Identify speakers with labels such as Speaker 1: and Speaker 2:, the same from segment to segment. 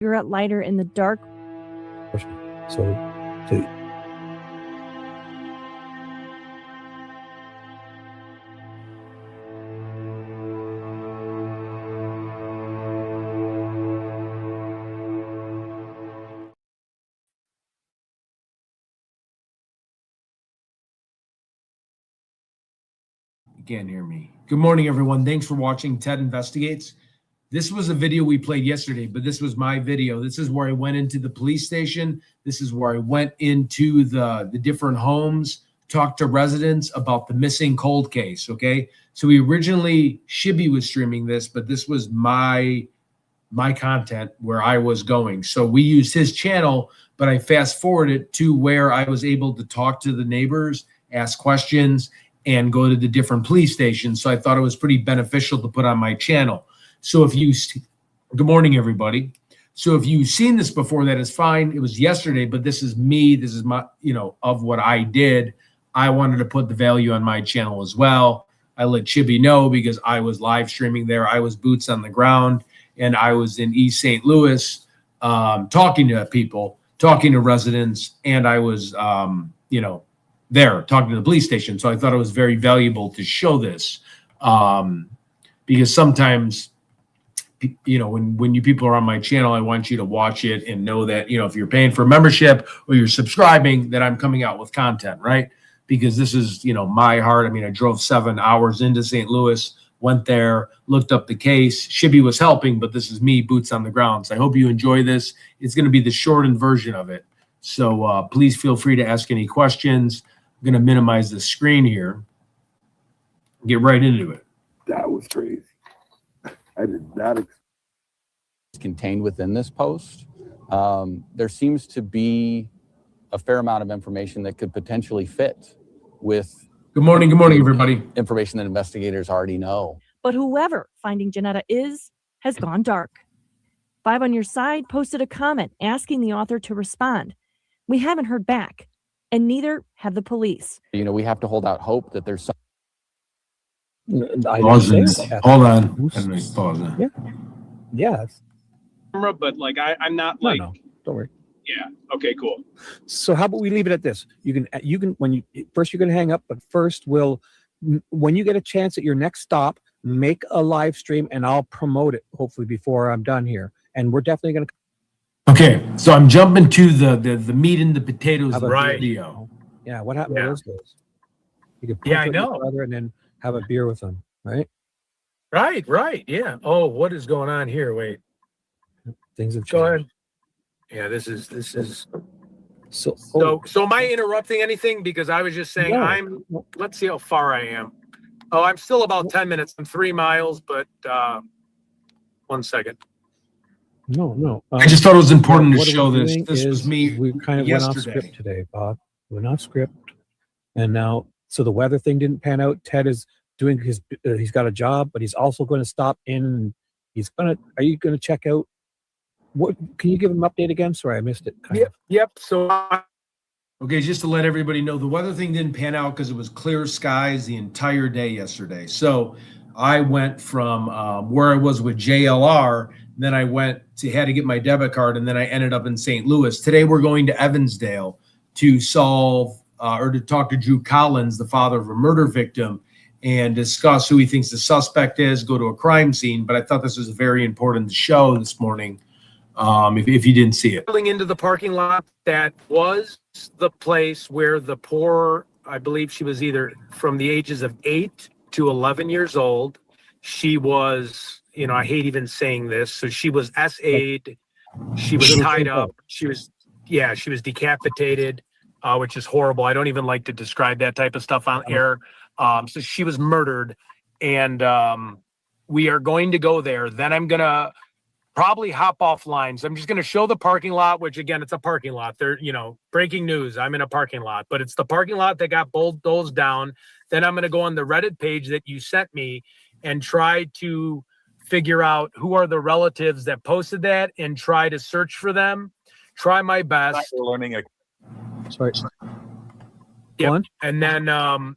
Speaker 1: cigarette lighter in the dark.
Speaker 2: You can't hear me. Good morning, everyone. Thanks for watching Ted Investigates. This was a video we played yesterday, but this was my video. This is where I went into the police station. This is where I went into the different homes, talked to residents about the missing cold case, okay? So Shibby was streaming this, but this was my content where I was going. So we used his channel, but I fast forwarded to where I was able to talk to the neighbors, ask questions, and go to the different police stations. So I thought it was pretty beneficial to put on my channel. So good morning, everybody. So if you've seen this before, that is fine. It was yesterday, but this is me. This is my, of what I did. I wanted to put the value on my channel as well. I let Chibi know because I was live streaming there. I was boots on the ground, and I was in East St. Louis talking to people, talking to residents, and I was, there talking to the police station. So I thought it was very valuable to show this because sometimes, when you people are on my channel, I want you to watch it and know that, if you're paying for a membership or you're subscribing, that I'm coming out with content, right? Because this is, my heart. I mean, I drove 7 hours into St. Louis, went there, looked up the case. Shibby was helping, but this is me, boots on the ground. So I hope you enjoy this. It's going to be the shortened version of it. So please feel free to ask any questions. I'm going to minimize the screen here. Get right into it.
Speaker 3: That was crazy. I did not
Speaker 4: contained within this post. There seems to be a fair amount of information that could potentially fit with
Speaker 2: Good morning, everybody.
Speaker 4: Information that investigators already know.
Speaker 1: But whoever Finding Janetta has gone dark. 5 on Your Side posted a comment asking the author to respond. We haven't heard back, and neither have the police.
Speaker 4: We have to hold out hope that there's some.
Speaker 2: Hold on. Pause.
Speaker 5: Yeah.
Speaker 6: But I'm not like.
Speaker 5: No, don't worry.
Speaker 6: Yeah. Okay. Cool.
Speaker 5: So how about we leave it at this? You can when you first you're going to hang up, but first when you get a chance at your next stop, make a live stream and I'll promote it hopefully before I'm done here. And we're definitely going to.
Speaker 2: Okay, so I'm jumping to the meat and the potatoes of the video.
Speaker 5: Yeah. What happened to those guys? You can
Speaker 6: I know.
Speaker 5: Brother and then have a beer with them, right?
Speaker 6: Right. Yeah. Oh, what is going on here? Wait.
Speaker 5: Things have changed.
Speaker 6: Go ahead. Yeah, this is.
Speaker 5: So
Speaker 6: am I interrupting anything? Because I was just saying let's see how far I am. Oh, I'm still about 10 minutes. I'm 3 miles, but 1 second.
Speaker 5: No.
Speaker 2: I just thought it was important to show this. This was me.
Speaker 5: We kind of went off script today, Bob. Went off script, and now so the weather thing didn't pan out. Ted is doing he's got a job, but he's also going to stop in. Are you going to check out? What can you give him an update again? Sorry, I missed it.
Speaker 6: Yep. So,
Speaker 2: okay, just to let everybody know, the weather thing didn't pan out because it was clear skies the entire day yesterday. So I went from where I was with JLR, then I had to get my debit card, and then I ended up in St. Louis. Today we're going to Evansdale to solve or to talk to Drew Collins, the father of a murder victim, and discuss who he thinks the suspect is, go to a crime scene. But I thought this was very important to show this morning. If you didn't see it.
Speaker 6: Pulling into the parking lot, that was the place where the poor, I believe she was either from the ages of 8 to 11 years old. She was, I hate even saying this. So she was SA'd. She was tied up. She was decapitated, which is horrible. I don't even like to describe that type of stuff on air. So she was murdered, and we are going to go there. Then I'm going to probably hop off lines. I'm just going to show the parking lot, which again, it's a parking lot. There, breaking news. I'm in a parking lot, but it's the parking lot that got bulldozed down. Then I'm going to go on the Reddit page that you sent me and try to figure out who are the relatives that posted that and try to search for them. Try my best.
Speaker 5: Sorry.
Speaker 6: Yep. And then,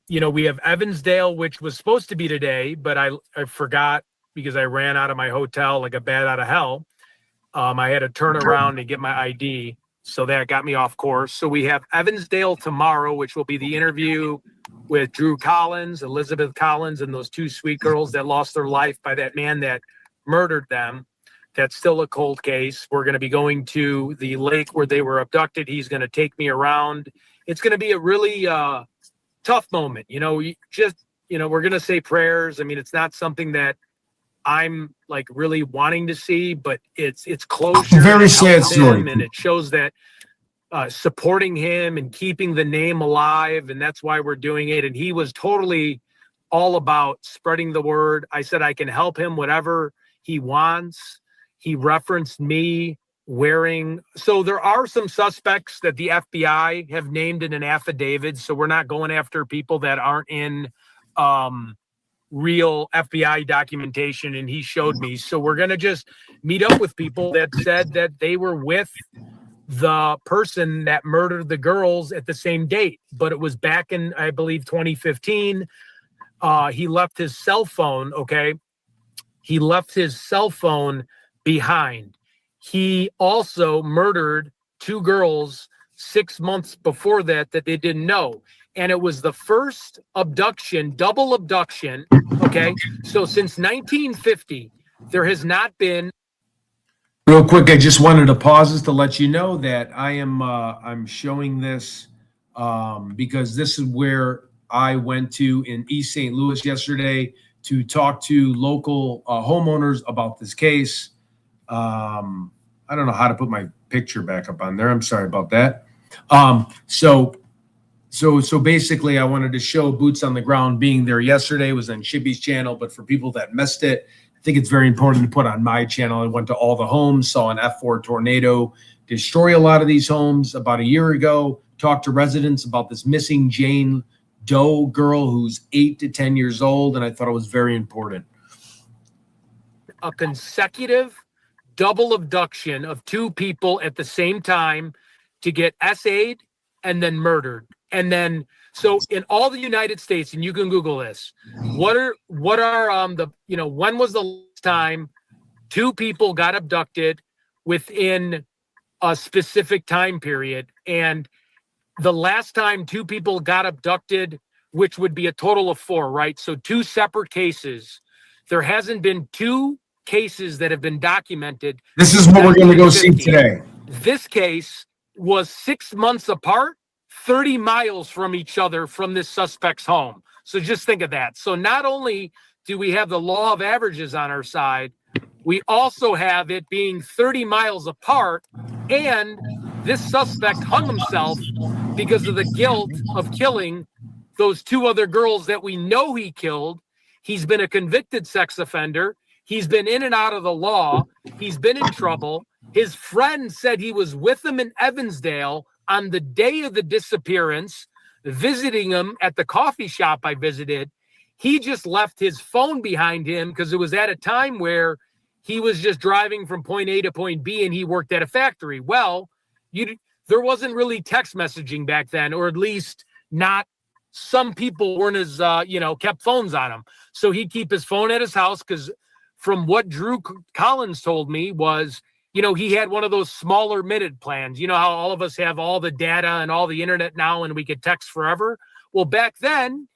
Speaker 6: we have Evansdale, which was supposed to be today, but I forgot because I ran out of my hotel like a bat out of hell. I had to turn around and get my ID. So that got me off course. So we have Evansdale tomorrow, which will be the interview with Drew Collins, Elizabeth Collins, and those two sweet girls that lost their life by that man that murdered them. That's still a cold case. We're going to be going to the lake where they were abducted. He's going to take me around. It's going to be a really tough moment. You know, we're going to say prayers. I mean, it's not something that I'm like really wanting to see, but it's closure.
Speaker 2: Very sad story.
Speaker 6: And it shows that supporting him and keeping the name alive, and that's why we're doing it. And he was totally all about spreading the word. I said I can help him whatever he wants. He referenced me wearing. So there are some suspects that the FBI have named in an affidavit. So we're not going after people that aren't in real FBI documentation, and he showed me. So we're going to just meet up with people that said that they were with the person that murdered the girls at the same date, but it was back in, I believe, 2015. He left his cell phone. Okay. He left his cell phone behind. He also murdered two girls 6 months before that they didn't know. And it was the first abduction, double abduction. Okay. So since 1950, there has not been.
Speaker 2: Real quick, I just wanted to pause this to let you know that I'm showing this because this is where I went to in East St. Louis yesterday to talk to local homeowners about this case. I don't know how to put my picture back up on there. I'm sorry about that. So basically, I wanted to show boots on the ground being there yesterday. It was on Shibby's channel, but for people that missed it, I think it's very important to put on my channel. I went to all the homes, saw an F4 tornado destroy a lot of these homes about a year ago, talked to residents about this missing Jane Doe girl who's 8 to 10 years old, and I thought it was very important.
Speaker 6: A consecutive double abduction of two people at the same time to get SA'd and then murdered. And then, so in all the United States, and you can Google this, when was the last time two people got abducted within a specific time period? And the last time two people got abducted, which would be a total of 4, right? So 2 separate cases. There hasn't been 2 cases that have been documented.
Speaker 2: This is what we're going to go see today.
Speaker 6: This case was 6 months apart, 30 miles from each other from this suspect's home. So just think of that. So not only do we have the law of averages on our side, we also have it being 30 miles apart, and this suspect hung himself because of the guilt of killing those 2 other girls that we know he killed. He's been a convicted sex offender. He's been in and out of the law. He's been in trouble. His friend said he was with him in Evansdale on the day of the disappearance, visiting him at the coffee shop I visited. He just left his phone behind him because it was at a time where he was just driving from point A to point B, and he worked at a factory. Well, there wasn't really text messaging back then, or at least not. Some people weren't as, kept phones on him. So he'd keep his phone at his house because from what Drew Collins told me was, he had one of those smaller minute plans. You know how all of us have all the data and all the internet now and we could text forever? Well, back then,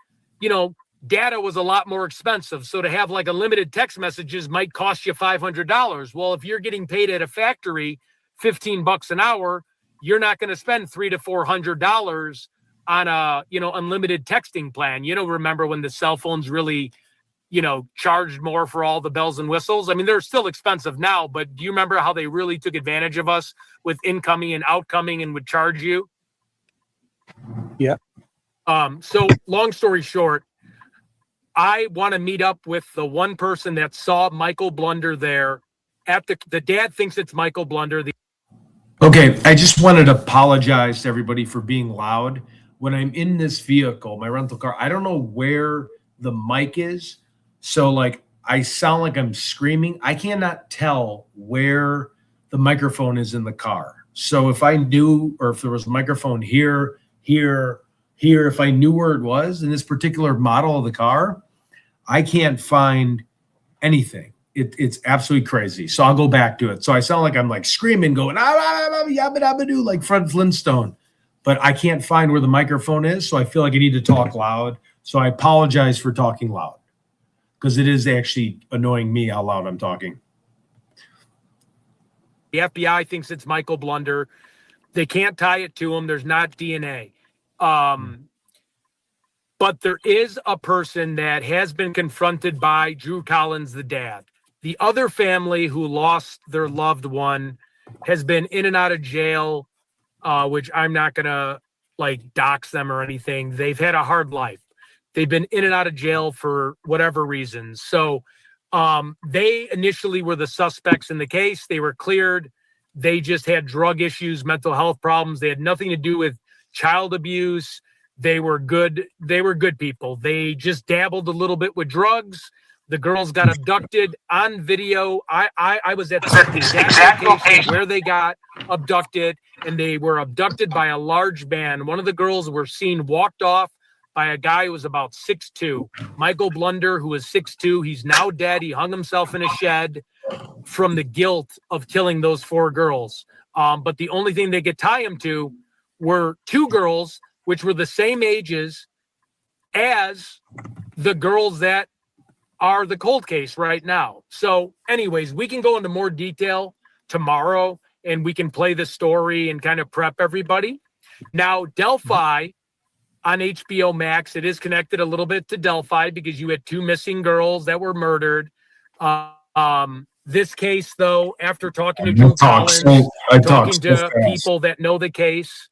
Speaker 6: data was a lot more expensive. So to have like unlimited text messages might cost you $500. Well, if you're getting paid at a factory $15 an hour, you're not going to spend $300 to $400 on a, unlimited texting plan. Remember when the cell phones really, charged more for all the bells and whistles? I mean, they're still expensive now, but do you remember how they really took advantage of us with incoming and outcoming and would charge you?
Speaker 5: Yeah.
Speaker 6: So long story short, I want to meet up with the one person that saw Michael Blunder there at the dad thinks it's Michael Blunder.
Speaker 2: Okay, I just wanted to apologize to everybody for being loud. When I'm in this vehicle, my rental car, I don't know where the mic is. So I sound like I'm screaming. I cannot tell where the microphone is in the car. So if I knew, or if there was a microphone here, if I knew where it was in this particular model of the car, I can't find anything. it's absolutely crazy. So I'll go back to it. So I sound like I'm like screaming, going, yabba dabba doo, like Fred Flintstone. But I can't find where the microphone is. So I feel like I need to talk loud. So I apologize for talking loud, because it is actually annoying me how loud I'm talking.
Speaker 6: The FBI thinks it's Michael Blunder. They can't tie it to him. There's not DNA. But there is a person that has been confronted by Drew Collins, the dad. The other family who lost their loved one has been in and out of jail, which I'm not going to like dox them or anything. They've had a hard life. They've been in and out of jail for whatever reasons. So they initially were the suspects in the case. They were cleared. They just had drug issues, mental health problems. They had nothing to do with child abuse. They were good. They were good people. They just dabbled a little bit with drugs. The girls got abducted on video. I was at the exact location where they got abducted, and they were abducted by a large man. One of the girls were seen walked off by a guy who was about 6'2". Michael Blunder, who was 6'2". He's now dead. He hung himself in a shed from the guilt of killing those 4 girls. But the only thing they could tie him to were 2 girls, which were the same ages as the girls that are the cold case right now. So anyways, we can go into more detail tomorrow, and we can play the story and kind of prep everybody. Now, Delphi on HBO Max, it is connected a little bit to Delphi because you had 2 missing girls that were murdered. This case, though, after talking to Drew Collins, talking to people that know the case,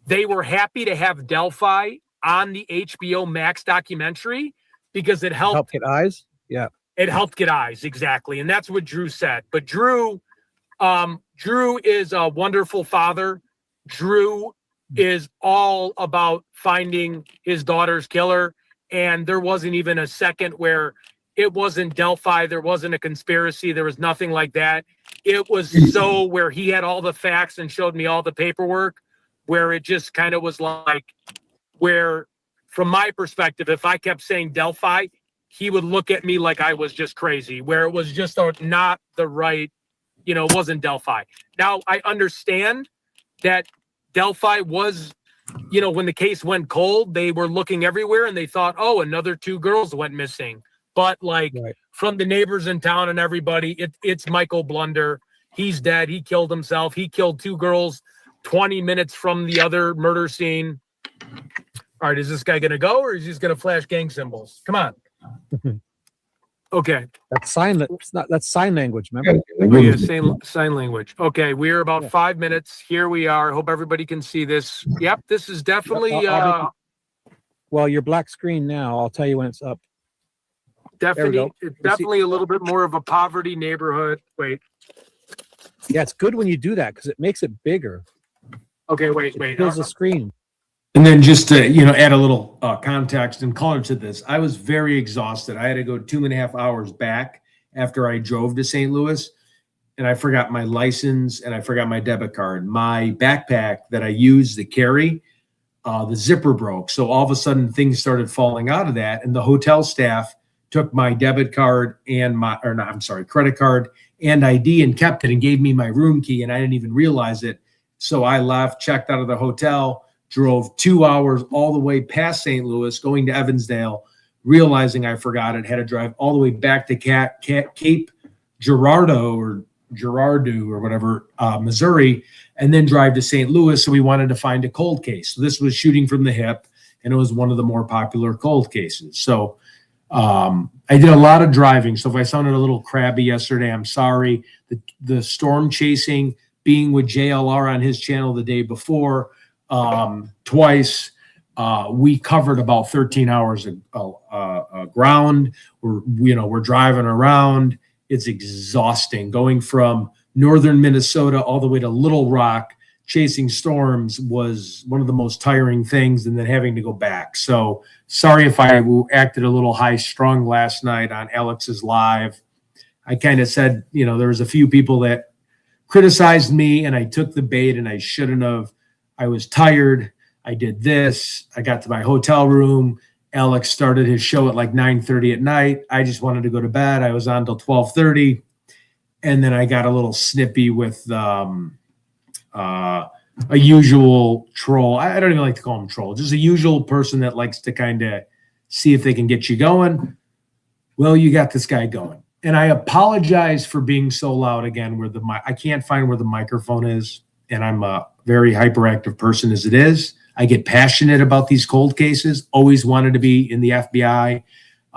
Speaker 6: they were happy to have Delphi on the HBO Max documentary because it helped
Speaker 5: get eyes. Yeah,
Speaker 6: it helped get eyes, exactly, and that's what Drew said. But Drew is a wonderful father. Drew is all about finding his daughter's killer, and there wasn't even a second where it wasn't Delphi. There wasn't a conspiracy. There was nothing like that. It was so where he had all the facts and showed me all the paperwork, where it just kind of was like, where from my perspective, if I kept saying Delphi, he would look at me like I was just crazy, where it was just not the right, it wasn't Delphi. Now, I understand that Delphi was, when the case went cold, they were looking everywhere and they thought, oh, another 2 girls went missing. But from the neighbors in town and everybody, it's Michael Blunder. He's dead. He killed himself. He killed 2 girls 20 minutes from the other murder scene. All right, is this guy going to go, or is he just going to flash gang symbols? Come on. Okay.
Speaker 5: That's sign language, remember?
Speaker 6: Oh, yeah, sign language. Okay, we're about 5 minutes. Here we are. Hope everybody can see this. Yep, this is definitely
Speaker 5: well, your black screen now. I'll tell you when it's up.
Speaker 6: Definitely a little bit more of a poverty neighborhood. Wait.
Speaker 5: Yeah, it's good when you do that because it makes it bigger.
Speaker 6: Okay, wait.
Speaker 5: Fills the screen.
Speaker 2: And then just to, add a little context and color to this, I was very exhausted. I had to go 2.5 hours back after I drove to St. Louis, and I forgot my license and I forgot my debit card. My backpack that I used to carry, the zipper broke. So all of a sudden things started falling out of that, and the hotel staff took my debit card and credit card and ID and kept it and gave me my room key, and I didn't even realize it. So I left, checked out of the hotel, drove 2 hours all the way past St. Louis, going to Evansdale, realizing I forgot it, had to drive all the way back to Cape Girardeau or whatever, Missouri, and then drive to St. Louis. So we wanted to find a cold case. So this was shooting from the hip, and it was one of the more popular cold cases. So I did a lot of driving. So if I sounded a little crabby yesterday, I'm sorry. The storm chasing, being with JLR on his channel the day before, twice, we covered about 13 hours of ground. We're driving around. It's exhausting going from northern Minnesota all the way to Little Rock. Chasing storms was one of the most tiring things, and then having to go back. So sorry if I acted a little high strung last night on Alex's live. I kind of said, there was a few people that criticized me, and I took the bait, and I shouldn't have. I was tired. I did this. I got to my hotel room, Alex started his show at like 9:30 at night. I just wanted to go to bed. I was on till 12:30. And then I got a little snippy with a usual troll. I don't even like to call him troll, just a usual person that likes to kind of see if they can get you going. Well, you got this guy going. And I apologize for being so loud again, where I can't find where the microphone is. And I'm a very hyperactive person as it is. I get passionate about these cold cases, always wanted to be in the FBI.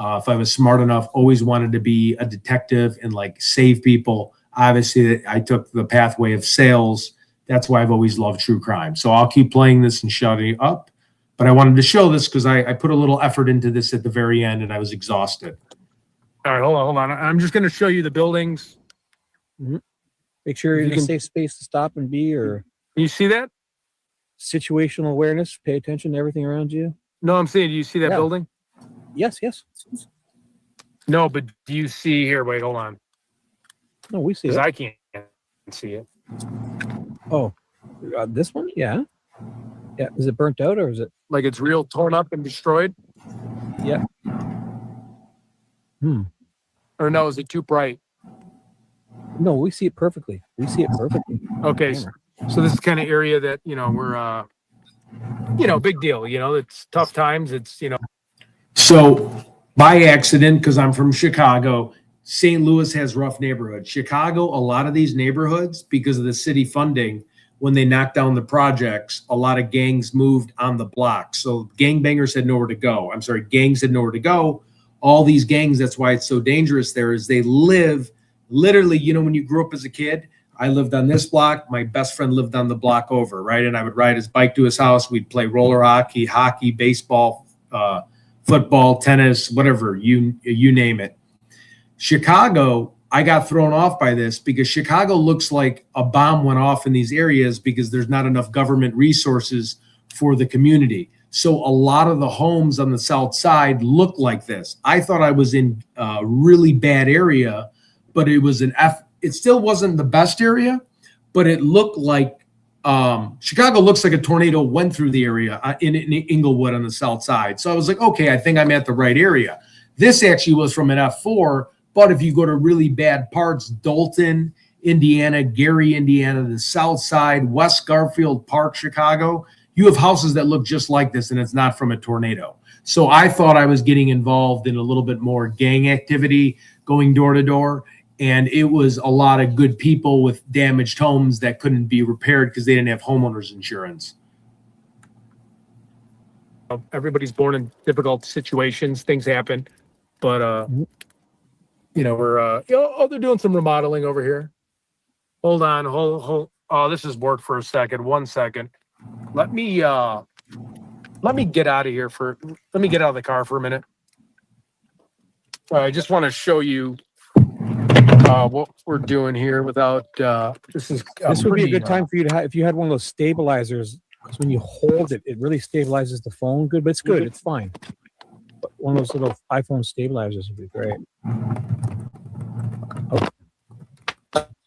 Speaker 2: If I was smart enough, always wanted to be a detective and like save people. Obviously, I took the pathway of sales. That's why I've always loved true crime. So I'll keep playing this and shutting up. But I wanted to show this because I put a little effort into this at the very end and I was exhausted.
Speaker 6: All right, hold on. I'm just going to show you the buildings.
Speaker 5: Make sure you're in a safe space to stop and be, or
Speaker 6: You see that?
Speaker 5: situational awareness. Pay attention to everything around you.
Speaker 6: No, I'm saying, do you see that
Speaker 5: Yeah.
Speaker 6: building?
Speaker 5: Yes, yes.
Speaker 6: No, but do you see here? Wait, hold on.
Speaker 5: No, we see
Speaker 6: Because
Speaker 5: it.
Speaker 6: I can't see it.
Speaker 5: Oh, this one? Yeah. Yeah. Is it burnt out or is it?
Speaker 6: Like it's real torn up and destroyed?
Speaker 5: Yeah.
Speaker 6: Or no, is it too bright?
Speaker 5: No, we see it perfectly. We see it perfectly.
Speaker 6: Okay, so this is kind of area that, we're, big deal. It's tough times. It's,
Speaker 2: So by accident, because I'm from Chicago, St. Louis has rough neighborhoods. Chicago, a lot of these neighborhoods, because of the city funding, when they knocked down the projects, a lot of gangs moved on the block. So gangbangers had nowhere to go. I'm sorry, gangs had nowhere to go. All these gangs, that's why it's so dangerous there, is they live literally, when you grew up as a kid, I lived on this block. My best friend lived on the block over, right? And I would ride his bike to his house. We'd play roller hockey, baseball, football, tennis, whatever, you name it. Chicago, I got thrown off by this because Chicago looks like a bomb went off in these areas because there's not enough government resources for the community. So a lot of the homes on the south side look like this. I thought I was in a really bad area, but it was it still wasn't the best area, but it looked like Chicago looks like a tornado went through the area in Inglewood on the south side. So I was like, okay, I think I'm at the right area. This actually was from an F4, but if you go to really bad parts, Dalton, Indiana, Gary, Indiana, the south side, West Garfield Park, Chicago, you have houses that look just like this, and it's not from a tornado. So I thought I was getting involved in a little bit more gang activity, going door to door. And it was a lot of good people with damaged homes that couldn't be repaired because they didn't have homeowners insurance.
Speaker 6: everybody's born in difficult situations. Things happen. But, we're, they're doing some remodeling over here. Hold on. Hold. Oh, this has worked for a second. 1 second. Let me get out of here let me get out of the car for a minute. I just want to show you what we're doing here without this
Speaker 5: would be a good time for you to have if you had one of those stabilizers, because when you hold it, it really stabilizes the phone good, but it's good, it's fine. But one of those little iPhone stabilizers would be great.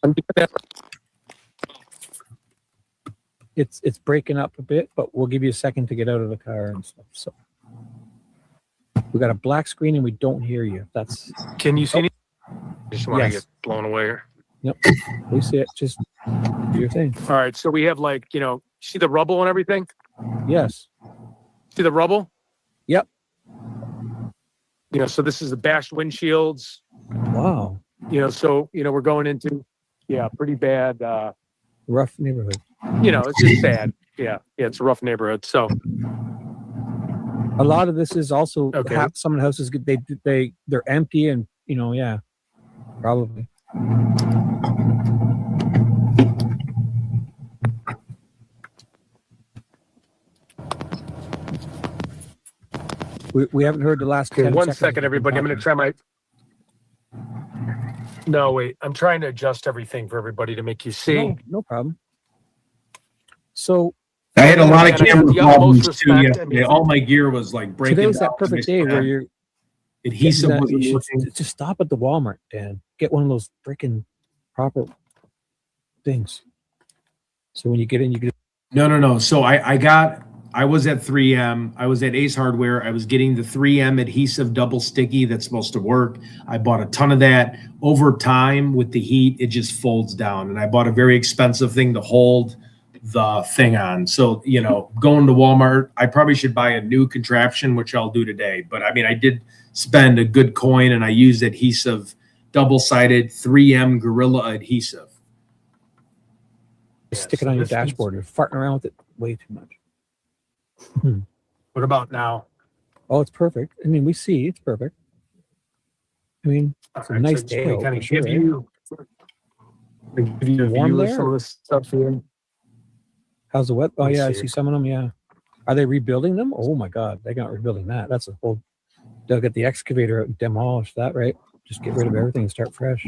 Speaker 6: I'm doing that.
Speaker 5: It's breaking up a bit, but we'll give you a second to get out of the car and stuff. So we got a black screen and we don't hear you. That's
Speaker 6: Can you see me? I just want to
Speaker 5: Yes.
Speaker 6: get blown away here.
Speaker 5: Yep. We see it. Just do your thing.
Speaker 6: All right. So we have see the rubble and everything?
Speaker 5: Yes.
Speaker 6: See the rubble?
Speaker 5: Yep.
Speaker 6: So this is the bashed windshields.
Speaker 5: Wow.
Speaker 6: So, we're going into, pretty bad,
Speaker 5: Rough neighborhood.
Speaker 6: it's just sad. Yeah. It's a rough neighborhood. So,
Speaker 5: A lot of this is also
Speaker 6: Okay.
Speaker 5: some of the houses they're empty and yeah, probably. We haven't heard the last.
Speaker 6: okay,
Speaker 5: 10
Speaker 6: 1
Speaker 5: seconds
Speaker 6: second,
Speaker 5: of
Speaker 6: everybody. I'm going to try no, wait, I'm trying to adjust everything for everybody to make you see.
Speaker 5: No problem. So
Speaker 2: I had a lot of
Speaker 6: And I have
Speaker 2: camera
Speaker 6: the utmost
Speaker 2: problems too
Speaker 6: respect. I
Speaker 2: yesterday.
Speaker 6: mean,
Speaker 2: All my gear was like breaking
Speaker 5: today's
Speaker 2: down.
Speaker 5: that perfect day where you're
Speaker 2: adhesive
Speaker 5: getting that-
Speaker 2: wasn't
Speaker 5: you
Speaker 2: working.
Speaker 5: should just stop at the Walmart, Dan. Get one of those freaking proper things. So when you get in, you can.
Speaker 2: No. So I I was at 3M. I was at Ace Hardware. I was getting the 3M adhesive double sticky that's supposed to work. I bought a ton of that. Over time, with the heat, it just folds down. And I bought a very expensive thing to hold the thing on. So, you know, going to Walmart, I probably should buy a new contraption, which I'll do today. But I mean, I did spend a good coin, and I used adhesive, double-sided 3M Gorilla adhesive.
Speaker 5: Stick it on your dashboard. You're farting around with it way too much.
Speaker 6: What about now?
Speaker 5: Oh, it's perfect. I mean, we see it's perfect. I mean, it's a
Speaker 6: All right,
Speaker 5: nice
Speaker 6: so
Speaker 5: day.
Speaker 6: just
Speaker 5: out
Speaker 6: kind
Speaker 5: for
Speaker 6: of
Speaker 5: sure,
Speaker 6: give
Speaker 5: eh?
Speaker 6: you a
Speaker 5: Warm
Speaker 6: view of
Speaker 5: there?
Speaker 6: some of this stuff here.
Speaker 5: How's the wet? Oh
Speaker 6: Let's
Speaker 5: yeah, I
Speaker 6: see.
Speaker 5: see some of them. Yeah, are they rebuilding them? Oh my God, they're not rebuilding that. That's a whole. They'll get the excavator out and demolish that, right? Just get rid of everything and start fresh.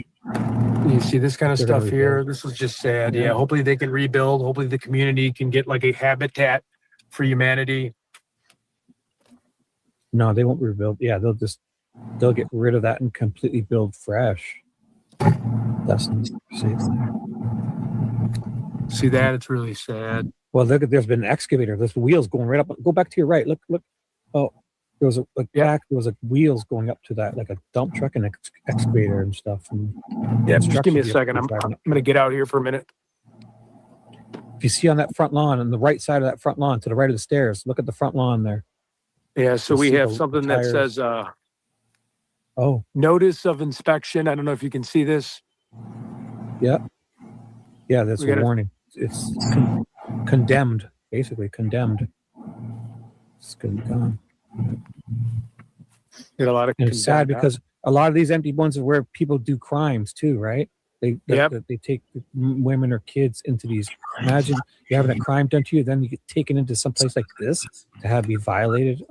Speaker 6: You see this kind of
Speaker 5: They're gonna
Speaker 6: stuff here.
Speaker 5: rebuild.
Speaker 6: This was just sad.
Speaker 5: Yeah.
Speaker 6: Yeah. Hopefully they can rebuild. Hopefully the community can get like a habitat for humanity.
Speaker 5: No, they won't rebuild. Yeah, they'll get rid of that and completely build fresh. That's safe there.
Speaker 6: See that? It's really sad.
Speaker 5: Well, look at there's been an excavator. There's wheels going right up. Go back to your right. Look. Oh, there was
Speaker 6: Yep.
Speaker 5: there was wheels going up to that, like a dump truck and excavator and stuff. And
Speaker 6: Yeah, just give me a
Speaker 5: construction
Speaker 6: second. I'm
Speaker 5: vehicles driving up.
Speaker 6: going to get out here for a minute.
Speaker 5: If you see on that front lawn, on the right side of that front lawn, to the right of the stairs, look at the front lawn there.
Speaker 6: Yeah, so
Speaker 5: You
Speaker 6: we
Speaker 5: see
Speaker 6: have
Speaker 5: the
Speaker 6: something that
Speaker 5: tires.
Speaker 6: says
Speaker 5: Oh,
Speaker 6: notice of inspection. I don't know if you can see this.
Speaker 5: yeah, that's
Speaker 6: We
Speaker 5: a
Speaker 6: gotta-
Speaker 5: warning. It's condemned, basically condemned. It's gone.
Speaker 6: Get a lot of
Speaker 5: And it's sad
Speaker 6: condemned
Speaker 5: because a lot of these empty ones are where people do crimes too, right? They take women or kids into these. Imagine you're having a crime done to you, then you get taken into some place like this to have you violated.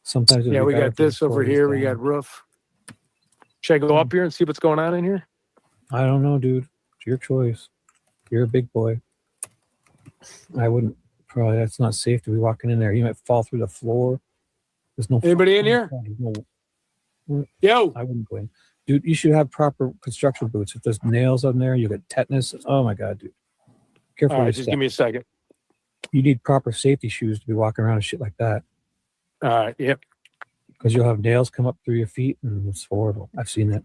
Speaker 5: Sometimes it'd
Speaker 6: Yeah,
Speaker 5: be
Speaker 6: we
Speaker 5: better
Speaker 6: got
Speaker 5: to
Speaker 6: this
Speaker 5: just
Speaker 6: over
Speaker 5: slow these
Speaker 6: here. We
Speaker 5: down.
Speaker 6: got roof. Should I go up here and see what's going on in here?
Speaker 5: I don't know, dude. It's your choice. You're a big boy. I wouldn't. Probably that's not safe to be walking in there. You might fall through the floor. There's no.
Speaker 6: Anybody in here?
Speaker 5: No,
Speaker 6: Yo,
Speaker 5: I wouldn't go in. Dude, you should have proper construction boots. If there's nails on there, you get tetanus. Oh my God, dude. Careful.
Speaker 6: all
Speaker 5: Your
Speaker 6: right, just
Speaker 5: step.
Speaker 6: give me a second.
Speaker 5: You need proper safety shoes to be walking around and shit like that
Speaker 6: All right, yep.
Speaker 5: because you'll have nails come up through your feet and it's horrible. I've seen that.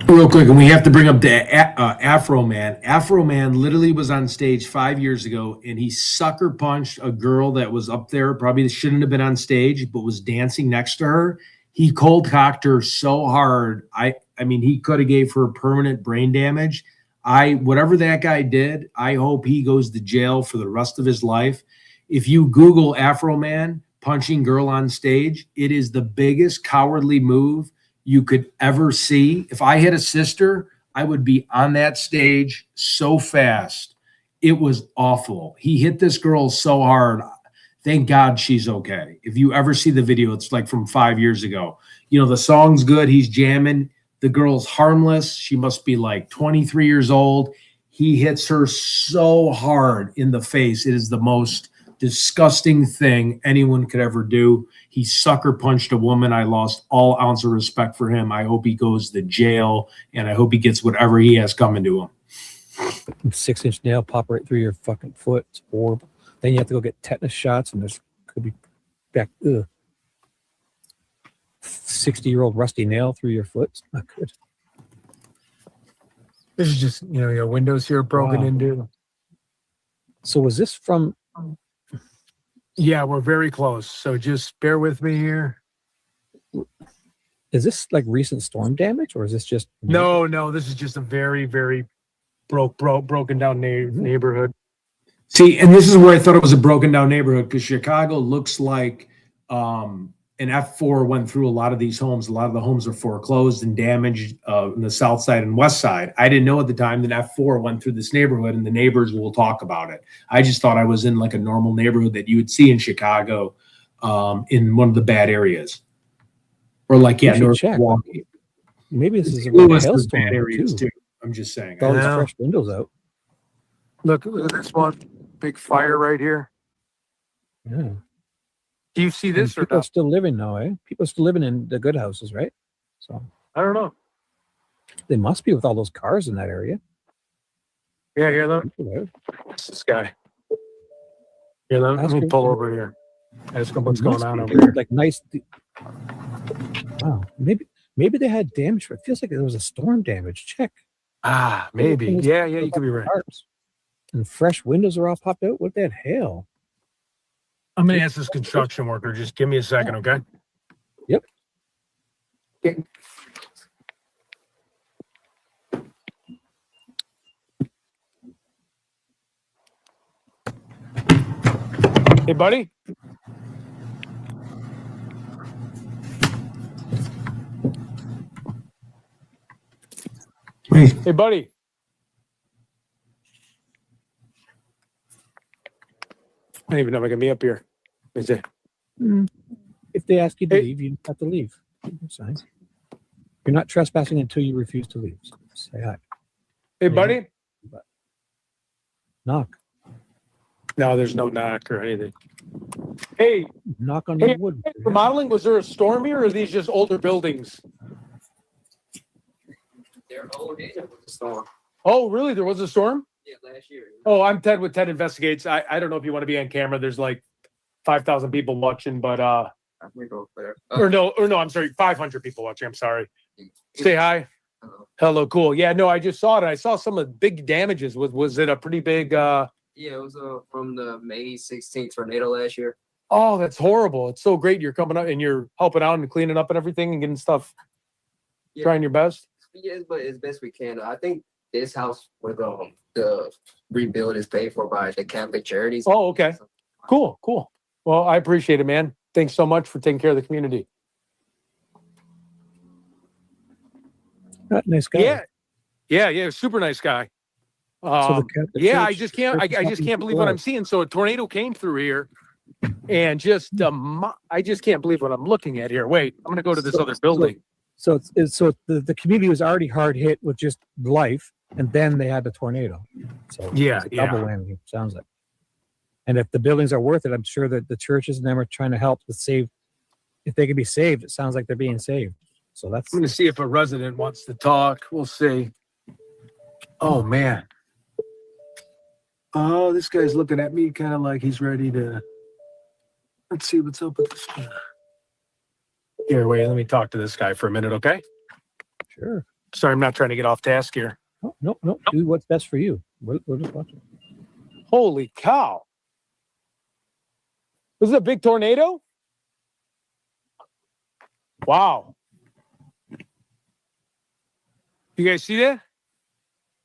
Speaker 2: Real quick, and we have to bring up the Afro Man. Afro Man literally was on stage 5 years ago, and he sucker punched a girl that was up there, probably shouldn't have been on stage, but was dancing next to her. He cold cocked her so hard. I mean, he could have gave her permanent brain damage. Whatever that guy did, I hope he goes to jail for the rest of his life. If you Google Afro Man punching girl on stage, it is the biggest cowardly move you could ever see. If I had a sister, I would be on that stage so fast. It was awful. He hit this girl so hard. Thank God she's okay. If you ever see the video, it's like from 5 years ago. You know, the song's good. He's jamming. The girl's harmless. She must be like 23 years old. He hits her so hard in the face. It is the most disgusting thing anyone could ever do. He sucker punched a woman. I lost all ounce of respect for him. I hope he goes to jail, and I hope he gets whatever he has coming to him.
Speaker 5: 6-inch nail pop right through your fucking foot. It's horrible. Then you have to go get tetanus shots, and there's could be back 60-year-old rusty nail through your foot. It's not good.
Speaker 6: This is just, your windows here broken
Speaker 5: Wow.
Speaker 6: into.
Speaker 5: So was this from?
Speaker 6: Yeah, we're very close. So just bear with me here.
Speaker 5: Is this like recent storm damage, or is this just?
Speaker 6: No, this is just a very, very broken down neighborhood.
Speaker 2: See, and this is where I thought it was a broken down neighborhood, because Chicago looks like an F4 went through a lot of these homes. A lot of the homes are foreclosed and damaged on the south side and west side. I didn't know at the time that F4 went through this neighborhood, and the neighbors will talk about it. I just thought I was in like a normal neighborhood that you would see in Chicago, in one of the bad areas. Or like, yeah,
Speaker 5: You should
Speaker 2: North
Speaker 5: check.
Speaker 2: Milwaukee.
Speaker 5: Maybe this is a
Speaker 2: Lewis is
Speaker 5: hailstorm
Speaker 2: bad areas
Speaker 5: too.
Speaker 2: too. I'm just saying.
Speaker 5: With all these
Speaker 6: Yeah.
Speaker 5: fresh windows out.
Speaker 6: Look at this one. Big fire right here.
Speaker 5: Yeah.
Speaker 6: Do you see this or
Speaker 5: People are
Speaker 6: not?
Speaker 5: still living now, eh? People are still living in the good houses, right? So
Speaker 6: I don't know.
Speaker 5: they must be with all those cars in that area.
Speaker 6: Yeah, hear that?
Speaker 5: People there.
Speaker 6: What's this guy? Here, let
Speaker 5: Ask
Speaker 6: me
Speaker 5: her-
Speaker 6: pull over here. Ask them what's
Speaker 5: Must
Speaker 6: going on
Speaker 5: be.
Speaker 6: over here.
Speaker 5: Like nice. Wow, maybe they had damage, but it feels like there was a storm damage. Check.
Speaker 6: Ah, maybe. Yeah, you could be right.
Speaker 5: Tarps. And fresh windows are all popped out. What the hell?
Speaker 6: I'm gonna ask this construction worker. Just give me a second, okay?
Speaker 5: Yep.
Speaker 6: Okay. Hey, buddy. Hey, buddy. I don't even know if I can be up here. Is it?
Speaker 5: If they ask you to
Speaker 6: Hey.
Speaker 5: leave, you have to leave. That's fine. You're not trespassing until you refuse to leave. So say hi.
Speaker 6: Hey, buddy.
Speaker 5: Knock.
Speaker 6: No, there's no knock or anything. Hey,
Speaker 5: Knock on
Speaker 6: Hey,
Speaker 5: the wood.
Speaker 6: remodeling, was there a storm here or are these just older buildings?
Speaker 7: They're old. It was a storm.
Speaker 6: Oh, really? There was a storm?
Speaker 7: Yeah, last year.
Speaker 6: Oh, I'm Ted with Ted Investigates. I don't know if you want to be on camera. There's like 5,000 people watching, but
Speaker 7: I'm gonna go there.
Speaker 6: or no, I'm sorry, 500 people watching. I'm sorry. Say hi.
Speaker 7: Hello.
Speaker 6: Hello, cool. Yeah, no, I just saw it. I saw some of the big damages. Was it a pretty big
Speaker 7: Yeah, it was from the May 16th tornado last year.
Speaker 6: oh, that's horrible. It's so great you're coming up and you're helping out and cleaning up and everything and getting stuff,
Speaker 7: Yeah.
Speaker 6: trying your best.
Speaker 7: Yes, but as best we can. I think this house with the rebuild is paid for by the Catholic charities.
Speaker 6: Oh, okay. Cool. Well, I appreciate it, man. Thanks so much for taking care of the community.
Speaker 5: Nice guy.
Speaker 6: Yeah, super nice guy.
Speaker 5: So the
Speaker 6: Yeah, I
Speaker 5: church-
Speaker 6: just can't.
Speaker 5: church is
Speaker 6: I just
Speaker 5: helping
Speaker 6: can't believe
Speaker 5: people
Speaker 6: what
Speaker 5: out.
Speaker 6: I'm seeing. So a tornado came through here, and just I just can't believe what I'm looking at here. Wait, I'm gonna go to this
Speaker 5: So-
Speaker 6: other building.
Speaker 5: So the community was already hard hit with just life, and then they had the tornado. So
Speaker 6: Yeah,
Speaker 5: it's a double whammy. Sounds like. And if the buildings are worth it, I'm sure that the churches and them are trying to help to save. If they can be saved, it sounds like they're being saved. So that's
Speaker 6: I'm gonna see if a resident wants to talk. We'll see. Oh man. Oh, this guy's looking at me kind of like he's ready to. Let's see what's up with this guy. Here, wait. Let me talk to this guy for a minute, okay?
Speaker 5: sure.
Speaker 6: Sorry, I'm not trying to get off task here.
Speaker 5: No. Do what's best for you. We're just watching.
Speaker 6: Holy cow. This is a big tornado? Wow. You guys see that?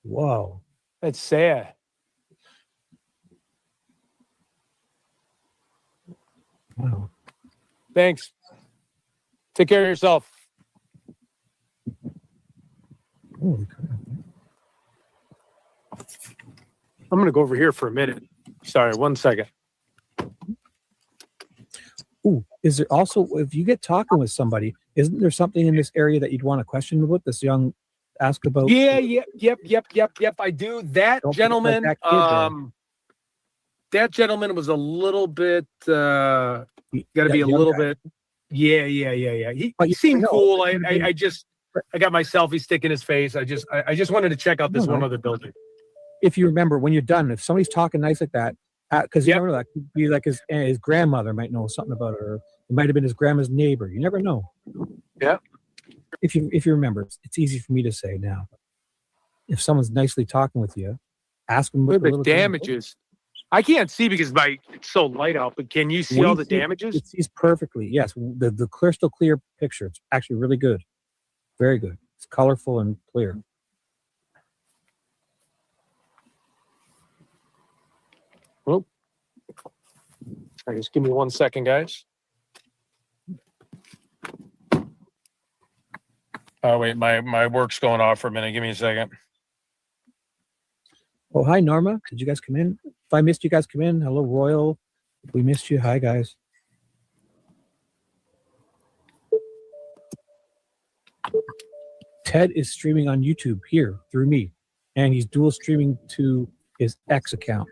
Speaker 5: Wow.
Speaker 6: That's sad.
Speaker 5: Wow.
Speaker 6: Thanks. Take care of yourself.
Speaker 5: Holy crap.
Speaker 6: I'm going to go over here for a minute. Sorry, 1 second.
Speaker 5: Ooh, is there also, if you get talking with somebody, isn't there something in this area that you'd want to question about? This young ask about?
Speaker 6: Yeah, yep. I do. That
Speaker 5: Don't forget
Speaker 6: gentleman,
Speaker 5: that kid there.
Speaker 6: that gentleman was a little bit, got to
Speaker 5: That
Speaker 6: be a
Speaker 5: young
Speaker 6: little
Speaker 5: guy.
Speaker 6: bit. Yeah. He
Speaker 5: But you
Speaker 6: seemed
Speaker 5: know,
Speaker 6: cool.
Speaker 5: it's gonna be-
Speaker 6: I got my selfie stick in his face. I just wanted to check out this
Speaker 5: No.
Speaker 6: one other building.
Speaker 5: If you remember, when you're done, if somebody's talking nice like that, because you
Speaker 6: Yep.
Speaker 5: never know, that could be like his grandmother might know something about it, or it might have been his grandma's neighbor. You never know.
Speaker 6: Yep.
Speaker 5: If you remember, it's easy for me to say now. If someone's nicely talking with you, ask them
Speaker 6: Look
Speaker 5: what
Speaker 6: at the damages. I can't see because it's so light out, but can you see all the damages?
Speaker 5: It sees perfectly. Yes, the crystal clear picture. It's actually really good, very good. It's colorful and clear.
Speaker 6: Sorry, just give me 1 second, guys. Oh wait, my work's going off for a minute. Give me a second.
Speaker 5: Oh, hi Norma. Did you guys come in? If I missed you guys, come in. Hello, Royal. If we missed you, hi guys. Ted is streaming on YouTube here through me, and he's dual streaming to his X account.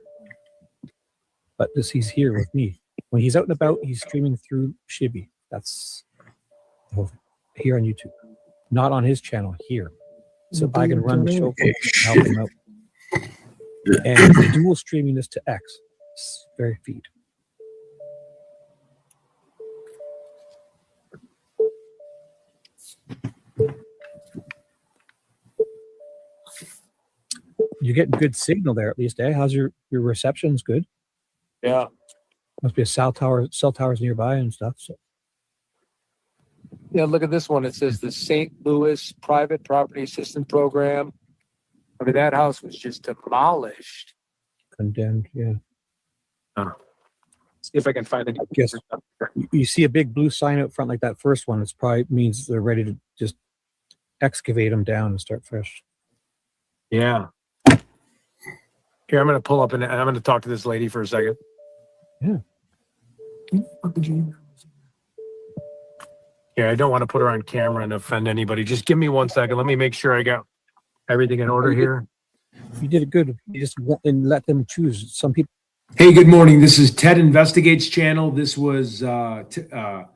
Speaker 5: But he's here with me. When he's out and about, he's streaming through Shibby. That's here on YouTube, not on his channel here. So I can run the show for him and help him out. And he's dual streaming this to X. It's very feed. You get good signal there at least, eh? How's your reception's good?
Speaker 6: Yeah.
Speaker 5: Must be a cell towers nearby and stuff. So
Speaker 6: Yeah, look at this one. It says the St. Louis Private Property Assistance Program. I mean, that house was just demolished.
Speaker 5: condemned, yeah.
Speaker 6: See if I can find it.
Speaker 5: I guess you see a big blue sign out front like that first one. It's probably means they're ready to just excavate them down and start fresh.
Speaker 6: Yeah. Here, I'm going to pull up and I'm going to talk to this lady for a second.
Speaker 5: Yeah.
Speaker 6: Yeah, I don't want to put her on camera and offend anybody. Just give me 1 second. Let me make sure I got everything in order here.
Speaker 5: You did it good. You just want and let them choose. Some people.
Speaker 2: Hey, good morning. This is Ted Investigates channel. This was I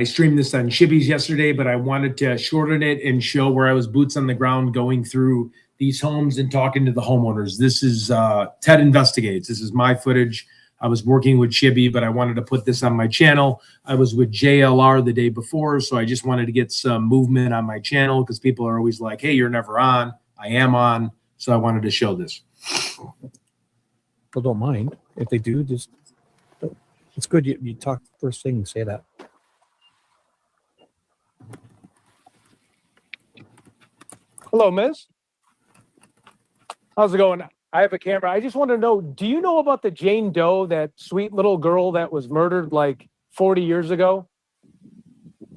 Speaker 2: streamed this on Shibby's yesterday, but I wanted to shorten it and show where I was boots on the ground going through these homes and talking to the homeowners. This is Ted Investigates. This is my footage. I was working with Shibby, but I wanted to put this on my channel. I was with JLR the day before, so I just wanted to get some movement on my channel because people are always like, hey, you're never on. I am on, so I wanted to show this.
Speaker 5: People don't mind if they do. Just it's good. You talk first thing and say that.
Speaker 6: Hello, miss. How's it going? I have a camera. I just want to know, do you know about the Jane Doe, that sweet little girl that was murdered like 40 years ago?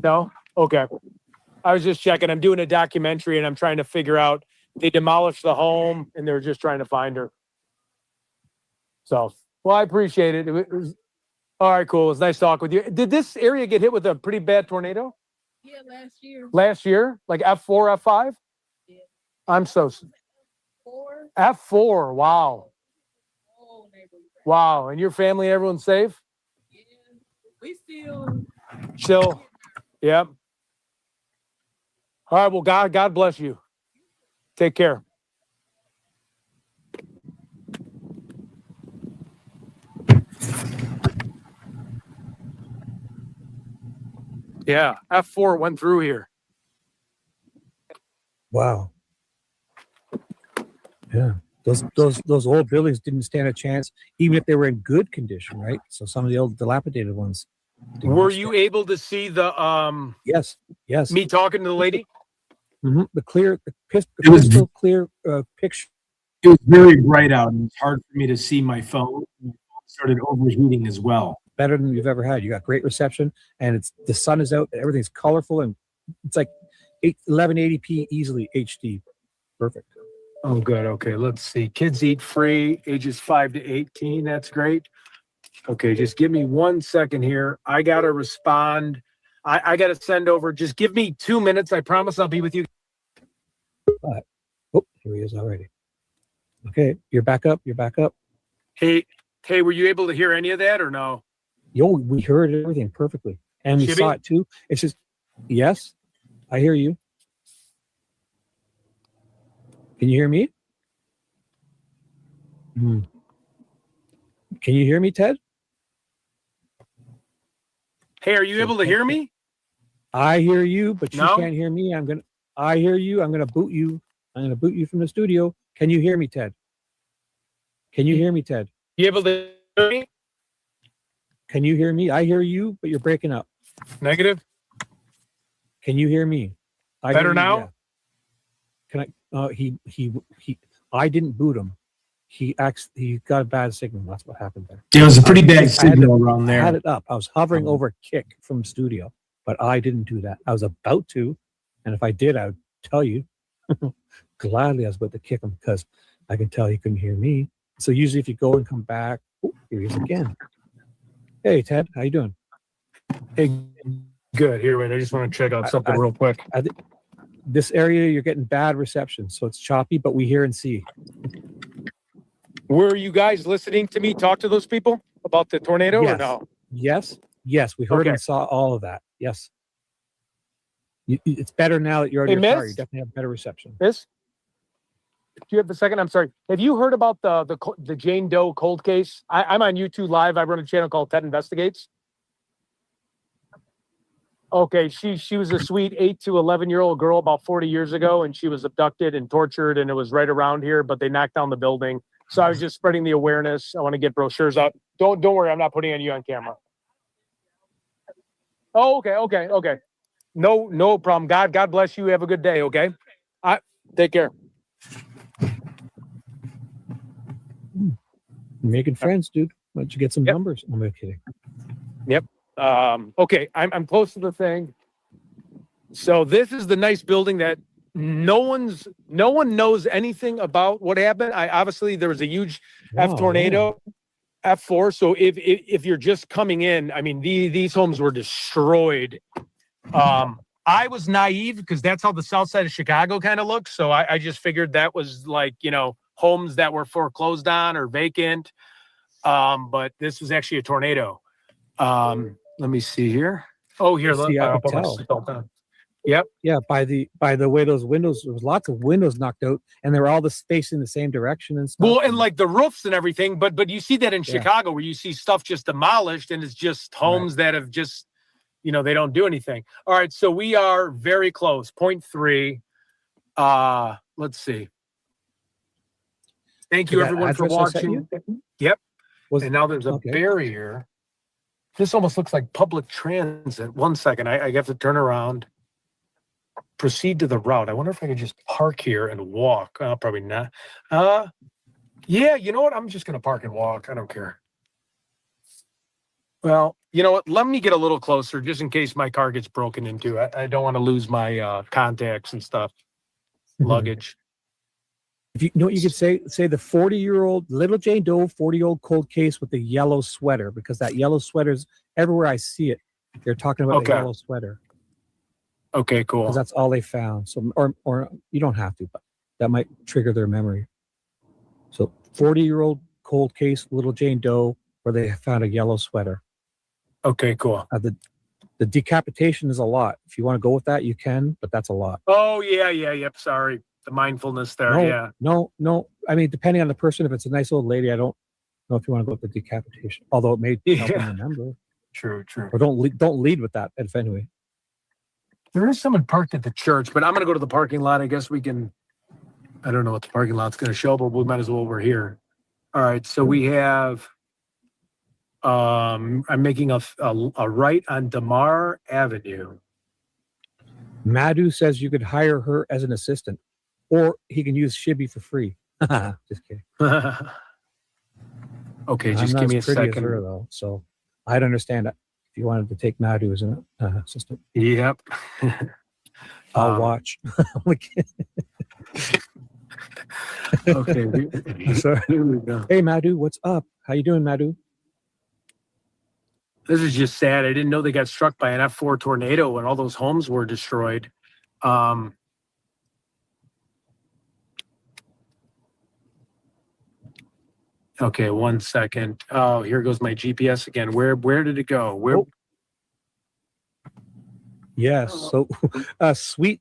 Speaker 6: No? Okay. I was just checking. I'm doing a documentary and I'm trying to figure out, they demolished the home and they're just trying to find her. So, well, I appreciate it. It was, all right, cool. It was nice talking with you. Did this area get hit with a pretty bad tornado?
Speaker 8: Yeah, last year.
Speaker 6: Last year? Like F4, F5?
Speaker 8: Yeah.
Speaker 6: I'm so...
Speaker 8: 4.
Speaker 6: F4, wow.
Speaker 8: Oh, neighborhood.
Speaker 6: Wow. And your family, everyone's safe?
Speaker 8: Yeah. We still.
Speaker 6: Still? Yep. All right, well, God bless you. Take care. Yeah, F4 went through here.
Speaker 5: Wow. Yeah. Those old buildings didn't stand a chance, even if they were in good condition, right? So some of the old dilapidated ones.
Speaker 6: Were you able to see the
Speaker 5: Yes.
Speaker 6: me talking to the lady?
Speaker 5: Mm-hmm. The
Speaker 2: was-
Speaker 5: crystal clear picture.
Speaker 2: It was very bright out, and it's hard for me to see my phone. It started overheating as well.
Speaker 5: Better than you've ever had. You got great reception, and it's the sun is out. Everything's colorful, and it's like 1180p easily HD. Perfect.
Speaker 6: Oh, good. Okay, let's see. Kids eat free, ages 5 to 18. That's great. Okay, just give me 1 second here. I got to respond. I got to send over. Just give me 2 minutes. I promise I'll be with you.
Speaker 5: Oh, here he is already. Okay, you're back up. You're back up.
Speaker 6: Hey, were you able to hear any of that or no?
Speaker 5: Yo, we heard everything perfectly, and we
Speaker 6: Shibby?
Speaker 5: saw it too. It's just, yes, I hear you. Can you hear me? Hmm. Can you hear me, Ted?
Speaker 6: Hey, are you able to hear me?
Speaker 5: I hear you, but you
Speaker 6: No?
Speaker 5: can't hear me. I hear you. I'm gonna boot you. I'm gonna boot you from the studio. Can you hear me, Ted? Can you hear me, Ted?
Speaker 6: You able to hear me?
Speaker 5: Can you hear me? I hear you, but you're breaking up.
Speaker 6: Negative?
Speaker 5: Can you hear me? I
Speaker 6: Better
Speaker 5: hear you,
Speaker 6: now?
Speaker 5: yeah. Can I? He. I didn't boot him. He got a bad signal. That's what happened there.
Speaker 2: It was a pretty bad
Speaker 5: I had
Speaker 2: signal around
Speaker 5: I had
Speaker 2: there.
Speaker 5: it up. I was hovering over kick from studio, but I didn't do that. I was about to, and if I did, I would tell you. Gladly, I was about to kick him because I can tell he couldn't hear me. So usually, if you go and come back, oh, here he is again. Hey, Ted, how you doing?
Speaker 6: Hey, good. Here, wait. I just want to check out something real quick.
Speaker 5: This area, you're getting bad reception, so it's choppy, but we hear and see.
Speaker 6: Were you guys listening to me talk to those people about the tornado or
Speaker 5: Yes.
Speaker 6: no?
Speaker 5: Yes, we heard
Speaker 6: Okay.
Speaker 5: and saw all of that. Yes. It's better now that you're out
Speaker 6: Hey,
Speaker 5: of your car.
Speaker 6: miss?
Speaker 5: You definitely have better reception.
Speaker 6: Miss? Do you have a second? I'm sorry. Have you heard about the Jane Doe cold case? I'm on YouTube Live. I run a channel called Ted Investigates. Okay, she was a sweet 8 to 11-year-old girl about 40 years ago, and she was abducted and tortured, and it was right around here, but they knocked down the building. So I was just spreading the awareness. I want to get brochures out. Don't worry, I'm not putting you on camera. Oh, okay. No problem. God bless you. Have a good day. Okay. Take care.
Speaker 5: Making friends, dude. Why don't you get some
Speaker 6: Yep.
Speaker 5: numbers? I'm not kidding.
Speaker 6: Okay, I'm close to the thing. So this is the nice building that no one knows anything about what happened. Obviously there was a huge F
Speaker 5: Wow,
Speaker 6: tornado, F4. So if you're just coming in, I mean these homes were destroyed. I was naive because that's how the south side of Chicago kind of looks. So I just figured that was like, homes that were foreclosed on or vacant. But this was actually a tornado. Let me see here. Oh, here.
Speaker 5: See, I
Speaker 6: I'll
Speaker 5: could
Speaker 6: put my
Speaker 5: tell.
Speaker 6: seatbelt on. Yep.
Speaker 5: Yeah, by the way those windows, there was lots of windows knocked out, and they're all facing the same direction and stuff.
Speaker 6: Well, and like the roofs and everything, but you see that in
Speaker 5: Yeah.
Speaker 6: Chicago where you see stuff just demolished and it's just homes that have just, they don't do anything. All right, so we are very close. 0.3. Let's see. Thank you
Speaker 5: To that
Speaker 6: everyone for
Speaker 5: address I sent
Speaker 6: watching. Yep.
Speaker 5: Was
Speaker 6: And now there's a
Speaker 5: okay.
Speaker 6: barrier. This almost looks like public transit. 1 second, I have to turn around. Proceed to the route. I wonder if I could just park here and walk. Probably not. Yeah, you know what? I'm just going to park and walk. I don't care. Well, you know what? Let me get a little closer just in case my car gets broken into. I don't want to lose my contacts and stuff, luggage.
Speaker 5: If you know what you could say the 40-year-old little Jane Doe 40-year-old cold case with the yellow sweater, because that yellow sweater's everywhere I see it. They're talking about the
Speaker 6: Okay.
Speaker 5: yellow sweater.
Speaker 6: Okay, cool.
Speaker 5: Because that's all they found. So, or you don't have to, but that might trigger their memory. So, 40-year-old cold case, little Jane Doe, where they found a yellow sweater.
Speaker 6: Okay, cool.
Speaker 5: The decapitation is a lot. If you want to go with that, you can, but that's a lot.
Speaker 6: Oh, yep. Sorry. The mindfulness there. Yeah.
Speaker 5: No. I mean, depending on the person, if it's a nice old lady, I don't know if you want to go with the decapitation. Although it may help them remember.
Speaker 6: True.
Speaker 5: Or don't lead with that. If anyway.
Speaker 6: There is someone parked at the church, but I'm going to go to the parking lot. I guess we can. I don't know what the parking lot's going to show, but we might as well. We're here. All right. So we have. I'm making a right on Damar Avenue.
Speaker 5: Madhu says you could hire her as an assistant, or he can use Shibby for free. Just kidding.
Speaker 6: Okay,
Speaker 5: I'm
Speaker 6: just
Speaker 5: not
Speaker 6: give me a
Speaker 5: as pretty as
Speaker 6: second.
Speaker 5: her, though, so I'd understand that if you wanted to take Madhu as an assistant.
Speaker 6: Yep.
Speaker 5: I'll watch.
Speaker 6: Okay.
Speaker 5: Sorry.
Speaker 6: Here we go.
Speaker 5: Hey, Madhu, what's up? How you doing, Madhu?
Speaker 6: This is just sad. I didn't know they got struck by an F4 tornado and all those homes were destroyed. Okay, 1 second. Oh, here goes my GPS again. Where did it go? Where?
Speaker 5: Oh. Yes. So, sweet.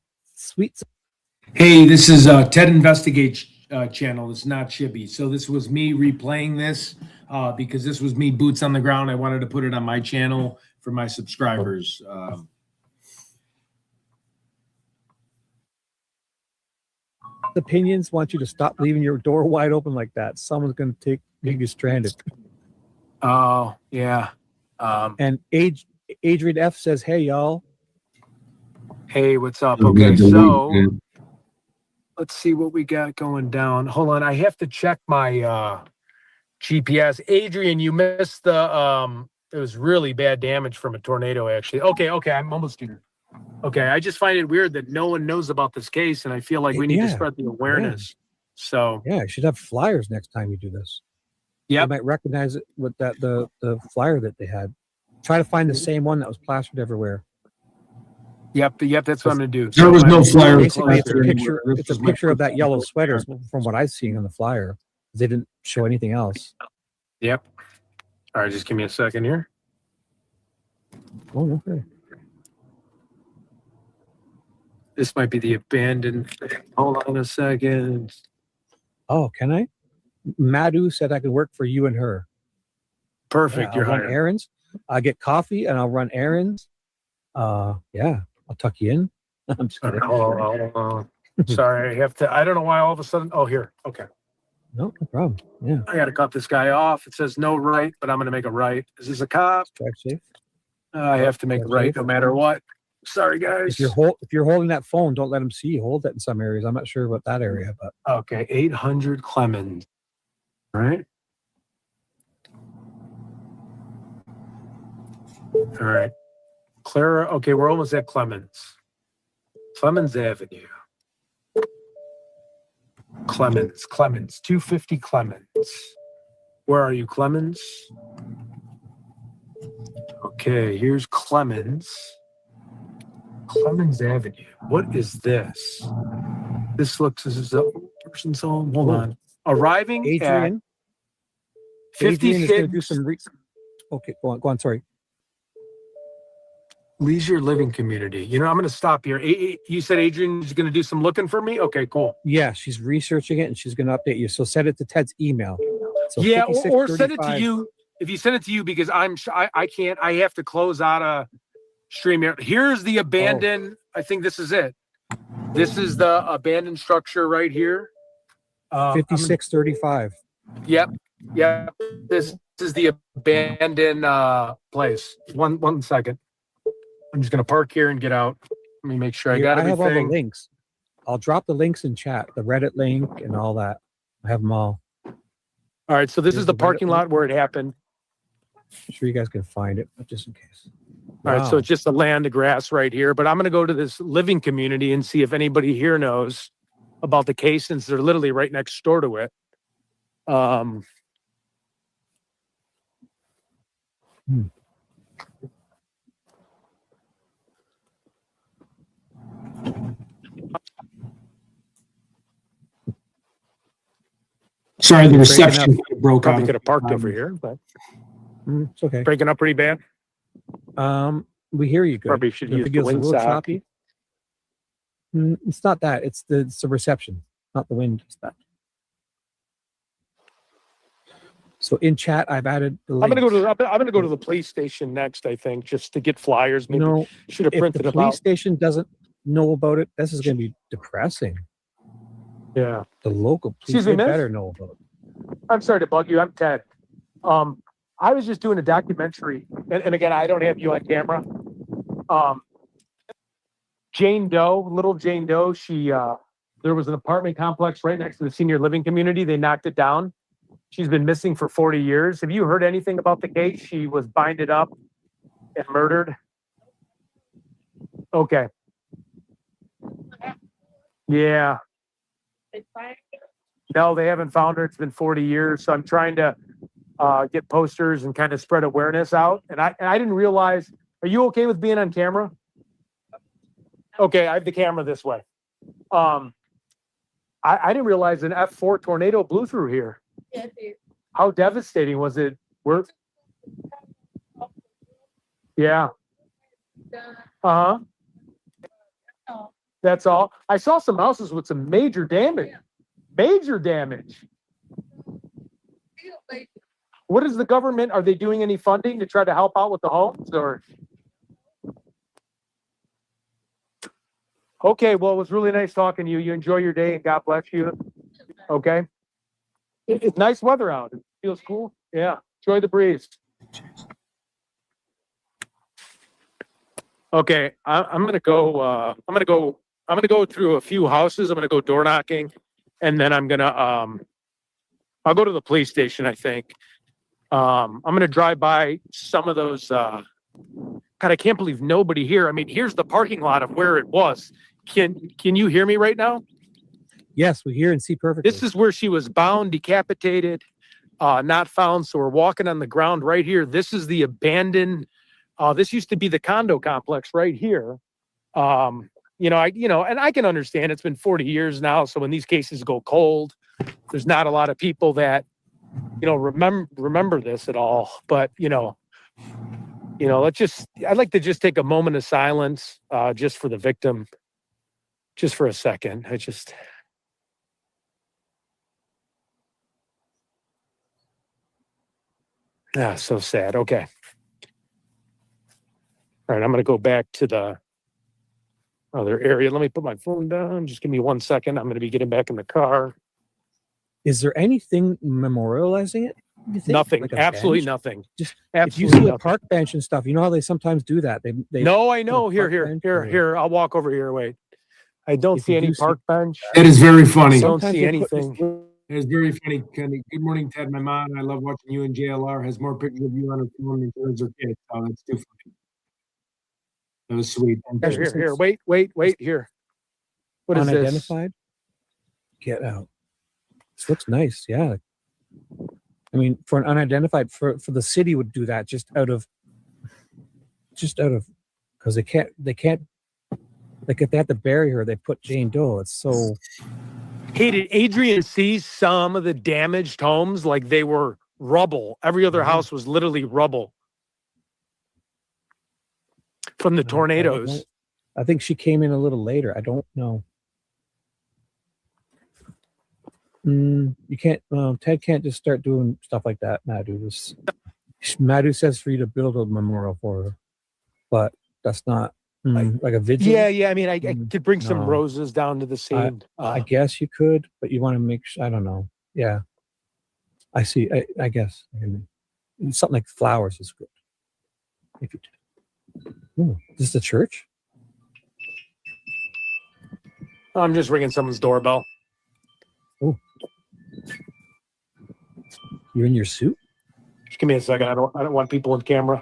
Speaker 2: Hey, this is Ted Investigates channel. It's not Chippy. So this was me replaying this because this was me boots on the ground. I wanted to put it on my channel for my subscribers.
Speaker 5: Opinions want you to stop leaving your door wide open like that. Someone's going to get you stranded.
Speaker 6: Oh, yeah.
Speaker 5: And Adrian F says, "Hey, y'all."
Speaker 6: Hey, what's up? Okay, so let's see what we got going down. Hold on, I have to check my GPS. Adrian, you missed the it was really bad damage from a tornado, actually. Okay, I'm almost here. Okay, I just find it weird that no one knows about this case, and I feel like we need to spread the awareness. So
Speaker 5: yeah, you should have flyers next time you do this.
Speaker 6: Yeah,
Speaker 5: you might recognize it with that the flyer that they had. Try to find the same one that was plastered everywhere.
Speaker 6: Yep. That's what I'm gonna do.
Speaker 2: There was no flyer.
Speaker 5: Basically, it's a picture. It's a picture of that yellow sweater from what I've seen on the flyer. They didn't show anything else.
Speaker 6: Yep. All right, just give me a second here.
Speaker 5: Oh, okay.
Speaker 6: This might be the abandoned thing. Hold on a second.
Speaker 5: Oh, can I? Madhu said I could work for you and her.
Speaker 6: Perfect.
Speaker 5: I'll
Speaker 6: You're
Speaker 5: run
Speaker 6: hired.
Speaker 5: errands. I get coffee and I'll run errands. Yeah, I'll tuck you in. I'm just kidding.
Speaker 6: Sorry, I don't know why all of a sudden, here. Okay.
Speaker 5: No problem. Yeah,
Speaker 6: I got to cut this guy off. It says no right, but I'm going to make a right. Is this a cop?
Speaker 5: drive safe.
Speaker 6: I have to make a right no matter what. Sorry, guys.
Speaker 5: If you're holding that phone, don't let them see you hold it in some areas. I'm not sure about that area, but
Speaker 6: Okay, 800 Clemens. All right. All right. Clara, okay, we're almost at Clemens. Clemens Avenue. Clemens, 250 Clemens. Where are you, Clemens? Okay, here's Clemens. Clemens Avenue. What is this? This is a person's home. Hold on. Arriving
Speaker 5: Adrian
Speaker 6: at
Speaker 5: is going to
Speaker 6: 56
Speaker 5: do some. Okay, go on. Sorry.
Speaker 6: Leisure Living Community. You know, I'm going to stop here. You said Adrian is going to do some looking for me? Okay, cool.
Speaker 5: Yeah, she's researching it and she's going to update you. So send it to Ted's email. So
Speaker 6: Yeah, or send it to
Speaker 5: 5635.
Speaker 6: you. If you send it to you, because I can't, I have to close out a stream here. Here's the abandoned, I think this is it. This is the abandoned structure right here.
Speaker 5: 5635.
Speaker 6: Yep. This is the abandoned place. One second. I'm just going to park here and get out. Let me make sure I got
Speaker 5: I have all the
Speaker 6: everything.
Speaker 5: links. I'll drop the links in chat, the Reddit link and all that. I have them all.
Speaker 6: All right, so this
Speaker 5: Here's
Speaker 6: is the
Speaker 5: the Reddit
Speaker 6: parking lot
Speaker 5: link.
Speaker 6: where it happened.
Speaker 5: I'm sure you guys can find it, but just in case.
Speaker 6: All right, so
Speaker 5: Wow.
Speaker 6: it's just the land of grass right here. But I'm going to go to this living community and see if anybody here knows about the case, since they're literally right next door to it.
Speaker 2: Sorry, the
Speaker 5: Breaking
Speaker 2: reception broke
Speaker 6: Probably
Speaker 2: up.
Speaker 6: could have parked over here, but
Speaker 5: It's okay.
Speaker 6: breaking up pretty bad.
Speaker 5: We hear you good.
Speaker 6: Probably should
Speaker 5: The
Speaker 6: use the
Speaker 5: video's a little
Speaker 6: windsock.
Speaker 5: choppy. It's not that. It's the reception, not the wind. It's that. So in chat, I've added the
Speaker 6: I'm gonna
Speaker 5: links.
Speaker 6: go to the police station next, I think, just to get flyers.
Speaker 5: You
Speaker 6: Maybe
Speaker 5: know,
Speaker 6: should have
Speaker 5: if
Speaker 6: printed
Speaker 5: the
Speaker 6: them
Speaker 5: police
Speaker 6: out.
Speaker 5: station doesn't know about it, this is going to be depressing.
Speaker 6: Yeah.
Speaker 5: The local police
Speaker 6: Excuse me,
Speaker 5: they
Speaker 6: miss?
Speaker 5: better know about it.
Speaker 6: I'm sorry to bug you. I'm Ted. I was just doing a documentary, and again, I don't have you on camera. Jane Doe, little Jane Doe, there was an apartment complex right next to the senior living community. They knocked it down. She's been missing for 40 years. Have you heard anything about the case? She was binded up and murdered. Okay. Yeah. No, they haven't found her. It's been 40 years. So I'm trying to get posters and kind of spread awareness out. And I didn't realize, are you okay with being on camera? Okay, I have the camera this way. I didn't realize an F4 tornado blew through here. How devastating was it? Yeah. Uh-huh. That's all. I saw some houses with some major damage. Major damage. What is the government? Are they doing any funding to try to help out with the homes or? Okay, well, it was really nice talking to you. You enjoy your day and God bless you. Okay. It's nice weather out. It feels cool. Yeah. Enjoy the breeze. Okay. I'm gonna go through a few houses. I'm gonna go door knocking, and then I'm gonna I'll go to the police station, I think. I'm gonna drive by some of those God, I can't believe nobody here. I mean, here's the parking lot of where it was. Can you hear me right now?
Speaker 5: Yes, we hear and see perfectly.
Speaker 6: This is where she was bound, decapitated, not found. So we're walking on the ground right here. This is the abandoned. This used to be the condo complex right here. And I can understand it's been 40 years now. So when these cases go cold, there's not a lot of people that, remember this at all. But, I'd like to just take a moment of silence just for the victim, just for a second. So sad. Okay. All right, I'm going to go back to the other area. Let me put my phone down. Just give me 1 second. I'm going to be getting back in the car.
Speaker 5: Is there anything memorializing it? You think?
Speaker 6: Nothing.
Speaker 5: Like a
Speaker 6: absolutely
Speaker 5: bench?
Speaker 6: nothing.
Speaker 5: Just if you
Speaker 6: Absolutely
Speaker 5: see a
Speaker 6: nothing.
Speaker 5: park bench and stuff, you know how they sometimes do that. They
Speaker 6: No, I
Speaker 5: put a
Speaker 6: know. Here,
Speaker 5: park
Speaker 6: here,
Speaker 5: bench
Speaker 6: here,
Speaker 5: or-
Speaker 6: here. I'll walk over here. Wait. I don't
Speaker 5: If
Speaker 6: see
Speaker 5: you
Speaker 6: any
Speaker 5: do see-
Speaker 6: park bench.
Speaker 2: That is very funny.
Speaker 6: I don't
Speaker 5: Sometimes
Speaker 6: see
Speaker 5: they put this
Speaker 6: anything.
Speaker 2: It is very funny, Kenny. Good morning, Ted. My mom, I love watching you and JLR. Has more pictures of you on her phone than kids or kids. Oh, that's too funny. That was sweet. Thank you.
Speaker 6: Here. Wait. Here. What is this?
Speaker 5: unidentified. Get out. This looks nice. Yeah. I mean, for an unidentified, for the city would do that just out of, because they can't, like if they had to bury her, they put Jane Doe. It's so,
Speaker 6: Hey, did Adrian see some of the damaged homes? Like they were rubble. Every other house was literally rubble from the
Speaker 5: I don't
Speaker 6: tornadoes.
Speaker 5: know. I think she came in a little later. I don't know. You can't, Ted can't just start doing stuff like that. Madhu says for you to build a memorial for her, but that's not like a vigil.
Speaker 6: Yeah. I mean, I could bring some
Speaker 5: No.
Speaker 6: roses down to the scene.
Speaker 5: I guess you could, but you want to make sure, I don't know. Yeah. I see. I guess something like flowers is good. If you do. Ooh, is this the church?
Speaker 6: I'm just ringing someone's doorbell.
Speaker 5: You're in your suit?
Speaker 6: Just give me a second. I don't want people on camera.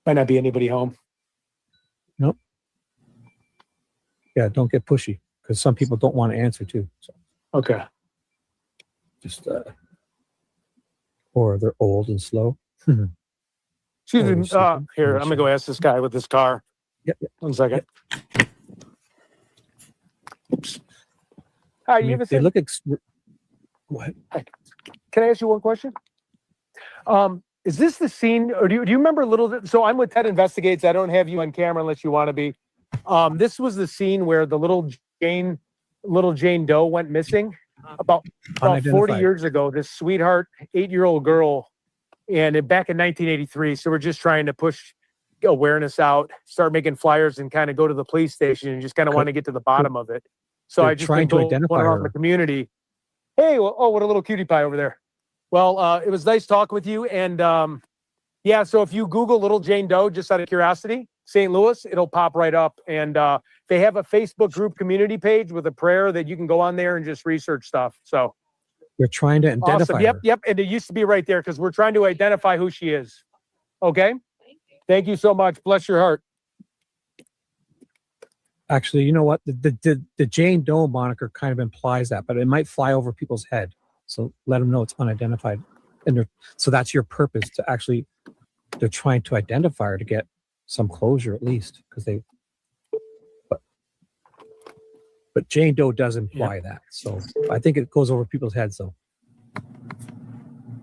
Speaker 6: Might not be anybody home.
Speaker 5: Nope. Yeah, don't get pushy because some people don't want to answer too. So
Speaker 6: Okay.
Speaker 5: just or they're old and slow.
Speaker 6: Excuse
Speaker 5: Oh,
Speaker 6: me.
Speaker 5: you're
Speaker 6: Here, I'm gonna go ask this guy with this car.
Speaker 5: Yep.
Speaker 6: 1 second. Oops. Hi,
Speaker 5: I
Speaker 6: you
Speaker 5: mean,
Speaker 6: ever
Speaker 5: they
Speaker 6: seen?
Speaker 5: look what?
Speaker 6: Can I ask you one question? Is this the scene, or do you remember so I'm with Ted Investigates. I don't have you on camera unless you want to be. This was the scene where the little Jane Doe went missing about 40
Speaker 5: Unidentified.
Speaker 6: years ago. This sweetheart 8-year-old girl, and back in 1983. So we're just trying to push awareness out, start making flyers, and kind of go to the police station and just kind of want to get to the bottom of it. So
Speaker 5: They're
Speaker 6: I just
Speaker 5: trying
Speaker 6: been
Speaker 5: to
Speaker 6: going
Speaker 5: identify
Speaker 6: around
Speaker 5: her.
Speaker 6: the community. Hey, what a little cutie pie over there. Well, it was nice talking with you. And yeah, so if you Google Little Jane Doe, just out of curiosity, St. Louis, it'll pop right up. And they have a Facebook group community page with a prayer that you can go on there and just research stuff. So
Speaker 5: They're trying to identify
Speaker 6: awesome.
Speaker 5: her.
Speaker 6: Yep. And it used to be right there because we're trying to identify who she is. Okay. Thank you so much. Bless your heart.
Speaker 5: Actually, you know what? The Jane Doe moniker kind of implies that, but it might fly over people's head. So let them know it's unidentified. And so that's your purpose to actually, they're trying to identify her to get some closure at least because but Jane Doe does imply that. So I think it goes over people's heads though.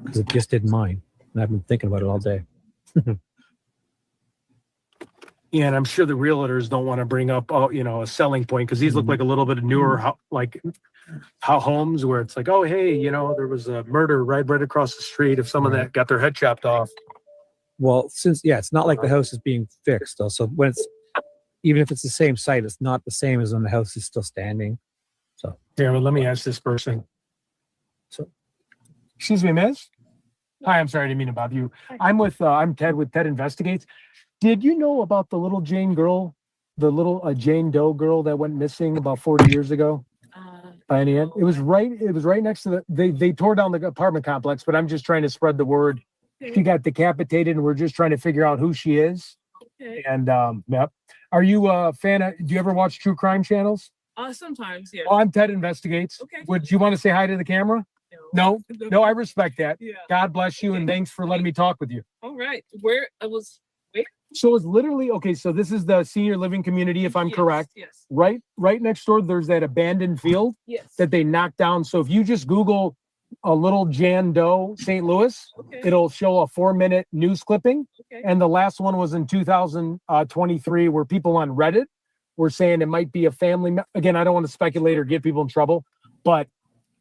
Speaker 5: Because it just did mine. And I've been thinking about it all day.
Speaker 6: Yeah, and I'm sure the realtors don't want to bring up, a selling point because these look like a little bit of newer, how homes where it's like, oh, hey, there was a murder right across the street of someone that got their head chopped off.
Speaker 5: Well, it's not like the house is being fixed though. So when even if it's the same site, it's not the same as when the house is still standing. So
Speaker 6: Here, let me ask this person.
Speaker 5: So,
Speaker 6: excuse me, Miss. Hi, I'm sorry, I didn't mean to bother you. I'm Ted with Ted Investigates. Did you know about the little Jane girl, the little Jane Doe girl that went missing about 40 years ago? By any end? It was right next to they tore down the apartment complex, but I'm just trying to spread the word. She got decapitated and we're just trying to figure out who she is.
Speaker 8: Okay.
Speaker 6: And yep. Are you a fan do you ever watch true crime channels?
Speaker 8: Sometimes, yeah.
Speaker 6: Well, I'm Ted Investigates.
Speaker 8: Okay.
Speaker 6: Would you want to say hi to the camera? No, I respect that.
Speaker 8: Yeah.
Speaker 6: God bless you, and thanks for letting me talk with you.
Speaker 8: All right. Where I was.
Speaker 6: So it's literally okay. So this is the senior living community, if I'm correct.
Speaker 8: Yes.
Speaker 6: Right next door, there's that abandoned field
Speaker 8: Yes.
Speaker 6: that they knocked down. So if you just Google a little Jan Doe, St. Louis,
Speaker 8: Okay.
Speaker 6: it'll show a 4-minute news clipping.
Speaker 8: Okay.
Speaker 6: And the last one was in 2023, where people on Reddit were saying it might be a family. Again, I don't want to speculate or get people in trouble, but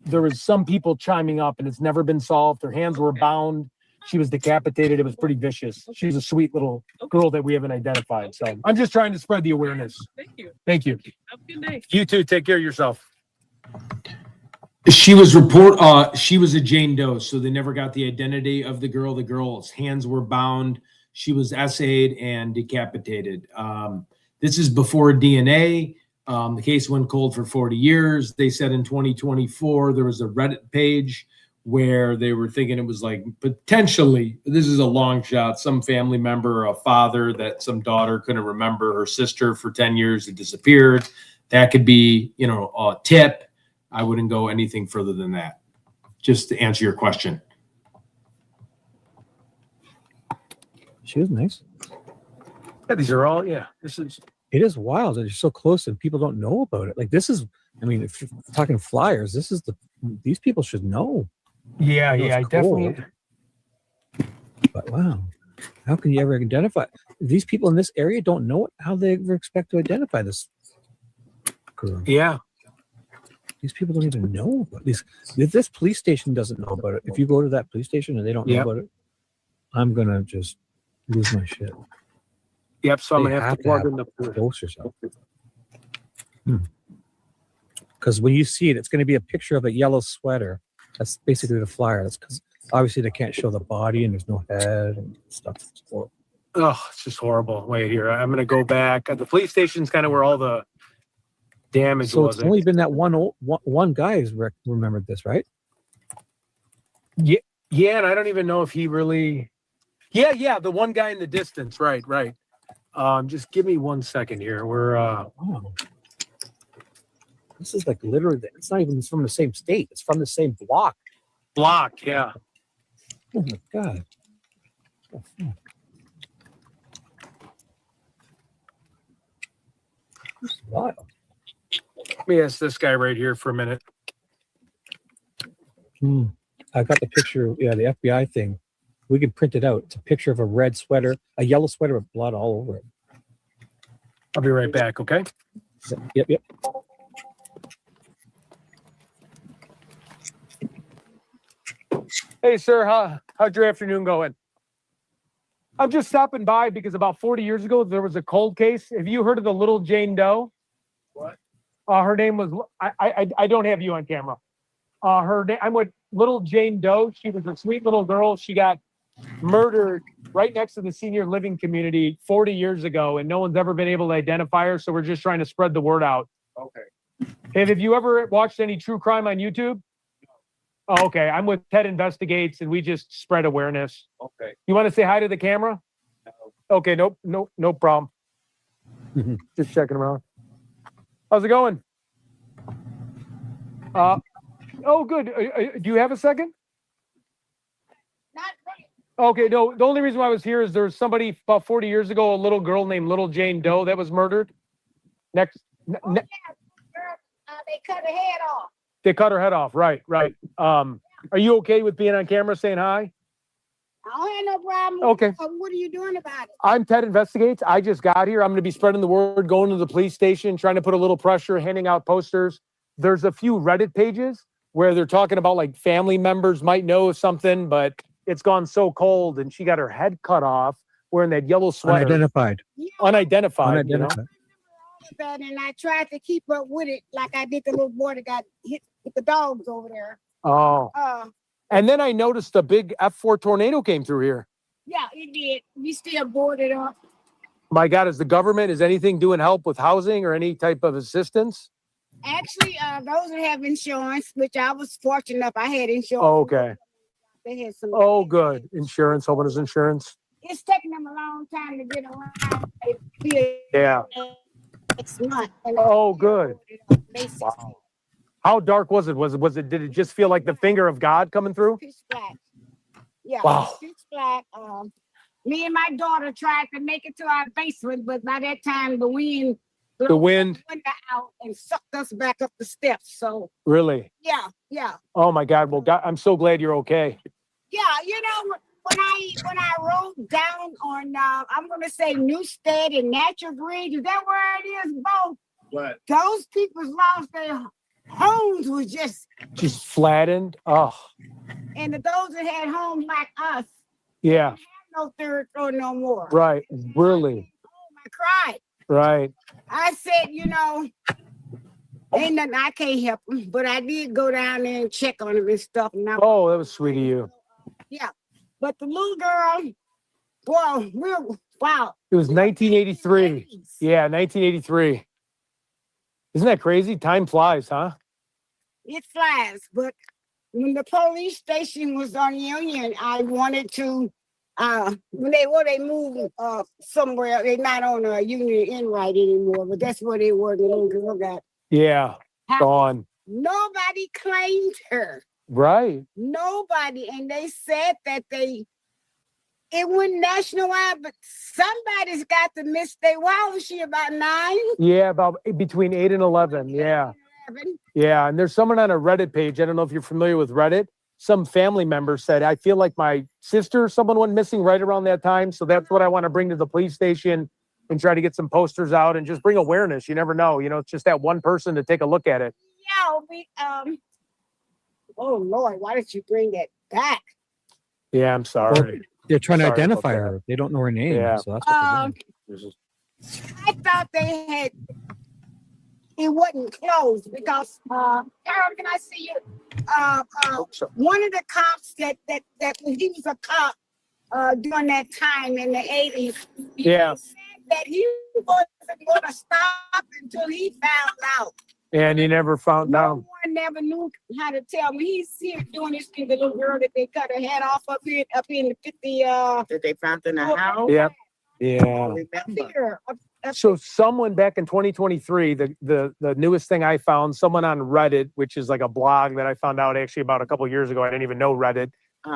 Speaker 6: there was some people chiming up, and it's never been solved. Her hands were bound. She was decapitated. It was pretty vicious. She's a sweet little girl that we haven't identified. So I'm just trying to spread the awareness.
Speaker 8: Thank you.
Speaker 6: Thank you.
Speaker 8: Have a good day.
Speaker 6: You too. Take care of yourself.
Speaker 2: She was she was a Jane Doe, so they never got the identity of the girl. The girl's hands were bound. She was essayed and decapitated. This is before DNA. The case went cold for 40 years. They said in 2024, there was a Reddit page where they were thinking it was like potentially, this is a long shot, some family member, a father that some daughter couldn't remember her sister for 10 years, it disappeared. That could be, you know, a tip. I wouldn't go anything further than that, just to answer your question.
Speaker 5: She was nice.
Speaker 6: Yeah, these are all, yeah, this is.
Speaker 5: It is wild that you're so close and people don't know about it. Like this is, I mean, if you're talking flyers, this is these people should know.
Speaker 6: Yeah,
Speaker 5: I know
Speaker 6: yeah, I
Speaker 5: it's
Speaker 6: definitely.
Speaker 5: cold. But wow, how can you ever identify these people in this area? Don't know it. How they ever expect to identify this girl?
Speaker 6: Yeah.
Speaker 5: These people don't even know about these. If this police station doesn't know about it, if you go to that police station and they don't know about it, I'm gonna just lose my shit.
Speaker 6: Yep. So I'm
Speaker 5: They
Speaker 6: gonna have to
Speaker 5: have
Speaker 6: plug in the
Speaker 5: posters up. Because when you see it, it's going to be a picture of a yellow sweater. That's basically the flyer. That's because obviously they can't show the body and there's no head and stuff. It's horrible.
Speaker 6: Oh, it's just horrible. Wait here. I'm gonna go back. The police station's kind of where all the damage
Speaker 5: So
Speaker 6: was.
Speaker 5: it's only been that one guy who's remembered this, right?
Speaker 6: Yeah, and I don't even know if he really. Yeah, the one guy in the distance. Right. Just give me 1 second here. We're
Speaker 5: Wow. This is like literally, it's not even from the same state. It's from the same block.
Speaker 6: yeah.
Speaker 5: Oh my God. Oh, fuck. This is wild.
Speaker 6: Let me ask this guy right here for a minute.
Speaker 5: I got the picture. Yeah, the FBI thing. We can print it out. It's a picture of a red sweater, a yellow sweater with blood all over it.
Speaker 6: I'll be right back. Okay.
Speaker 5: Yep.
Speaker 6: Hey, sir. How'd your afternoon going? I'm just stopping by because about 40 years ago there was a cold case. Have you heard of the little Jane Doe? What? Her name was. I don't have you on camera. I'm with little Jane Doe. She was a sweet little girl. She got murdered right next to the senior living community 40 years ago, and no one's ever been able to identify her. So we're just trying to spread the word out. Okay. Have you ever watched any true crime on YouTube? Oh, okay. I'm with Ted Investigates, and we just spread awareness. Okay. You want to say hi to the camera? No. Okay. No problem. Just checking around. How's it going? Oh, good. Do you have a second?
Speaker 9: Not really.
Speaker 6: Okay. No, the only reason why I was here is there was somebody about 40 years ago, a little girl named Little Jane Doe that was murdered. Next.
Speaker 9: Yeah, girl, they cut her head off.
Speaker 6: They cut her head off. Right. Are you okay with being on camera saying hi?
Speaker 9: I don't have no problem.
Speaker 6: Okay.
Speaker 9: What are you doing about it?
Speaker 6: I'm Ted Investigates. I just got here. I'm going to be spreading the word, going to the police station, trying to put a little pressure, handing out posters. There's a few Reddit pages where they're talking about like family members might know something, but it's gone so cold and she got her head cut off wearing that yellow sweater.
Speaker 5: Unidentified.
Speaker 9: Yeah,
Speaker 6: Unidentified. You know?
Speaker 9: that, and I tried to keep up with it like I did the little boy that got hit with the dogs over there.
Speaker 6: Oh. And then I noticed a big F4 tornado came through here.
Speaker 9: Yeah, it did. We still boarded up.
Speaker 6: My God, is anything doing help with housing or any type of assistance?
Speaker 9: Actually, those that have insurance, which I was fortunate enough, I had insurance.
Speaker 6: Oh, okay.
Speaker 9: They had some.
Speaker 6: Oh, good. Insurance, homeowners insurance.
Speaker 9: It's taking them a long time to get around.
Speaker 6: Yeah.
Speaker 9: Next month.
Speaker 6: Oh, good.
Speaker 9: Basically.
Speaker 6: Wow. How dark was it? Did it just feel like the finger of God coming through?
Speaker 9: Pitch black. Yeah.
Speaker 6: Wow.
Speaker 9: Pitch black. Me and my daughter tried to make it to our basement, but by that time the wind blew the window out and sucked us back up the steps. So
Speaker 6: really?
Speaker 9: Yeah.
Speaker 6: Oh my God. Well, God, I'm so glad you're okay.
Speaker 9: Yeah, you know, when I wrote down on I'm gonna say Newstead and Natural Bridge, is that where it is, both?
Speaker 6: What?
Speaker 9: Those people lost their homes was
Speaker 6: Just flattened. Oh,
Speaker 9: and those that had homes like us,
Speaker 6: yeah.
Speaker 9: no third floor no more.
Speaker 6: Right. Really.
Speaker 9: I cried.
Speaker 6: Right.
Speaker 9: I said, ain't nothing I can't help them, but I did go down there and check on them and stuff. And
Speaker 6: Oh, that was sweet of you.
Speaker 9: yeah. But the little girl, well, wow.
Speaker 6: It was 1983. Yeah, 1983. Isn't that crazy? Time flies, huh?
Speaker 9: It flies. But when the police station was on Union, I wanted to, when they moved somewhere, they're not on a Union Enright anymore, but that's where they were. The little girl got.
Speaker 6: Yeah, gone.
Speaker 9: Nobody claimed her.
Speaker 6: Right.
Speaker 9: Nobody. And they said that it went nationwide, but somebody's got to miss their wow. Was she about 9?
Speaker 6: Yeah, about between 8 and 11. Yeah.
Speaker 9: 11.
Speaker 6: Yeah. And there's someone on a Reddit page. I don't know if you're familiar with Reddit. Some family member said, I feel like my sister or someone went missing right around that time. So that's what I want to bring to the police station and try to get some posters out and just bring awareness. You never know. It's just that one person to take a look at it.
Speaker 9: Yeah, oh Lord, why did you bring that back?
Speaker 6: Yeah, I'm sorry.
Speaker 5: Well, they're trying to
Speaker 6: Sorry about
Speaker 5: identify
Speaker 6: that.
Speaker 5: her. They don't know her name.
Speaker 6: Yeah.
Speaker 5: So that's what they're doing.
Speaker 9: I thought they had it wasn't closed because Carol, can I see you? One of the cops that he was a cop during that time in the 80s.
Speaker 6: Yeah.
Speaker 9: He said that he wasn't going to stop until he found out.
Speaker 6: And he never found
Speaker 9: No
Speaker 6: out.
Speaker 9: one never knew how to tell me. He's here doing this to the little girl that they cut her head off up in the 50
Speaker 10: that they found in the house.
Speaker 6: Yeah. Yeah.
Speaker 9: here.
Speaker 6: So someone back in 2023, the newest thing I found, someone on Reddit, which is like a blog that I found out actually about a couple of years ago. I didn't even know Reddit,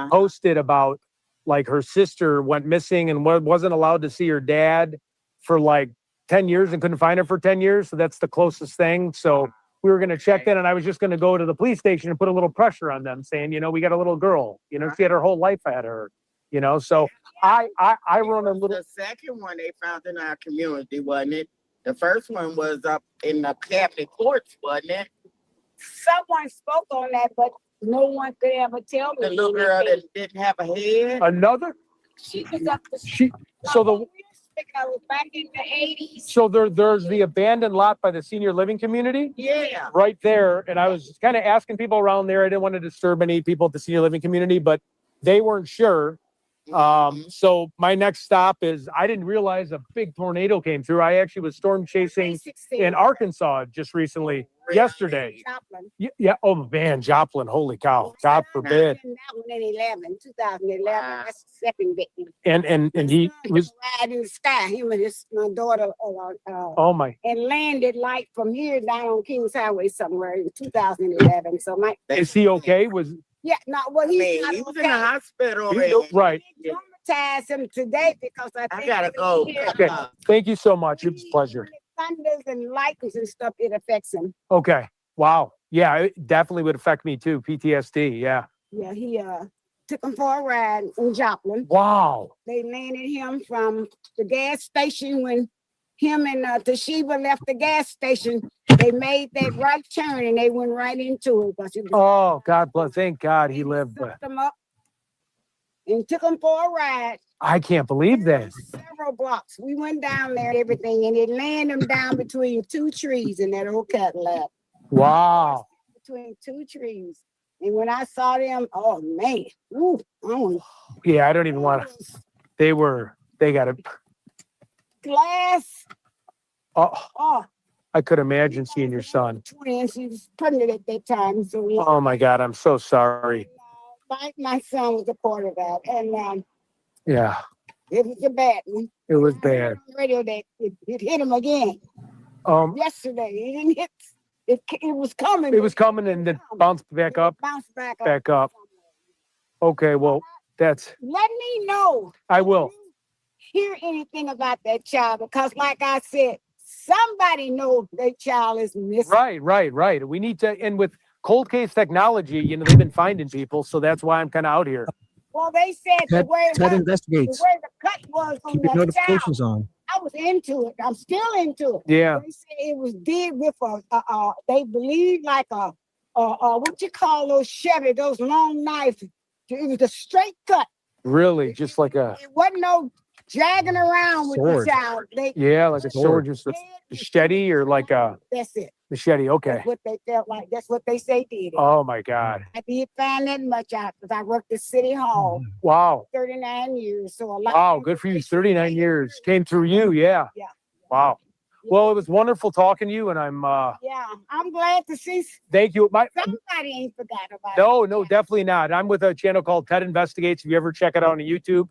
Speaker 6: posted about like her sister went missing and wasn't allowed to see her dad for like 10 years and couldn't find her for 10 years. So that's the closest thing. So we were going to check that, and I was just going to go to the police station and put a little pressure on them saying, we got a little girl, she had her whole life at her, so I run a little.
Speaker 10: The second one they found in our community, wasn't it? The first one was up in the Catholic courts, wasn't it?
Speaker 9: Someone spoke on that, but no one could ever tell me.
Speaker 10: The little girl that didn't have a head.
Speaker 6: Another?
Speaker 9: She was up the
Speaker 6: So the
Speaker 9: I was back in the 80s.
Speaker 6: So there's the abandoned lot by the senior living community.
Speaker 10: Yeah.
Speaker 6: Right there. And I was kind of asking people around there. I didn't want to disturb any people at the senior living community, but they weren't sure. So my next stop is, I didn't realize a big tornado came through. I actually was storm chasing in Arkansas just recently, yesterday.
Speaker 9: Joplin.
Speaker 6: Yeah. Oh man, Joplin. Holy cow. God forbid.
Speaker 9: That one in 2011. That's the second victim.
Speaker 6: And he was
Speaker 9: riding in the sky. Him and my daughter.
Speaker 6: oh my.
Speaker 9: And landed like from here down on Kings Highway somewhere in 2011. So
Speaker 6: is he okay?
Speaker 9: Yeah, no, well,
Speaker 10: he was in the hospital.
Speaker 6: Right.
Speaker 9: Traumatized him today because I think
Speaker 10: gotta go.
Speaker 6: Okay. Thank you so much. It was a pleasure.
Speaker 9: Thunders and lightnings and stuff, it affects him.
Speaker 6: Okay. Wow. Yeah, it definitely would affect me too. PTSD. Yeah.
Speaker 9: Yeah, he took him for a ride in Joplin.
Speaker 6: Wow.
Speaker 9: They landed him from the gas station when him and Toshiba left the gas station. They made that right turn and they went right into it.
Speaker 6: Oh, God bless. Thank God he lived.
Speaker 9: Picked him up and took him for a ride.
Speaker 6: I can't believe that.
Speaker 9: Several blocks. We went down there and everything, and it landed him down between two trees in that old Cadillac.
Speaker 6: Wow.
Speaker 9: Between two trees. And when I saw them, oh man.
Speaker 6: Yeah, I don't even want to. They got a
Speaker 9: glass.
Speaker 6: Oh, I could imagine seeing your son.
Speaker 9: Twins. He was pregnant at that time. So
Speaker 6: oh my God, I'm so sorry.
Speaker 9: My son was a part of that. And
Speaker 6: yeah.
Speaker 9: It was a bad one.
Speaker 6: It was bad.
Speaker 9: On the radio that it hit him again. Yesterday. It didn't hit. It was coming.
Speaker 6: It was coming and then bounced back up.
Speaker 9: Bounced back up.
Speaker 6: Back up. Okay, well, that's.
Speaker 9: Let me know.
Speaker 6: I will.
Speaker 9: Hear anything about that child, because like I said, somebody knows that child is missing.
Speaker 6: Right. We need to, and with cold case technology, they've been finding people, so that's why I'm kind of out here.
Speaker 9: Well, they said the way
Speaker 5: Ted investigates.
Speaker 9: the way the cut was on
Speaker 5: Keep your
Speaker 9: that
Speaker 5: notifications
Speaker 9: child,
Speaker 5: on.
Speaker 9: I was into it. I'm still into it.
Speaker 6: Yeah.
Speaker 9: They say it was did with they believe like what you call those Chevy, those long knives. It was a straight cut.
Speaker 6: Really, just like a
Speaker 9: It wasn't no dragging around with
Speaker 5: Sword.
Speaker 9: the child. They
Speaker 6: yeah, like a sword, just a
Speaker 9: head was
Speaker 6: machete or like a
Speaker 9: That's it.
Speaker 6: machete. Okay.
Speaker 9: That's what they felt like. That's what they say did it.
Speaker 6: Oh my God.
Speaker 9: I did find that much out because I worked at City Hall
Speaker 6: Wow.
Speaker 9: 39 years. So a lot.
Speaker 6: Wow.
Speaker 9: of
Speaker 6: Good for you.
Speaker 9: information
Speaker 6: 39 years came through you. Yeah.
Speaker 9: Yeah.
Speaker 6: Wow. Well, it was wonderful talking to you, and I'm.
Speaker 9: Yeah, I'm glad to see
Speaker 6: Thank you.
Speaker 9: somebody ain't forgot about
Speaker 6: No,
Speaker 9: it.
Speaker 6: no, definitely not. I'm with a channel called Ted Investigates. If you ever check it out on YouTube,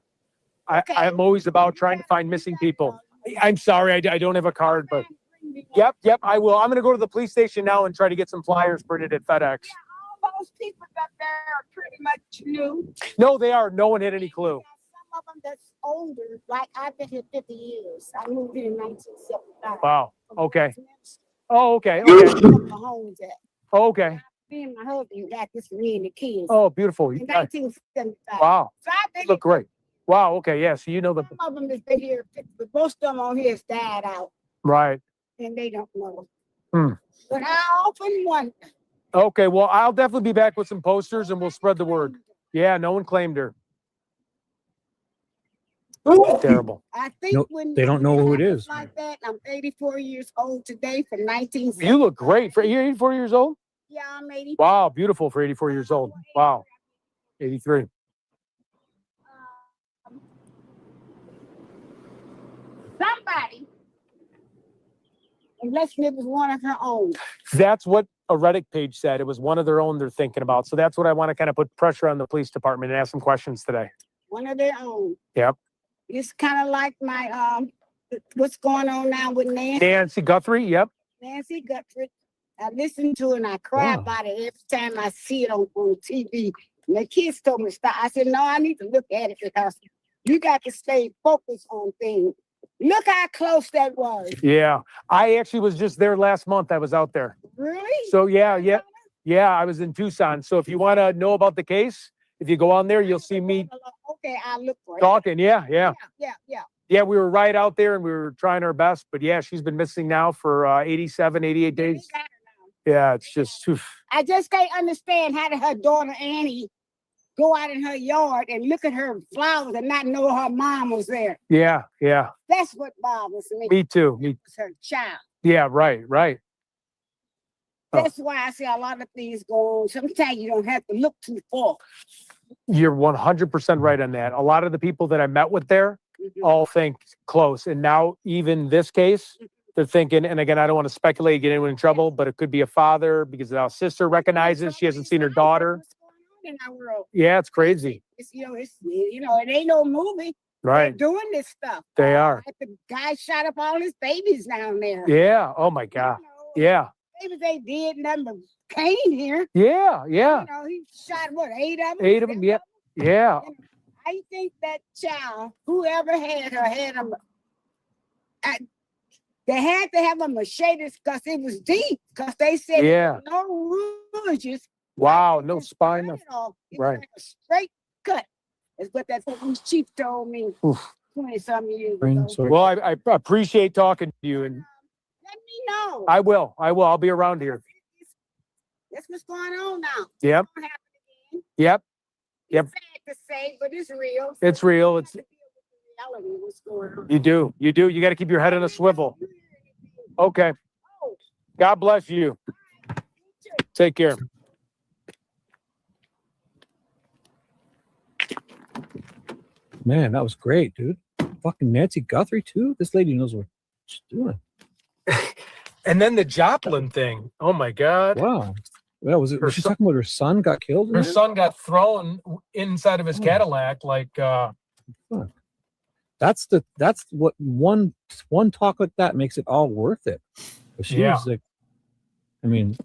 Speaker 9: Okay.
Speaker 6: I'm always about trying to find missing people. I'm sorry, I don't have a card, but yep, I will. I'm going to go to the police station now and try to get some flyers printed at FedEx.
Speaker 9: All those people up there are pretty much new.
Speaker 6: No, they are. No one had any clue.
Speaker 9: Some of them that's older, like I've been here 50 years. I moved in 1975.
Speaker 6: Wow.
Speaker 9: From
Speaker 6: Okay.
Speaker 9: Westminster.
Speaker 6: Oh, okay.
Speaker 9: That's
Speaker 6: Okay.
Speaker 9: where the homes at.
Speaker 6: Oh, okay.
Speaker 9: Me and my husband got this for me and the kids
Speaker 6: Oh, beautiful.
Speaker 9: in 1975.
Speaker 6: Wow.
Speaker 9: So I've been
Speaker 6: You look great. Wow. Okay. Yeah. So you know the
Speaker 9: some of them has been here, but most of them on here has died out,
Speaker 6: right.
Speaker 9: and they don't know.
Speaker 6: Hmm.
Speaker 9: But I often wonder.
Speaker 6: Okay. Well, I'll definitely be back with some posters and we'll spread the word. Yeah. No one claimed her. Terrible.
Speaker 9: I think
Speaker 5: No,
Speaker 9: when
Speaker 5: they don't know who it is.
Speaker 9: like that, I'm 84 years old today from 1970.
Speaker 6: You look great. You're 84 years old?
Speaker 9: Yeah, I'm 80.
Speaker 6: Wow. Beautiful for 84 years old. Wow. 83.
Speaker 9: Somebody, unless it was one of her own.
Speaker 6: That's what a Reddit page said. It was one of their own they're thinking about. So that's what I want to kind of put pressure on the police department and ask some questions today.
Speaker 9: One of their own.
Speaker 6: Yep.
Speaker 9: It's kind of like my what's going on now with
Speaker 6: Nancy Guthrie. Yep.
Speaker 9: Nancy Guthrie. I listen to it and I cry
Speaker 5: Wow.
Speaker 9: about it every time I see it on TV. And the kids told me to stop. I said, no, I need to look at it because you got to stay focused on things. Look how close that was.
Speaker 6: Yeah. I actually was just there last month. I was out there.
Speaker 9: Really?
Speaker 6: So yeah. I was in Tucson. So if you want to know about the case, if you go on there, you'll see me
Speaker 9: Okay, I'll look for it.
Speaker 6: talking. Yeah.
Speaker 9: Yeah.
Speaker 6: We were right out there and we were trying our best. But yeah, she's been missing now for 87, 88
Speaker 9: They
Speaker 6: days.
Speaker 9: got her now.
Speaker 6: Yeah, it's just oof.
Speaker 9: I just can't understand how did her daughter Annie go out in her yard and look at her flowers and not know her mom was there.
Speaker 6: Yeah.
Speaker 9: That's what bothers me.
Speaker 6: Me too.
Speaker 9: It's her child.
Speaker 6: Yeah, right. Oh.
Speaker 9: That's why I say a lot of things go on. Sometimes you don't have to look too far.
Speaker 6: You're 100% right on that. A lot of the people that I met with there
Speaker 9: Mhm.
Speaker 6: all think close. And now even this case, they're thinking, and again, I don't want to speculate, get anyone in trouble, but it could be a father because our sister recognizes she hasn't seen her daughter.
Speaker 9: What's going on in our world?
Speaker 6: Yeah, it's crazy.
Speaker 9: It's it ain't no movie.
Speaker 6: Right.
Speaker 9: They're doing this stuff.
Speaker 6: They are.
Speaker 9: Like the guy shot up all his babies down there.
Speaker 6: Yeah. Oh my God.
Speaker 9: You know,
Speaker 6: Yeah.
Speaker 9: babies they did nothing but Cain here.
Speaker 6: Yeah.
Speaker 9: You know, he shot what, 8 of them?
Speaker 6: 8 of them. Yeah. Yeah.
Speaker 9: I think that child, whoever had her, had them. They had to have a machete because it was deep. Because they said
Speaker 6: Yeah.
Speaker 9: no rouges.
Speaker 6: Wow. No spine.
Speaker 9: Cut it off. It was
Speaker 6: Right.
Speaker 9: like a straight cut. Is what that police chief told me
Speaker 6: Oof.
Speaker 9: 20-some years
Speaker 5: Brain
Speaker 9: ago.
Speaker 5: sore.
Speaker 6: Well, I appreciate talking to you, and
Speaker 9: Let me know.
Speaker 6: I will. I'll be around here.
Speaker 9: That's what's going on now.
Speaker 6: Yep.
Speaker 9: It's gonna happen again.
Speaker 6: Yep.
Speaker 9: It's sad to say, but it's real. So
Speaker 6: It's real.
Speaker 9: we
Speaker 6: It's
Speaker 9: have to deal with the reality of what's going on.
Speaker 6: you do. You got to keep your head on a swivel. Okay.
Speaker 9: Oh,
Speaker 6: God bless you. Take care.
Speaker 5: Man, that was great, dude. Fucking Nancy Guthrie too. This lady knows what she's doing.
Speaker 6: And then the Joplin thing. Oh my God.
Speaker 5: Wow. Well, was
Speaker 6: Her
Speaker 5: she
Speaker 6: son-
Speaker 5: talking about her son got killed? in
Speaker 6: Her
Speaker 5: it?
Speaker 6: son got thrown inside of his
Speaker 5: Oh.
Speaker 6: Cadillac. Like,
Speaker 5: That's what one talk like that makes it all worth it. But she
Speaker 6: Yeah.
Speaker 5: was like, I mean,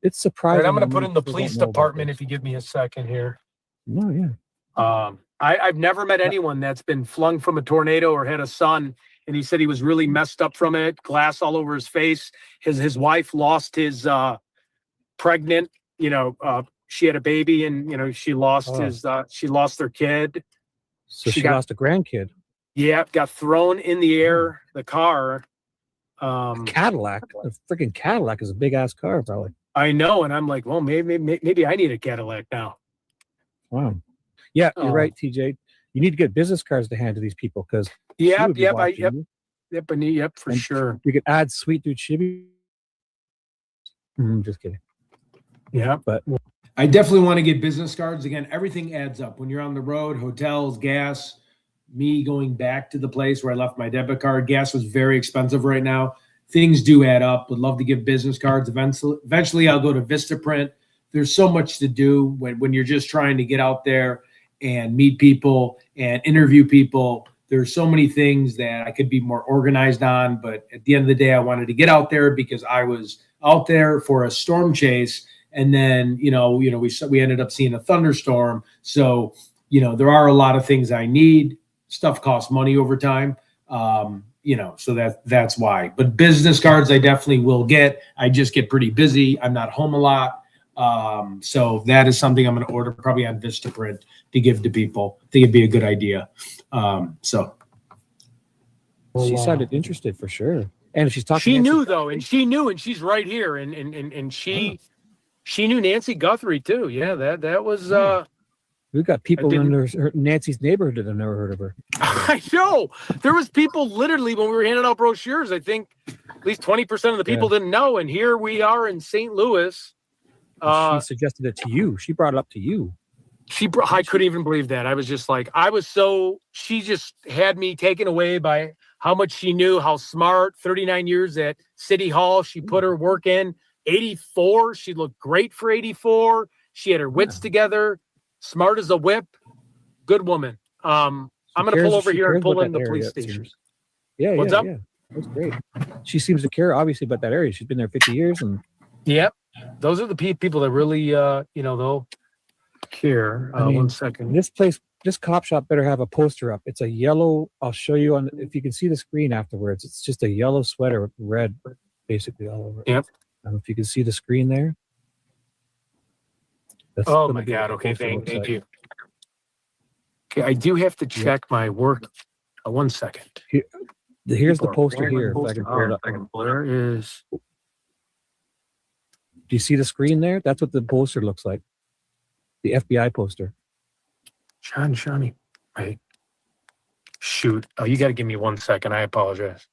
Speaker 5: it's
Speaker 6: all
Speaker 5: surprising.
Speaker 6: right, I'm going
Speaker 5: how
Speaker 6: to put
Speaker 5: many
Speaker 6: in the
Speaker 5: people
Speaker 6: police
Speaker 5: don't know about
Speaker 6: department
Speaker 5: this.
Speaker 6: if you give me a second here.
Speaker 5: No, yeah.
Speaker 6: I've never met anyone that's been flung from a tornado or had a son. And he said he was really messed up from it, glass all over his face. His wife lost his pregnant, she had a baby and, she lost
Speaker 5: Oh.
Speaker 6: she lost their kid.
Speaker 5: So
Speaker 6: She
Speaker 5: she
Speaker 6: got-
Speaker 5: lost a grandkid.
Speaker 6: Yeah, got thrown in the air, the car.
Speaker 5: Cadillac, a freaking Cadillac is a big ass car, probably.
Speaker 6: I know, and I'm like, well, maybe I need a Cadillac now.
Speaker 5: Wow. Yeah, you're
Speaker 6: Oh.
Speaker 5: right, TJ. You need to get business cards to hand to these people because
Speaker 6: Yep, for
Speaker 5: and
Speaker 6: sure.
Speaker 5: you could add Sweet Dude Chibi. Just kidding.
Speaker 6: Yeah,
Speaker 5: but
Speaker 2: I definitely want to get business cards. Again, everything adds up when you're on the road, hotels, gas. Me going back to the place where I left my debit card. Gas was very expensive right now. Things do add up. Would love to give business cards. Eventually I'll go to Vistaprint. There's so much to do when you're just trying to get out there and meet people and interview people. There's so many things that I could be more organized on. But at the end of the day, I wanted to get out there because I was out there for a storm chase. And then, we ended up seeing a thunderstorm. So, there are a lot of things I need. Stuff costs money over time. So that's why. But business cards I definitely will get. I just get pretty busy. I'm not home a lot. So that is something I'm going to order probably on Vistaprint to give to people. I think it'd be a good idea.
Speaker 5: She sounded interested for sure. And if she's talking,
Speaker 6: she knew though, and she's right here, and she knew Nancy Guthrie too. Yeah, that was.
Speaker 5: We've got people in Nancy's neighborhood that have never heard of her.
Speaker 6: I know. There was people literally when we were handing out brochures. I think at least 20% of the people didn't know, and here we are in St. Louis.
Speaker 5: She suggested it to you. She brought it up to you.
Speaker 6: I couldn't even believe that. I was just like, she just had me taken away by how much she knew, how smart. 39 years at City Hall. She put her work in. 84. She looked great for 84. She had her wits together. Smart as a whip. Good woman. I'm going to pull over here and pull in the police station.
Speaker 5: Yeah.
Speaker 6: What's up?
Speaker 5: Yeah. That's great. She seems to care, obviously, about that area. She's been there 50 years. And
Speaker 6: yep. Those are the people that really, they'll care. I mean, 1 second.
Speaker 5: This cop shop better have a poster up. It's a yellow. I'll show you if you can see the screen afterwards. It's just a yellow sweater with red basically all over it.
Speaker 6: Yep.
Speaker 5: I don't know if you can see the screen there.
Speaker 6: Oh my God. Okay. Thank you. Okay. I do have to check my work. 1 second.
Speaker 5: Here's the poster here. If I can pull it up.
Speaker 6: There is.
Speaker 5: Do you see the screen there? That's what the poster looks like. The FBI poster.
Speaker 6: Johnny. Wait. Shoot. Oh, you got to give me 1 second. I apologize.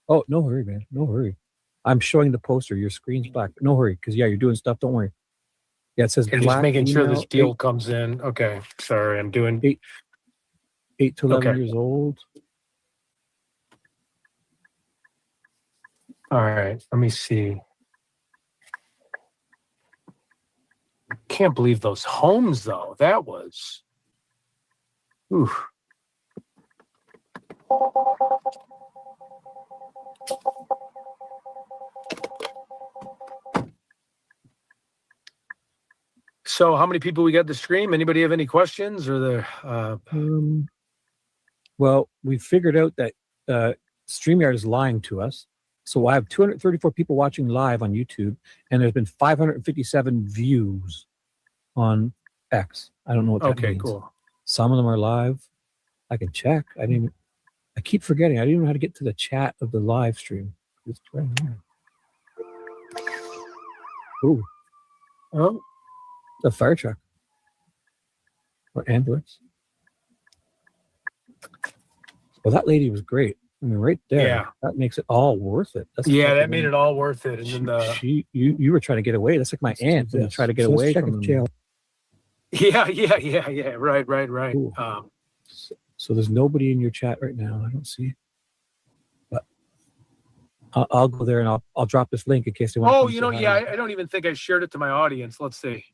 Speaker 5: Oh, no hurry, man. No hurry. I'm showing the poster. Your screen's black. No hurry, because you're doing stuff. Don't worry. Yeah, it says
Speaker 6: I'm just making sure this deal comes in. Okay. Sorry, I'm doing
Speaker 5: 8 to 11 years old.
Speaker 6: All right. Let me see. Can't believe those homes, though. That was. Oof. So how many people we got to stream? Anybody have any questions or the
Speaker 5: well, we figured out that StreamYard is lying to us. So I have 234 people watching live on YouTube, and there's been 557 views on X. I don't know what that means.
Speaker 6: Okay, cool.
Speaker 5: Some of them are live. I can check. I keep forgetting. I didn't even know how to get to the chat of the live stream. It's right here. Ooh.
Speaker 6: Oh.
Speaker 5: The fire truck. Or ambulance. Well, that lady was great. I mean, right there.
Speaker 6: Yeah.
Speaker 5: That makes it all worth it.
Speaker 6: That made it all worth it. And then
Speaker 5: you were trying to get away. That's like my aunt when you try to get away from jail.
Speaker 6: Yeah. Right.
Speaker 5: So there's nobody in your chat right now. I don't see. But I'll go there and I'll drop this link in case they want.
Speaker 6: Oh, I don't even think I shared it to my audience. Let's see.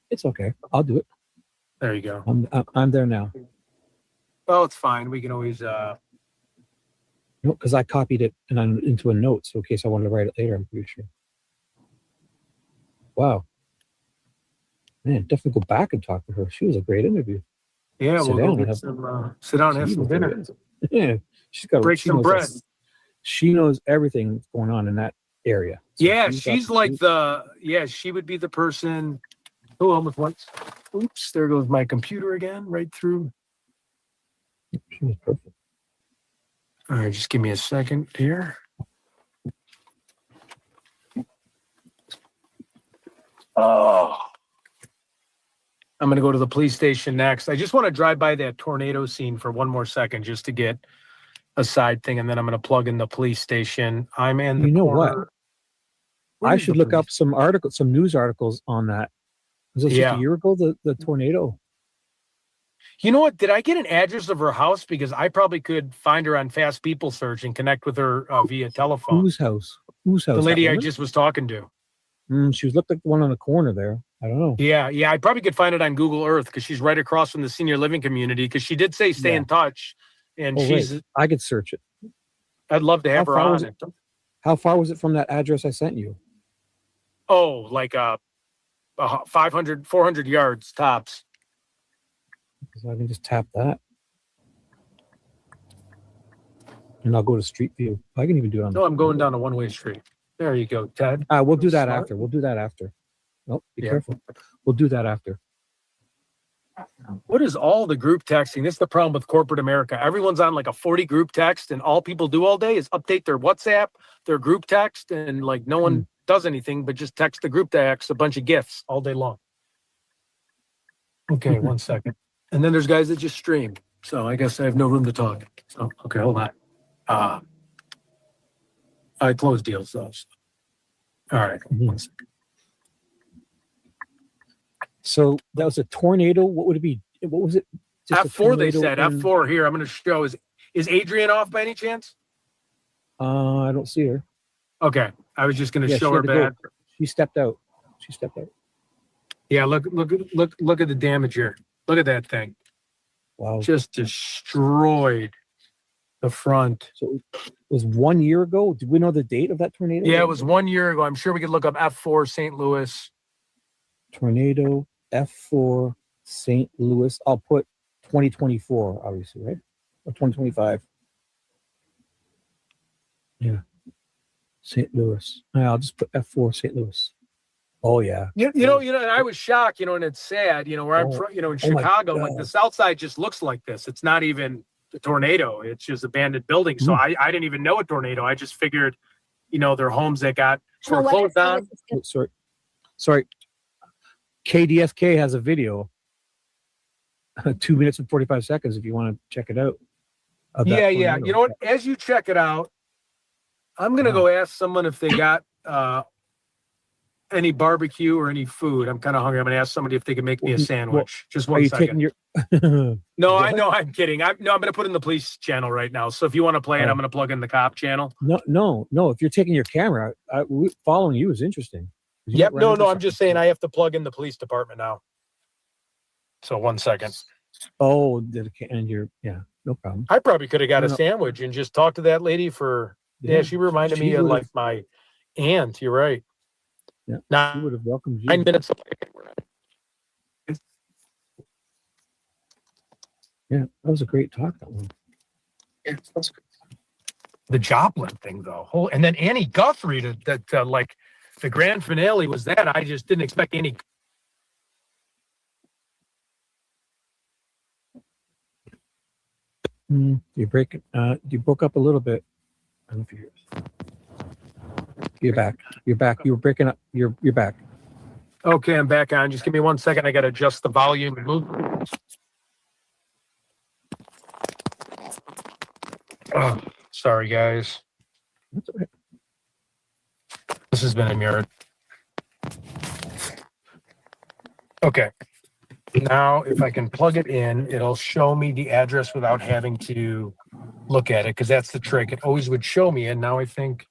Speaker 5: It's okay. I'll do it.
Speaker 6: There you go.
Speaker 5: I'm there now.
Speaker 6: Well, it's fine. We can always.
Speaker 5: Because I copied it and I'm into a note, so in case I wanted to write it later, I'm pretty sure. Wow. Man, definitely go back and talk to her. She was a great interview.
Speaker 6: Yeah, we'll go get sit down and have some dinner.
Speaker 5: Yeah, she's got
Speaker 6: break some bread.
Speaker 5: She knows everything that's going on in that area. So
Speaker 6: yeah, she's like she would be the person. Oh, almost once. Oops, there goes my computer again, right through.
Speaker 5: She was perfect.
Speaker 6: All right, just give me a second here. Oh. I'm going to go to the police station next. I just want to drive by that tornado scene for one more second just to get a side thing, and then I'm going to plug in the police station. I'm in the
Speaker 5: You know what?
Speaker 6: corner. Where
Speaker 5: I
Speaker 6: is
Speaker 5: should
Speaker 6: the
Speaker 5: look
Speaker 6: police?
Speaker 5: up some news articles on that. Was it just
Speaker 6: Yeah.
Speaker 5: a year ago, the tornado?
Speaker 6: You know what? Did I get an address of her house? Because I probably could find her on Fast People Search and connect with her via telephone.
Speaker 5: Whose house? Whose house?
Speaker 6: The lady
Speaker 5: That
Speaker 6: I
Speaker 5: woman?
Speaker 6: just was talking to.
Speaker 5: She was looked like the one on the corner there. I don't know.
Speaker 6: Yeah, I probably could find it on Google Earth because she's right across from the senior living community. Because she did say stay
Speaker 5: Yeah.
Speaker 6: in touch, and
Speaker 5: Oh,
Speaker 6: she's.
Speaker 5: right. I could search it.
Speaker 6: I'd love to have
Speaker 5: How
Speaker 6: her
Speaker 5: far was
Speaker 6: on it.
Speaker 5: How far was it from that address I sent you?
Speaker 6: Oh, like 500, 400 yards tops.
Speaker 5: So I can just tap that. And I'll go to Street View. I can even do it on
Speaker 6: No, I'm going down a one-way street. There you go, Ted.
Speaker 5: We'll do that
Speaker 6: Smart.
Speaker 5: after. We'll do that after. Oh, be
Speaker 6: Yeah.
Speaker 5: careful. We'll do that after.
Speaker 6: What is all the group texting? This is the problem with corporate America. Everyone's on like a 40 group text, and all people do all day is update their WhatsApp, their group text, and like no one does anything but just text the group text a bunch of GIFs all day long. Okay, one second. And then there's guys that just stream. So I guess I have no room to talk. So, okay, hold on. I close deals though. So. All right. One second.
Speaker 5: So that was a tornado. What would it be? What was it? Just a
Speaker 6: F4 they
Speaker 5: tornado
Speaker 6: said.
Speaker 5: in-
Speaker 6: F4 here. I'm going to show. Is Adrian off by any chance?
Speaker 5: I don't see her.
Speaker 6: Okay. I was just going to
Speaker 5: Yeah,
Speaker 6: show
Speaker 5: she
Speaker 6: her
Speaker 5: had to go.
Speaker 6: bad.
Speaker 5: She stepped out.
Speaker 6: Yeah, look at the damage here. Look at that thing.
Speaker 5: Wow.
Speaker 6: Just destroyed the front.
Speaker 5: So it was 1 year ago. Did we know the date of that tornado?
Speaker 6: Yeah, it was 1 year ago. I'm sure we could look up F4 St. Louis.
Speaker 5: Tornado F4 St. Louis. I'll put 2024, obviously, right? Or 2025. Yeah. St. Louis. I'll just put F4 St. Louis. Oh yeah.
Speaker 6: You know, and I was shocked, and it's sad, where I'm from, in
Speaker 5: oh my
Speaker 6: Chicago, like
Speaker 5: God.
Speaker 6: the South Side just looks like this. It's not even a tornado. It's just abandoned buildings. So I didn't even know a tornado. I just figured, their homes that got foreclosed on.
Speaker 5: Oh, sorry. KDSK has a video. 2 minutes and 45 seconds if you want to check it out.
Speaker 6: Yeah. You know what? As you check it out, I'm going to go ask someone if they got any barbecue or any food. I'm kind of hungry. I'm going to ask somebody if they can make me a sandwich. Just
Speaker 5: Are
Speaker 6: one
Speaker 5: you
Speaker 6: second.
Speaker 5: taking your
Speaker 6: No,
Speaker 5: What?
Speaker 6: I know. I'm kidding. I'm going to put in the police channel right now. So if you want to play it,
Speaker 5: Oh.
Speaker 6: I'm going to plug in the cop channel.
Speaker 5: No. If you're taking your camera, following you is interesting. 'Cause you
Speaker 6: Yep.
Speaker 5: might run into
Speaker 6: No. I'm just
Speaker 5: something.
Speaker 6: saying I have to plug in the police department now. So 1 second.
Speaker 5: Oh, and you're no problem.
Speaker 6: I probably could have got a
Speaker 5: No.
Speaker 6: sandwich and just talked to that lady for. Yeah, she reminded me of
Speaker 5: would've-
Speaker 6: like my aunt. You're right.
Speaker 5: Yeah,
Speaker 6: Now,
Speaker 5: she would have welcomed you.
Speaker 6: 9 minutes.
Speaker 5: Yeah, that was a great talk. That one.
Speaker 6: Yeah, that's good. The Joplin thing, though. And then Annie Guthrie, that like the grand finale was that. I just didn't expect any.
Speaker 5: You broke up a little bit. I don't know if you hear us. You're back. You were breaking up. You're back.
Speaker 6: Okay, I'm back on. Just give me 1 second. I got to adjust the volume and move. Oh, sorry, guys.
Speaker 5: That's okay.
Speaker 6: This has been a mirror. Okay. Now, if I can plug it in, it'll show me the address without having to look at it, because that's the trick. It always would show me, and now I think,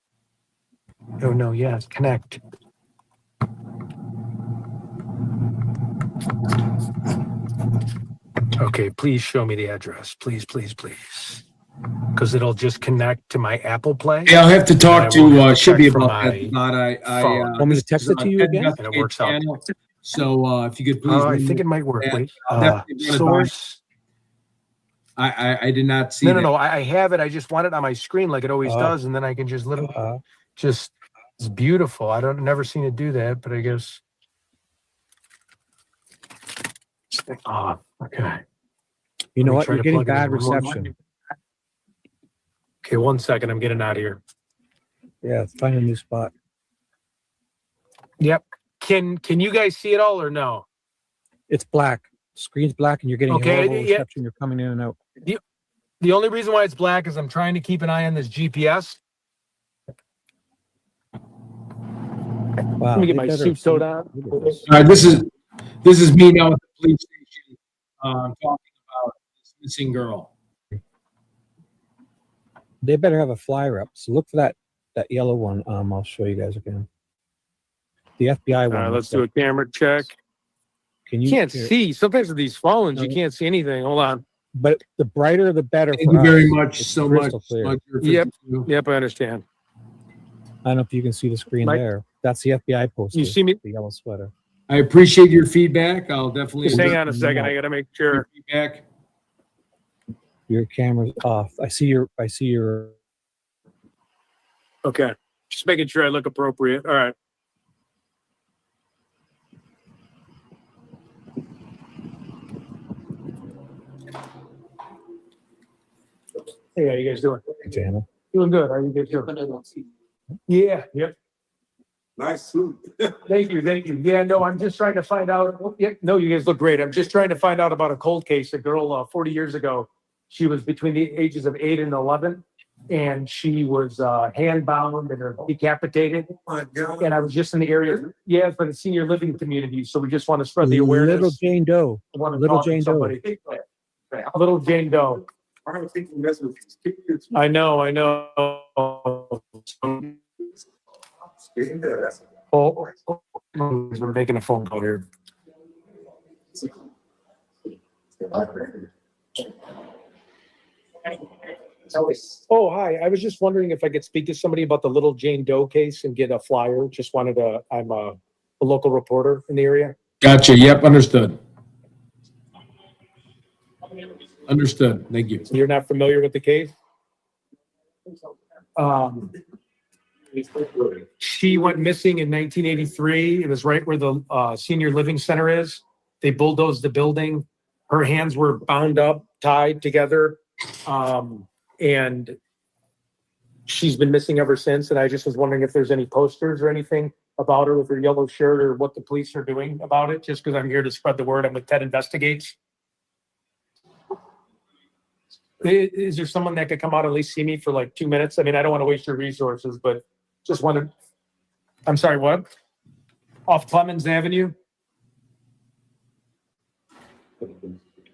Speaker 6: oh no, yes, connect. Okay, please show me the address. Please. Because it'll just connect to my Apple Play.
Speaker 2: Yeah, I'll have to talk to should be about
Speaker 6: my
Speaker 2: that. Not
Speaker 6: phone.
Speaker 5: Want me to text it to you again?
Speaker 6: And it works out.
Speaker 2: So if you could please,
Speaker 6: I think it might work.
Speaker 2: Yeah,
Speaker 6: Wait,
Speaker 2: I'll definitely run it by.
Speaker 6: source.
Speaker 2: I did not see.
Speaker 6: No. I have it. I just want it on my screen like it always does, and then I can just literally just. It's beautiful. Never seen it do that, but I guess. Oh, okay.
Speaker 5: You know
Speaker 6: Let me
Speaker 5: what?
Speaker 6: try
Speaker 5: You're
Speaker 6: to
Speaker 5: getting
Speaker 6: plug it in
Speaker 5: bad
Speaker 6: one more
Speaker 5: reception.
Speaker 6: Okay, 1 second. I'm getting out of here.
Speaker 5: Yeah, find a new spot.
Speaker 6: Yep. Can you guys see it all or no?
Speaker 5: It's black. Screen's black, and you're getting
Speaker 6: Okay,
Speaker 5: horrible
Speaker 6: yeah.
Speaker 5: reception. You're coming in and out.
Speaker 6: The only reason why it's black is I'm trying to keep an eye on this GPS.
Speaker 5: Wow.
Speaker 6: Let me get
Speaker 5: they
Speaker 6: my
Speaker 5: better
Speaker 6: suit
Speaker 5: see-
Speaker 6: coat on.
Speaker 5: look at this.
Speaker 2: All right, this is me now at the police station, talking about this missing girl.
Speaker 5: They better have a flyer up. So look for that yellow one. I'll show you guys again. The FBI one.
Speaker 6: Let's do a camera check.
Speaker 5: Can
Speaker 6: You
Speaker 5: you
Speaker 6: can't see. Sometimes with these phones, you
Speaker 5: No.
Speaker 6: can't see anything. Hold on.
Speaker 5: But the brighter, the better.
Speaker 2: Thank
Speaker 5: for
Speaker 2: you very
Speaker 5: us.
Speaker 2: much,
Speaker 5: It's
Speaker 2: so much.
Speaker 5: crystal clear.
Speaker 2: Slugger
Speaker 6: Yep.
Speaker 2: 52.
Speaker 6: Yep, I understand.
Speaker 5: I don't know if you can see the screen
Speaker 6: Mike,
Speaker 5: there. That's the FBI poster.
Speaker 6: You see me?
Speaker 5: The yellow sweater.
Speaker 2: I appreciate your feedback. I'll definitely
Speaker 6: Just hang
Speaker 2: adjust
Speaker 6: on a second. I got to make
Speaker 2: your
Speaker 6: sure.
Speaker 2: feedback.
Speaker 5: Your camera's off. I see your.
Speaker 6: Okay. Just making sure I look appropriate. All right. Hey, how you guys doing?
Speaker 5: Channel.
Speaker 6: Doing good. How are you guys doing? Yeah. Yep.
Speaker 3: Nice suit.
Speaker 6: Thank you. Thank you. Yeah, no, I'm just trying to find out. Yeah, no, you guys look great. I'm just trying to find out about a cold case. A girl 40 years ago, she was between the ages of 8 and 11, and she was hand bound and decapitated.
Speaker 3: Oh my God.
Speaker 6: And I was just in the area, yeah, for the senior living community. So we just want to spread the awareness.
Speaker 5: Little Jane Doe.
Speaker 6: I want to
Speaker 5: Little
Speaker 6: talk to
Speaker 5: Jane Doe.
Speaker 6: somebody. Little Jane Doe.
Speaker 3: I don't think you mess with these kids.
Speaker 6: I know. I know. Oh, we're making a phone call here. Oh, hi. I was just wondering if I could speak to somebody about the Little Jane Doe case and get a flyer. Just wanted to, I'm a local reporter in the area.
Speaker 2: Gotcha. Yep, understood. Understood. Thank you.
Speaker 6: You're not familiar with the case? She went missing in 1983. It was right where the senior living center is. They bulldozed the building. Her hands were bound up, tied together. And she's been missing ever since. And I just was wondering if there's any posters or anything about her with her yellow shirt or what the police are doing about it, just because I'm here to spread the word. I'm with Ted Investigates. Is there someone that could come out and at least see me for like 2 minutes? I mean, I don't want to waste your resources, but just wanted, I'm sorry, what? Off Clemens Avenue?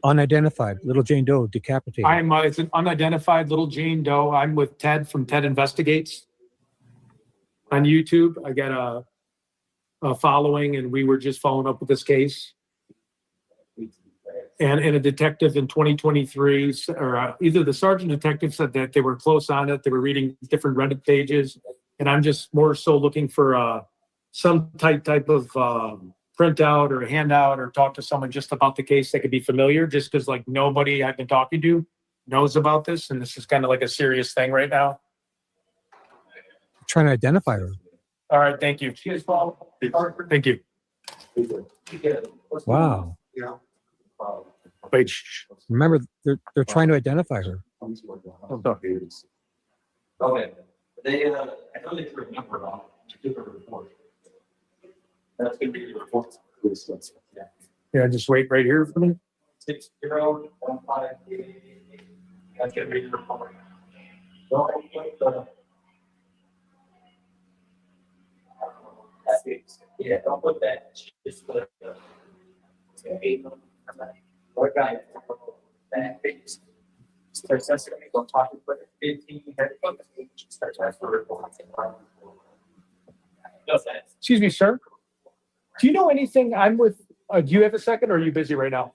Speaker 5: Unidentified. Little Jane Doe decapitated.
Speaker 6: It's an unidentified Little Jane Doe. I'm with Ted from Ted Investigates on YouTube. I got a following, and we were just following up with this case. And a detective in 2023, or either the sergeant detective said that they were close on it. They were reading different Reddit pages. And I'm just more so looking for some type of printout or handout or talk to someone just about the case that could be familiar, just because like nobody I've been talking to knows about this. And this is kind of like a serious thing right now.
Speaker 5: Trying to identify her.
Speaker 6: All right. Thank you. Thank you.
Speaker 5: Wow.
Speaker 6: Wait. Shh.
Speaker 5: Remember, they're trying to identify her.
Speaker 11: Okay, they, I know they threw a number on to do a report. That's gonna be the report.
Speaker 6: Yeah, just wait right here for me.
Speaker 11: 601588. That's gonna be the report. Don't put the. Yeah, don't put that, just put the. What guy? That page. Starts that's gonna go talk with 15 starts as for report.
Speaker 6: Excuse me, sir. Do you know anything? I'm with, do you have a second or are you busy right now?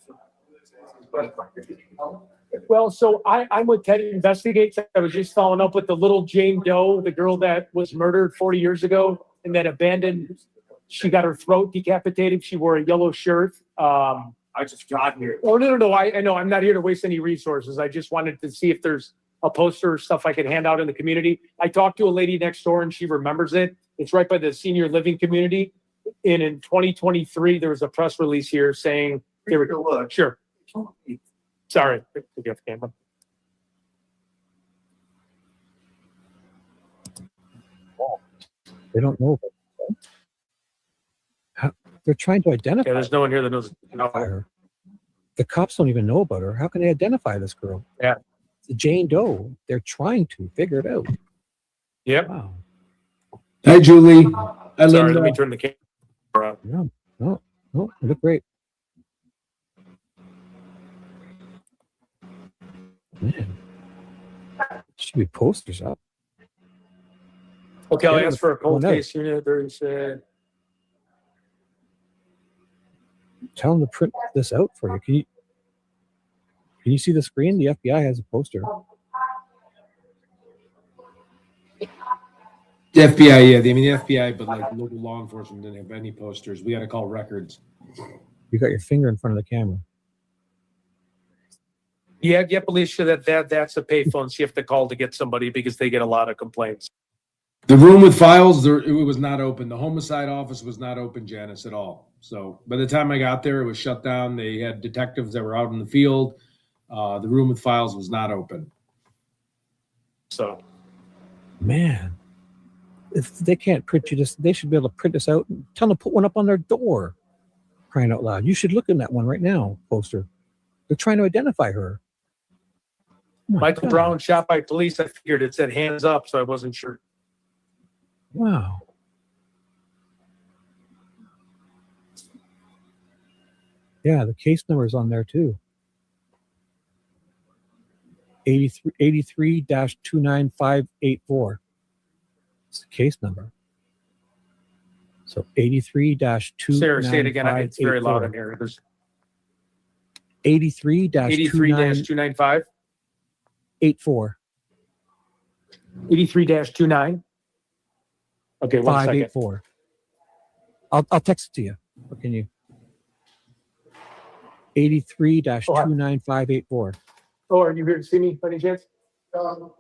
Speaker 6: Well, so I'm with Ted Investigates. I was just following up with the Little Jane Doe, the girl that was murdered 40 years ago and then abandoned. She got her throat decapitated. She wore a yellow shirt.
Speaker 11: I just got here.
Speaker 6: Oh, no. I know. I'm not here to waste any resources. I just wanted to see if there's a poster or stuff I could hand out in the community. I talked to a lady next door and she remembers it. It's right by the senior living community. And in 2023, there was a press release here saying they were, sure. Sorry. Pick up the camera.
Speaker 5: They don't know. How, they're trying to identify
Speaker 6: Yeah, there's no one here that knows.
Speaker 5: her. The cops don't even know about her. How can they identify this girl?
Speaker 6: Yeah.
Speaker 5: It's a Jane Doe. They're trying to figure it out.
Speaker 6: Yep.
Speaker 5: Wow.
Speaker 2: Hi, Julie. Hi,
Speaker 6: Sorry, let me
Speaker 2: Linda.
Speaker 6: turn the camera on.
Speaker 5: No, no, no. You look great. Man. Should be posters up.
Speaker 6: Okay, I'll
Speaker 5: Yeah,
Speaker 6: ask for a cold
Speaker 5: well, no.
Speaker 6: case unit. There's
Speaker 5: Tell them to print this out for you. Can you see the screen? The FBI has a poster.
Speaker 2: The FBI, yeah. I mean, the FBI, but like local law enforcement didn't have any posters. We got to call records.
Speaker 5: You got your finger in front of the camera.
Speaker 6: yeah, Alicia, that's a payphone. So you have to call to get somebody because they get a lot of complaints.
Speaker 2: The room with files, it was not open. The homicide office was not open, Janice, at all. So by the time I got there, it was shut down. They had detectives that were out in the field. The room with files was not open.
Speaker 6: So,
Speaker 5: Man, if they can't print you this, they should be able to print this out and tell them to put one up on their door. Crying out loud. You should look in that one right now, poster. They're trying to identify her. Oh my
Speaker 6: Michael
Speaker 5: God.
Speaker 6: Brown shot by police. I figured it said hands up, so I wasn't sure.
Speaker 5: Wow. Yeah, the case number is on there too. 83-29584. It's the case number. So 83-29584.
Speaker 6: Sarah, say it again. It's very loud in here. There's
Speaker 5: 83-29584.
Speaker 6: 83-295. 83-29. Okay, 1 second.
Speaker 5: 584. I'll text it to you. Or can you? 83-29584.
Speaker 6: Oh, are you here to see me by any chance?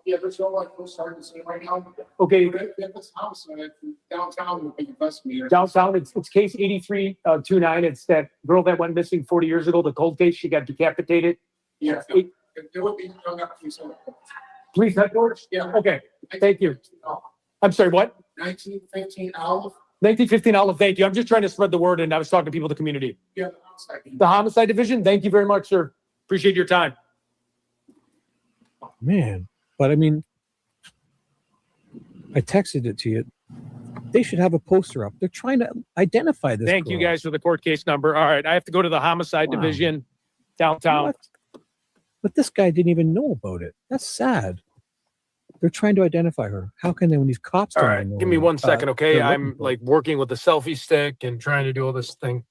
Speaker 3: Yeah, there's no like close hard to see right now.
Speaker 6: Okay,
Speaker 3: If it's house, downtown would be the best meter.
Speaker 6: downtown, it's case 83-29. It's that girl that went missing 40 years ago, the cold case. She got decapitated.
Speaker 3: Yeah, it would be hung up to some.
Speaker 6: Police headquarters?
Speaker 3: Yeah.
Speaker 6: Okay, thank you. I'm sorry, what?
Speaker 3: 1915 Olive.
Speaker 6: 1915 Olive, thank you. I'm just trying to spread the word, and I was talking to people in the community.
Speaker 3: Yeah,
Speaker 6: The homicide division, thank you very much, sir. Appreciate your time.
Speaker 5: Man, but I mean, I texted it to you. They should have a poster up. They're trying to identify this.
Speaker 6: Thank you
Speaker 5: girl.
Speaker 6: guys for the court case number. All right, I have to go to the homicide
Speaker 5: Wow.
Speaker 6: division downtown.
Speaker 5: What? But this guy didn't even know about it. That's sad. They're trying to identify her. How can they when these cops
Speaker 6: All
Speaker 5: don't
Speaker 6: right,
Speaker 5: even know
Speaker 6: give me
Speaker 5: her?
Speaker 6: 1 second, okay?
Speaker 5: they're
Speaker 6: I'm
Speaker 5: looking for
Speaker 6: like working with a selfie stick and trying to do all this thing.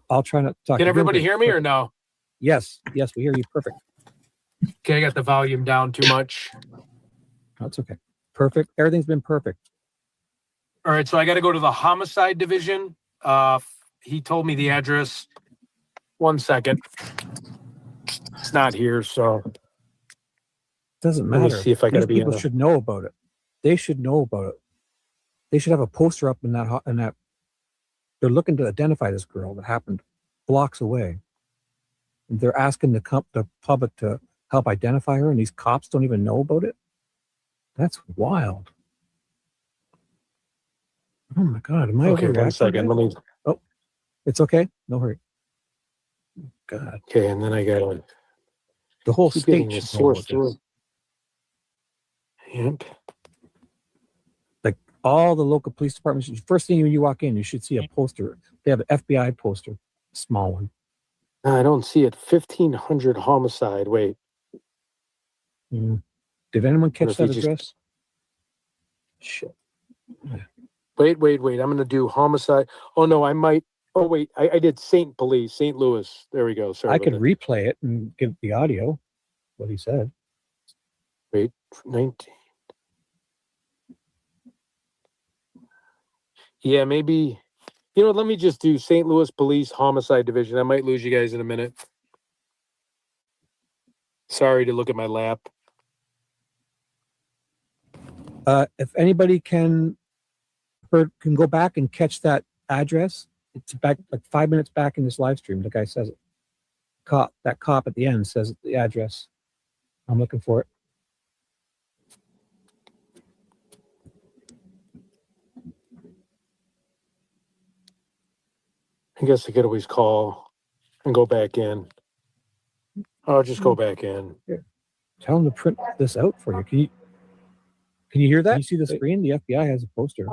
Speaker 5: I'll try not to talk.
Speaker 6: Can
Speaker 5: You're
Speaker 6: everybody
Speaker 5: good.
Speaker 6: hear me or no?
Speaker 5: Yes, we hear you. Perfect.
Speaker 6: Okay, I got the volume down too much.
Speaker 5: That's okay. Perfect. Everything's been perfect.
Speaker 6: All right, so I got to go to the homicide division. He told me the address. 1 second. It's not here, so
Speaker 5: Doesn't
Speaker 6: let me
Speaker 5: matter.
Speaker 6: see if I got to
Speaker 5: These
Speaker 6: be in
Speaker 5: people
Speaker 6: the...
Speaker 5: should know about it. They should know about it. They should have a poster up in that. They're looking to identify this girl that happened blocks away. They're asking the public to help identify her, and these cops don't even know about it. That's wild. Oh my God! Am I
Speaker 6: Okay, 1
Speaker 5: overreacting?
Speaker 6: second. Let me...
Speaker 5: Oh, it's okay. No hurry. God,
Speaker 6: Okay, and then I got to
Speaker 5: the whole
Speaker 6: keep
Speaker 5: state
Speaker 6: getting
Speaker 5: should
Speaker 6: this
Speaker 5: know
Speaker 6: source
Speaker 5: about
Speaker 6: through.
Speaker 5: this.
Speaker 6: Yep.
Speaker 5: Like all the local police departments, first thing when you walk in, you should see a poster. They have an FBI poster, a small one.
Speaker 6: I don't see it. 1500 homicide. Wait.
Speaker 5: Mm. Did anyone
Speaker 6: What
Speaker 5: catch
Speaker 6: if
Speaker 5: that
Speaker 6: he just-
Speaker 5: address? Shit.
Speaker 6: Wait. I'm going to do homicide. Oh, no, I might. Oh, wait. I did St. Louis. There we go. Sorry.
Speaker 5: I
Speaker 6: about
Speaker 5: could
Speaker 6: that.
Speaker 5: replay it and get the audio, what he said.
Speaker 6: Wait. 19. Yeah, maybe. You know, let me just do St. Louis Police Homicide Division. I might lose you guys in a minute. Sorry to look at my lap.
Speaker 5: If anybody can go back and catch that address, it's back like 5 minutes back in this live stream. The guy says it. cop at the end says the address. I'm looking for it.
Speaker 6: I guess I could always call and go back in. I'll just go back in.
Speaker 5: Tell them to print this out for you. Can you hear that? Can you see the screen? The FBI has a poster.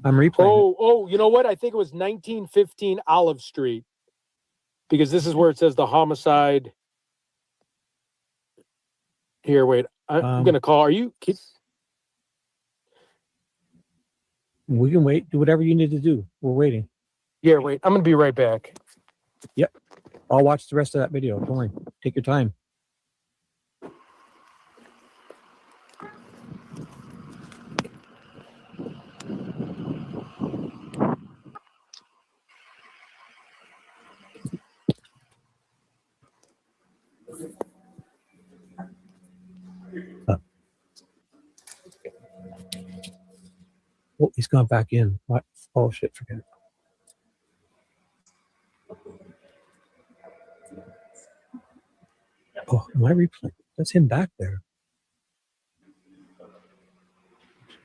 Speaker 5: I'm replaying.
Speaker 6: Oh, you know what? I think it was 1915 Olive Street, because this is where it says the homicide. Here, wait. I'm going to call. Are you?
Speaker 5: We can wait. Do whatever you need to do. We're waiting.
Speaker 6: Yeah, wait. I'm going to be right back.
Speaker 5: Yep. I'll watch the rest of that video. Don't worry. Take your time. Oh, he's gone back in. What? Oh, shit. Forget it. Oh, am I replaying? That's him back there.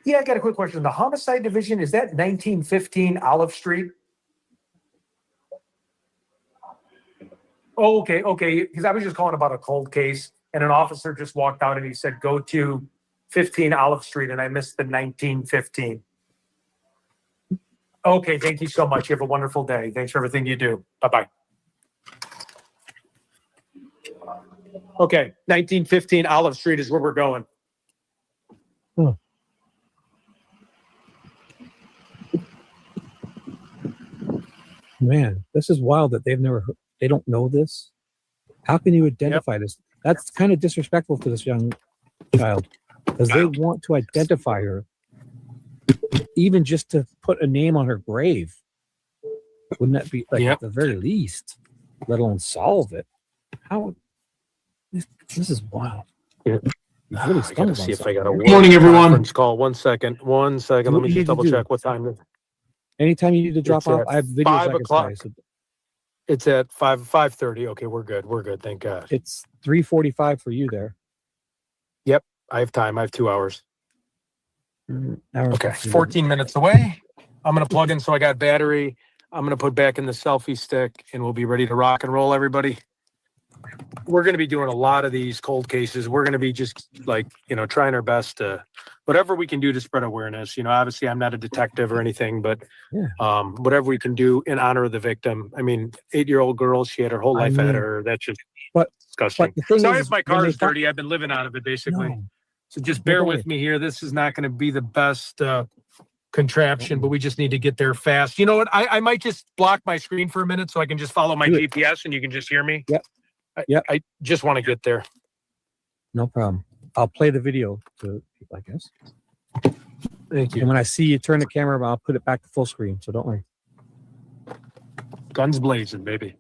Speaker 6: Yeah, I got a quick question. The homicide division, is that 1915 Olive Street? Oh, okay. Because I was just calling about a cold case, and an officer just walked out and he said, go to 15 Olive Street, and I missed the 1915. Okay, thank you so much. You have a wonderful day. Thanks for everything you do. Bye-bye. Okay, 1915 Olive Street is where we're going.
Speaker 5: Huh. Man, this is wild that they don't know this. How can you identify this? That's kind of disrespectful to this young child, because they want to identify her, even just to put a name on her grave. Wouldn't that be like at the very least, let alone solve it? How? This is wild.
Speaker 6: Yeah.
Speaker 5: Really
Speaker 6: I gotta see if I got a
Speaker 2: Good morning, everyone.
Speaker 6: call. One second. Let me just double check what time.
Speaker 5: Anytime you need to drop off, I have videos
Speaker 6: 5
Speaker 5: I can
Speaker 6: o'clock.
Speaker 5: play, so
Speaker 6: It's at 5:30. Okay, we're good. Thank God.
Speaker 5: it's 3:45 for you there.
Speaker 6: Yep, I have time. I have 2 hours.
Speaker 5: Hour
Speaker 6: Okay,
Speaker 5: 15
Speaker 6: 14 minutes away. I'm gonna plug in so I got battery. I'm gonna put back in the selfie stick, and we'll be ready to rock and roll, everybody. We're gonna be doing a lot of these cold cases. We're gonna be just like, trying our best to whatever we can do to spread awareness. Obviously I'm not a detective or anything, but whatever we can do in honor of the victim. I mean, 8-year-old girl, she had her whole life ahead of her. That's just disgusting.
Speaker 5: the thing
Speaker 6: Sorry
Speaker 5: is,
Speaker 6: if my
Speaker 5: when
Speaker 6: car
Speaker 5: they
Speaker 6: is dirty. I've been living out of it basically.
Speaker 5: No.
Speaker 6: So just bear
Speaker 5: don't
Speaker 6: with me here. This is not going to be the best contraption, but we just need to get there fast. You know what? I might just block my screen for a minute so I can just follow my GPS and you can just hear me.
Speaker 5: Yep.
Speaker 6: I just want to get there.
Speaker 5: No problem. I'll play the video to people, I guess.
Speaker 6: Thank you.
Speaker 5: And when I see you turn the camera, I'll put it back to full screen. So don't worry.
Speaker 6: Guns blazing, baby.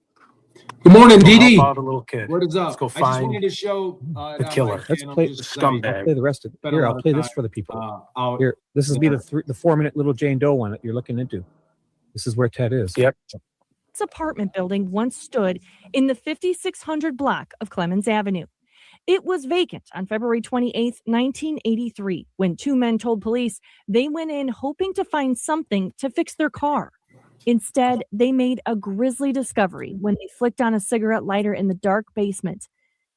Speaker 2: Good morning,
Speaker 6: How
Speaker 2: Dee.
Speaker 6: about a little kid?
Speaker 2: What is up?
Speaker 6: Let's go
Speaker 2: I just
Speaker 6: find
Speaker 2: wanted to show
Speaker 6: the killer.
Speaker 5: Let's play
Speaker 6: the scumbag.
Speaker 5: I'll play the rest of it. Here, I'll play this for the people. Here, this is the 4-minute little Jane Doe one that you're looking into. This is where Ted is.
Speaker 6: Yep.
Speaker 1: This apartment building once stood in the 5600 block of Clemens Avenue. It was vacant on February 28th, 1983, when 2 men told police they went in hoping to find something to fix their car. Instead, they made a grisly discovery when they flicked on a cigarette lighter in the dark basement.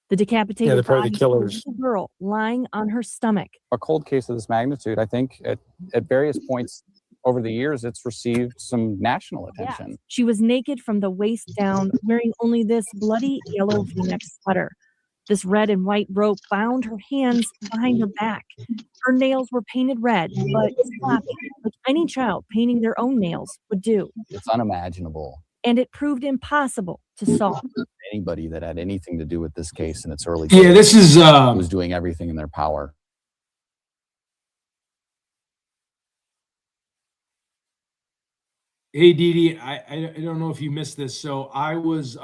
Speaker 1: The decapitated
Speaker 6: they're probably
Speaker 1: body
Speaker 6: the
Speaker 1: of a
Speaker 6: killers.
Speaker 1: little girl lying on her stomach.
Speaker 4: A cold case of this magnitude, I think at various points over the years, it's received some national attention.
Speaker 1: She was naked from the waist down, wearing only this bloody yellow V-neck sweater. This red and white rope bound her hands behind her back. Her nails were painted red, but sloppy, like any child painting their own nails would do.
Speaker 4: It's unimaginable.
Speaker 1: And it proved impossible to solve.
Speaker 4: Anybody that had anything to do with this case in its early
Speaker 2: Yeah,
Speaker 4: days
Speaker 2: this is
Speaker 4: was doing everything in their power.
Speaker 2: Hey, Dee, I don't know if you missed this. So I was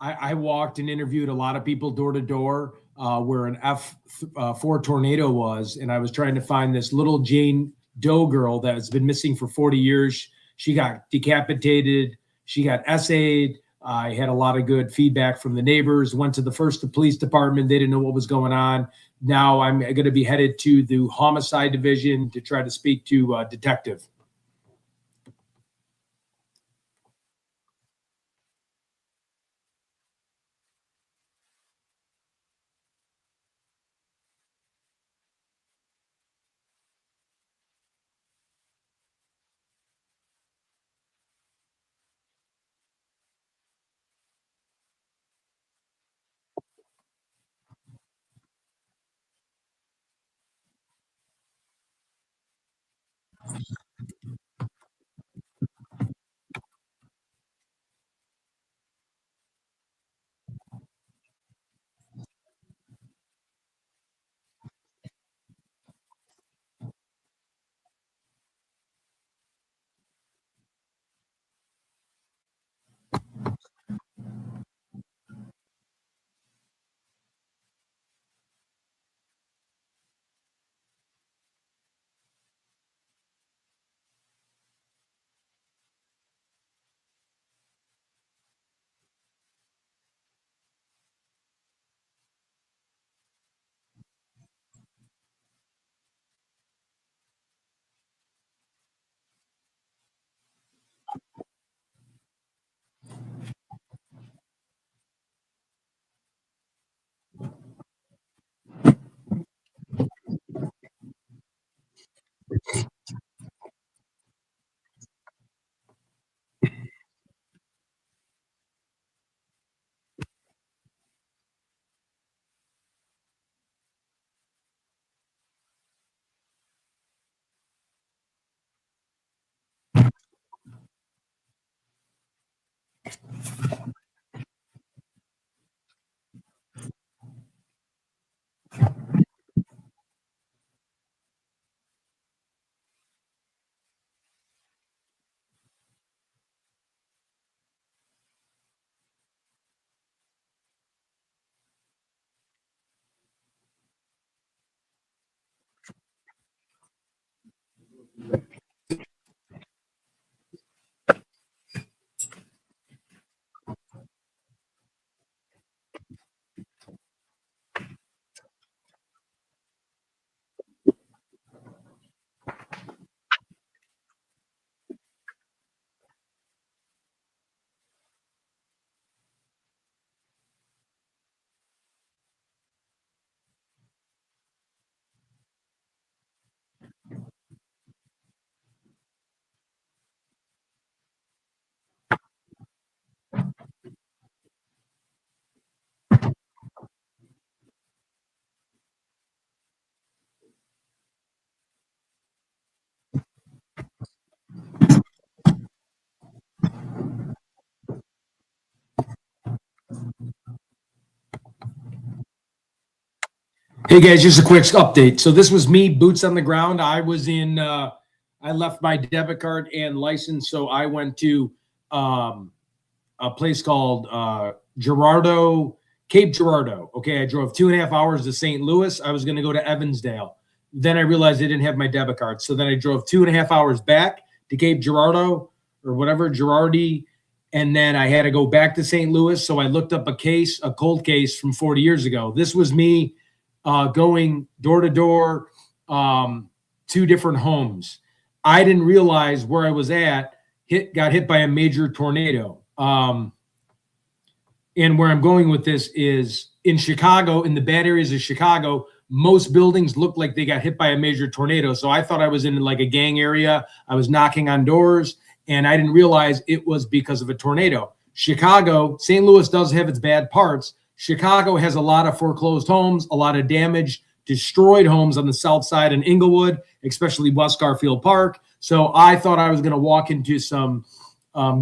Speaker 2: I walked and interviewed a lot of people door to door where an F4 tornado was, and I was trying to find this little Jane Doe girl that has been missing for 40 years. She got decapitated. She got essayed. I had a lot of good feedback from the neighbors. Went to the first police department. They didn't know what was going on. Now I'm going to be headed to the homicide division to try to speak to a detective. Hey guys, just a quick update. So this was me, boots on the ground. I was in, I left my debit card and license. So I went to a place called Cape Girardeau. Okay, I drove 2.5 hours to St. Louis. I was going to go to Evansdale. Then I realized I didn't have my debit card. So then I drove 2.5 hours back to Cape Girardeau or whatever, Girardi. And then I had to go back to St. Louis. So I looked up a cold case from 40 years ago. This was me going door to door, 2 different homes. I didn't realize where I was at, got hit by a major tornado. And where I'm going with this is in Chicago, in the bad areas of Chicago, most buildings look like they got hit by a major tornado. So I thought I was in like a gang area. I was knocking on doors and I didn't realize it was because of a tornado. Chicago, St. Louis does have its bad parts. Chicago has a lot of foreclosed homes, a lot of damaged, destroyed homes on the south side in Inglewood, especially West Garfield Park. So I thought I was going to walk into some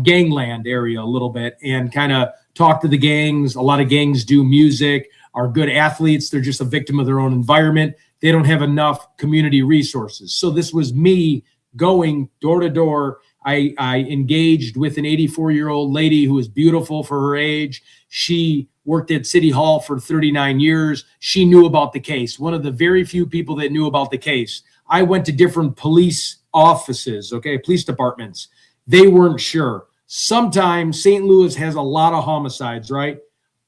Speaker 2: gangland area a little bit and kind of talk to the gangs. A lot of gangs do music, are good athletes. They're just a victim of their own environment. They don't have enough community resources. So this was me going door to door. I engaged with an 84-year-old lady who was beautiful for her age. She worked at City Hall for 39 years. She knew about the case. One of the very few people that knew about the case. I went to different police offices, okay, police departments. They weren't sure. sometimes St. Louis has a lot of homicides, right?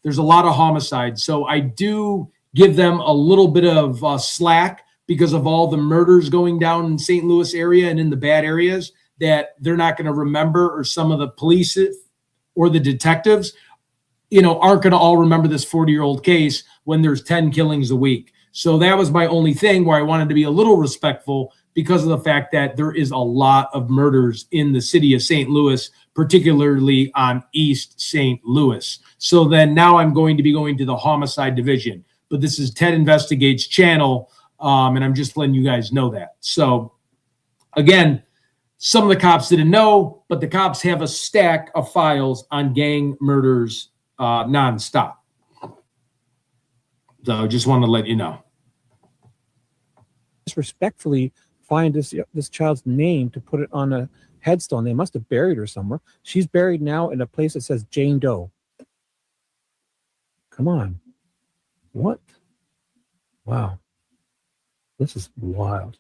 Speaker 2: There's a lot of homicides. So I do give them a little bit of slack because of all the murders going down in St. Louis area and in the bad areas that they're not going to remember, or some of the police or the detectives, aren't going to all remember this 40-year-old case when there's 10 killings a week. So that was my only thing where I wanted to be a little respectful because of the fact that there is a lot of murders in the city of St. Louis, particularly on East St. Louis. So then now I'm going to be going to the homicide division. But this is Ted Investigates channel, and I'm just letting you guys know that. So again, some of the cops didn't know, but the cops have a stack of files on gang murders nonstop. So just want to let you know.
Speaker 5: Just respectfully find this child's name to put it on a headstone. They must have buried her somewhere. She's buried now in a place that says Jane Doe. Come on. What? Wow. This is wild.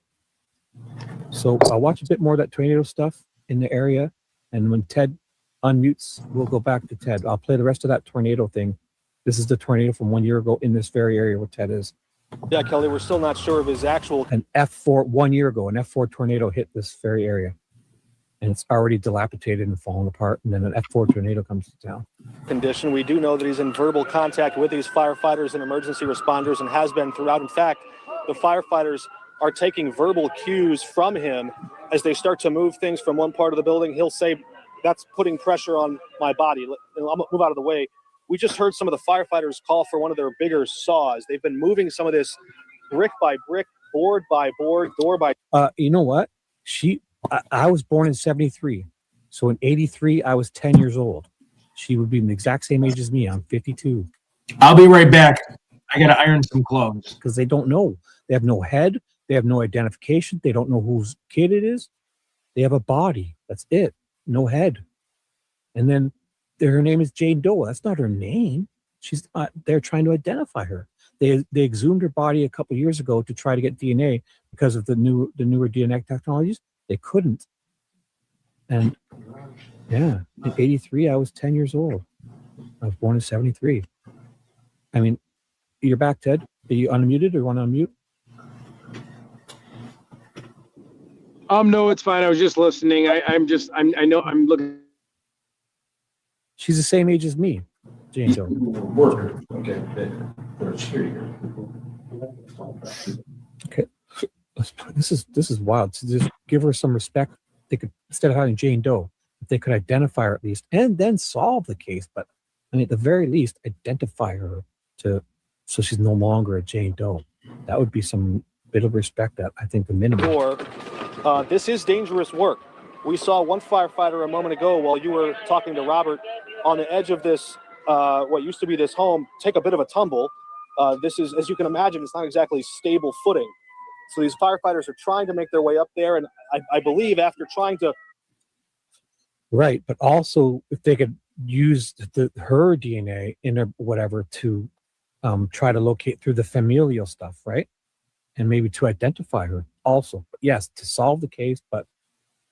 Speaker 5: So I'll watch a bit more of that tornado stuff in the area. And when Ted unmutes, we'll go back to Ted. I'll play the rest of that tornado thing. This is the tornado from 1 year ago in this very area where Ted is.
Speaker 12: Yeah, Kelly, we're still not sure of his actual.
Speaker 5: An F4 1 year ago, an F4 tornado hit this very area. And it's already dilapidated and falling apart. And then an F4 tornado comes to town.
Speaker 12: Condition. We do know that he's in verbal contact with these firefighters and emergency responders and has been throughout. In fact, the firefighters are taking verbal cues from him as they start to move things from one part of the building. He'll say, "That's putting pressure on my body. I'm gonna move out of the way." We just heard some of the firefighters call for one of their bigger saws. They've been moving some of this brick by brick, board by board, door by.
Speaker 5: You know what? I was born in 73. So in 83, I was 10 years old. She would be the exact same age as me. I'm 52.
Speaker 2: I'll be right back. I got to iron some clothes.
Speaker 5: Because they don't know. They have no head. They have no identification. They don't know whose kid it is. They have a body. That's it. No head. And then her name is Jane Doe. That's not her name. They're trying to identify her. They exhumed her body a couple of years ago to try to get DNA because of the newer DNA technologies. They couldn't. And yeah, in 83, I was 10 years old. I was born in 73. I mean, you're back, Ted. Are you unmuted or want to unmute?
Speaker 6: No, it's fine. I was just listening. I know I'm looking.
Speaker 5: She's the same age as me, Jane Doe.
Speaker 2: Okay.
Speaker 5: Okay. This is wild. To just give her some respect. They could, instead of having Jane Doe, if they could identify her at least and then solve the case. But I mean, at the very least, identify her so she's no longer a Jane Doe. That would be some bit of respect that I think the minimum.
Speaker 12: This is dangerous work. We saw one firefighter a moment ago while you were talking to Robert on the edge of this, what used to be this home, take a bit of a tumble. This is, as you can imagine, it's not exactly stable footing. So these firefighters are trying to make their way up there. And I believe after trying to.
Speaker 5: Right. But also if they could use her DNA in her whatever to try to locate through the familial stuff, right? And maybe to identify her also. But yes, to solve the case, but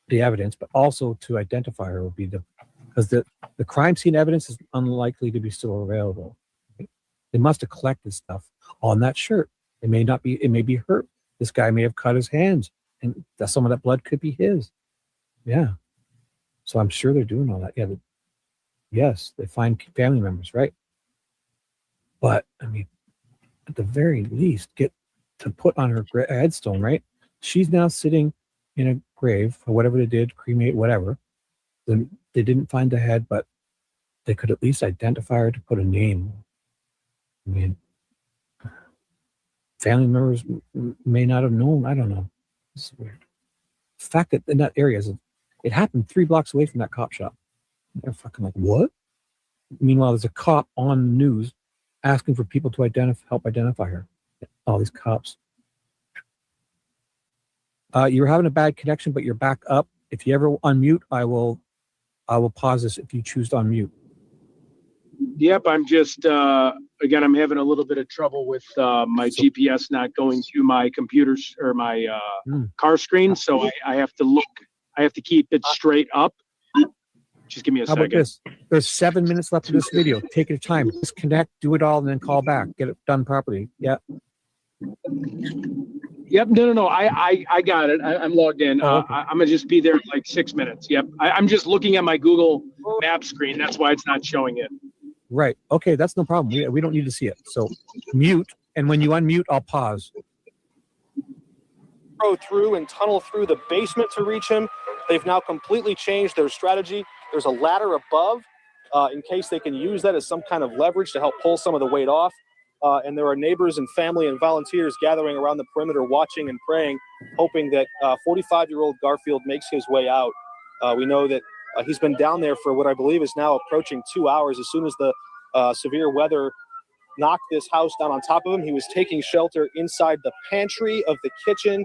Speaker 5: the evidence, but also to identify her would be because the crime scene evidence is unlikely to be still available. Right? They must have collected stuff on that shirt. It may not be, it may be hurt. This guy may have cut his hands and some of that blood could be his. Yeah. So I'm sure they're doing all that. Yeah. Yes, they find family members, right? But I mean, at the very least, get to put on her headstone, right? She's now sitting in a grave or whatever they did, cremate, whatever. Then they didn't find the head, but they could at least identify her to put a name. I mean, family members may not have known. I don't know. It's weird. The fact that in that area, it happened 3 blocks away from that cop shop. They're fucking like, what? Meanwhile, there's a cop on the news asking for people to help identify her. All these cops. You're having a bad connection, but you're back up. If you ever unmute, I will pause this if you choose to unmute.
Speaker 6: Yep, I'm just again, I'm having a little bit of trouble with my GPS not going to my computers or my car screen, so I have to look. I have to keep it straight up Just give me a
Speaker 5: How about
Speaker 6: second.
Speaker 5: this? There's 7 minutes left of this video. Take your time. Disconnect, do it all, and then call back. Get it done properly. Yeah.
Speaker 6: Yep. No. I got it. I'm logged in.
Speaker 5: Oh, okay.
Speaker 6: I'm gonna just be there in like 6 minutes. Yep. I'm just looking at my Google map screen. That's why it's not showing it.
Speaker 5: Right. Okay, that's no problem. We don't need to see it. So mute, and when you unmute, I'll pause.
Speaker 12: Go through and tunnel through the basement to reach him. They've now completely changed their strategy. There's a ladder above in case they can use that as some kind of leverage to help pull some of the weight off. And there are neighbors and family and volunteers gathering around the perimeter watching and praying, hoping that 45-year-old Garfield makes his way out. We know that he's been down there for what I believe is now approaching 2 hours. As soon as the severe weather knocked this house down on top of him, he was taking shelter inside the pantry of the kitchen.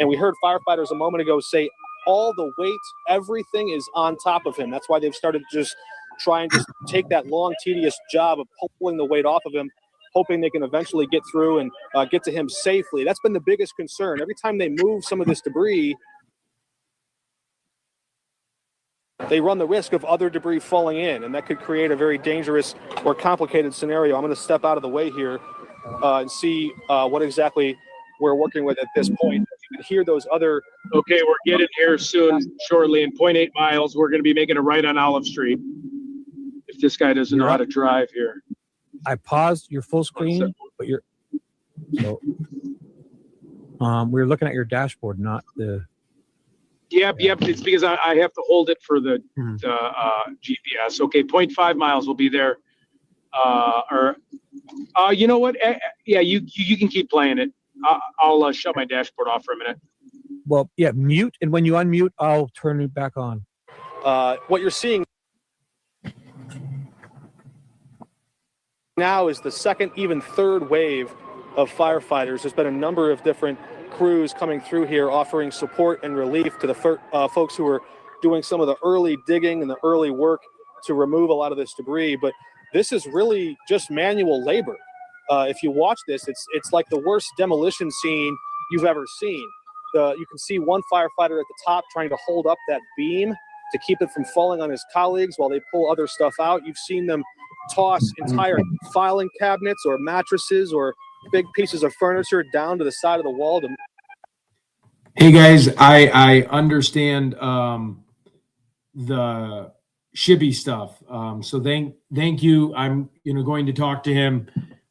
Speaker 12: And we heard firefighters a moment ago say all the weight, everything is on top of him. That's why they've started to just try and just take that long, tedious job of pulling the weight off of him, hoping they can eventually get through and get to him safely. That's been the biggest concern. Every time they move some of this debris, they run the risk of other debris falling in, and that could create a very dangerous or complicated scenario. I'm going to step out of the way here and see what exactly we're working with at this point. You can hear those other.
Speaker 6: Okay, we're getting here soon, shortly. In 0.8 miles, we're going to be making a right on Olive Street. If this guy doesn't know how to drive here.
Speaker 5: I paused your full screen, but you're so we're looking at your dashboard, not the.
Speaker 6: Yep. It's because I have to hold it for the GPS. Okay, 0.5 miles will be there. You know what? Yeah, you can keep playing it. I'll shut my dashboard off for a minute.
Speaker 5: Well, yeah, mute, and when you unmute, I'll turn it back on.
Speaker 12: What you're seeing now is the second, even third wave of firefighters. There's been a number of different crews coming through here offering support and relief to the folks who are doing some of the early digging and the early work to remove a lot of this debris. But this is really just manual labor. If you watch this, it's like the worst demolition scene you've ever seen. You can see one firefighter at the top trying to hold up that beam to keep it from falling on his colleagues while they pull other stuff out. You've seen them toss entire filing cabinets or mattresses or big pieces of furniture down to the side of the wall.
Speaker 2: Hey guys, I understand the Shibby stuff. So thank you. I'm going to talk to him.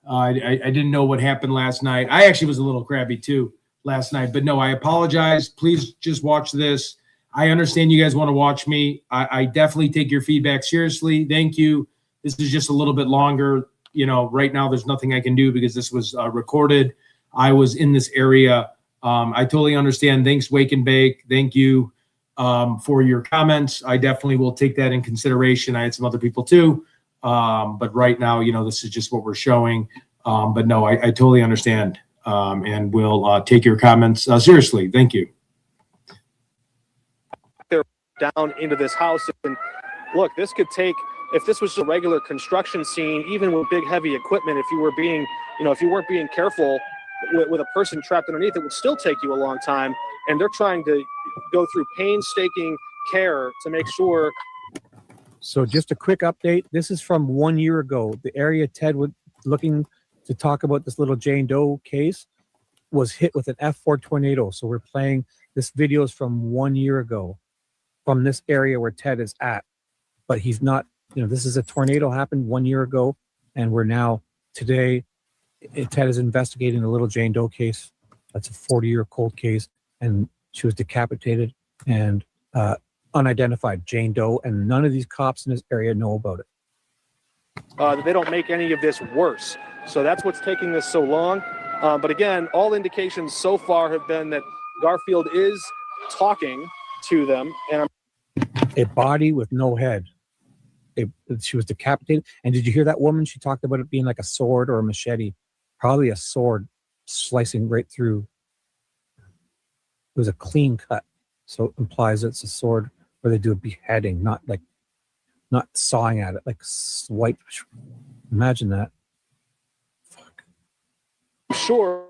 Speaker 2: I didn't know what happened last night. I actually was a little crabby too last night, but no, I apologize. Please just watch this. I understand you guys want to watch me. I definitely take your feedback seriously. Thank you. This is just a little bit longer. Right now there's nothing I can do because this was recorded. I was in this area. I totally understand. Thanks, Wake and Bake. Thank you for your comments. I definitely will take that in consideration. I had some other people too. But right now, this is just what we're showing. But no, I totally understand. And we'll take your comments seriously. Thank you.
Speaker 12: They're down into this house. And look, this could take, if this was a regular construction scene, even with big heavy equipment, if you were being, if you weren't being careful with a person trapped underneath, it would still take you a long time. And they're trying to go through painstaking care to make sure.
Speaker 5: So just a quick update. This is from 1 year ago. The area Ted was looking to talk about, this little Jane Doe case, was hit with an F4 tornado. So we're playing, this video is from 1 year ago from this area where Ted is at. But he's not, this is a tornado happened 1 year ago. And we're now, today, Ted is investigating the little Jane Doe case. That's a 40-year cold case. And she was decapitated and unidentified Jane Doe. And none of these cops in this area know about it.
Speaker 12: They don't make any of this worse. So that's what's taking this so long. But again, all indications so far have been that Garfield is talking to them. And
Speaker 5: a body with no head. She was decapitated. And did you hear that woman? She talked about it being like a sword or a machete. Probably a sword slicing right through. It was a clean cut. So it implies it's a sword where they do a beheading, not sawing at it, like swipe. Imagine that. Fuck.
Speaker 12: Sure.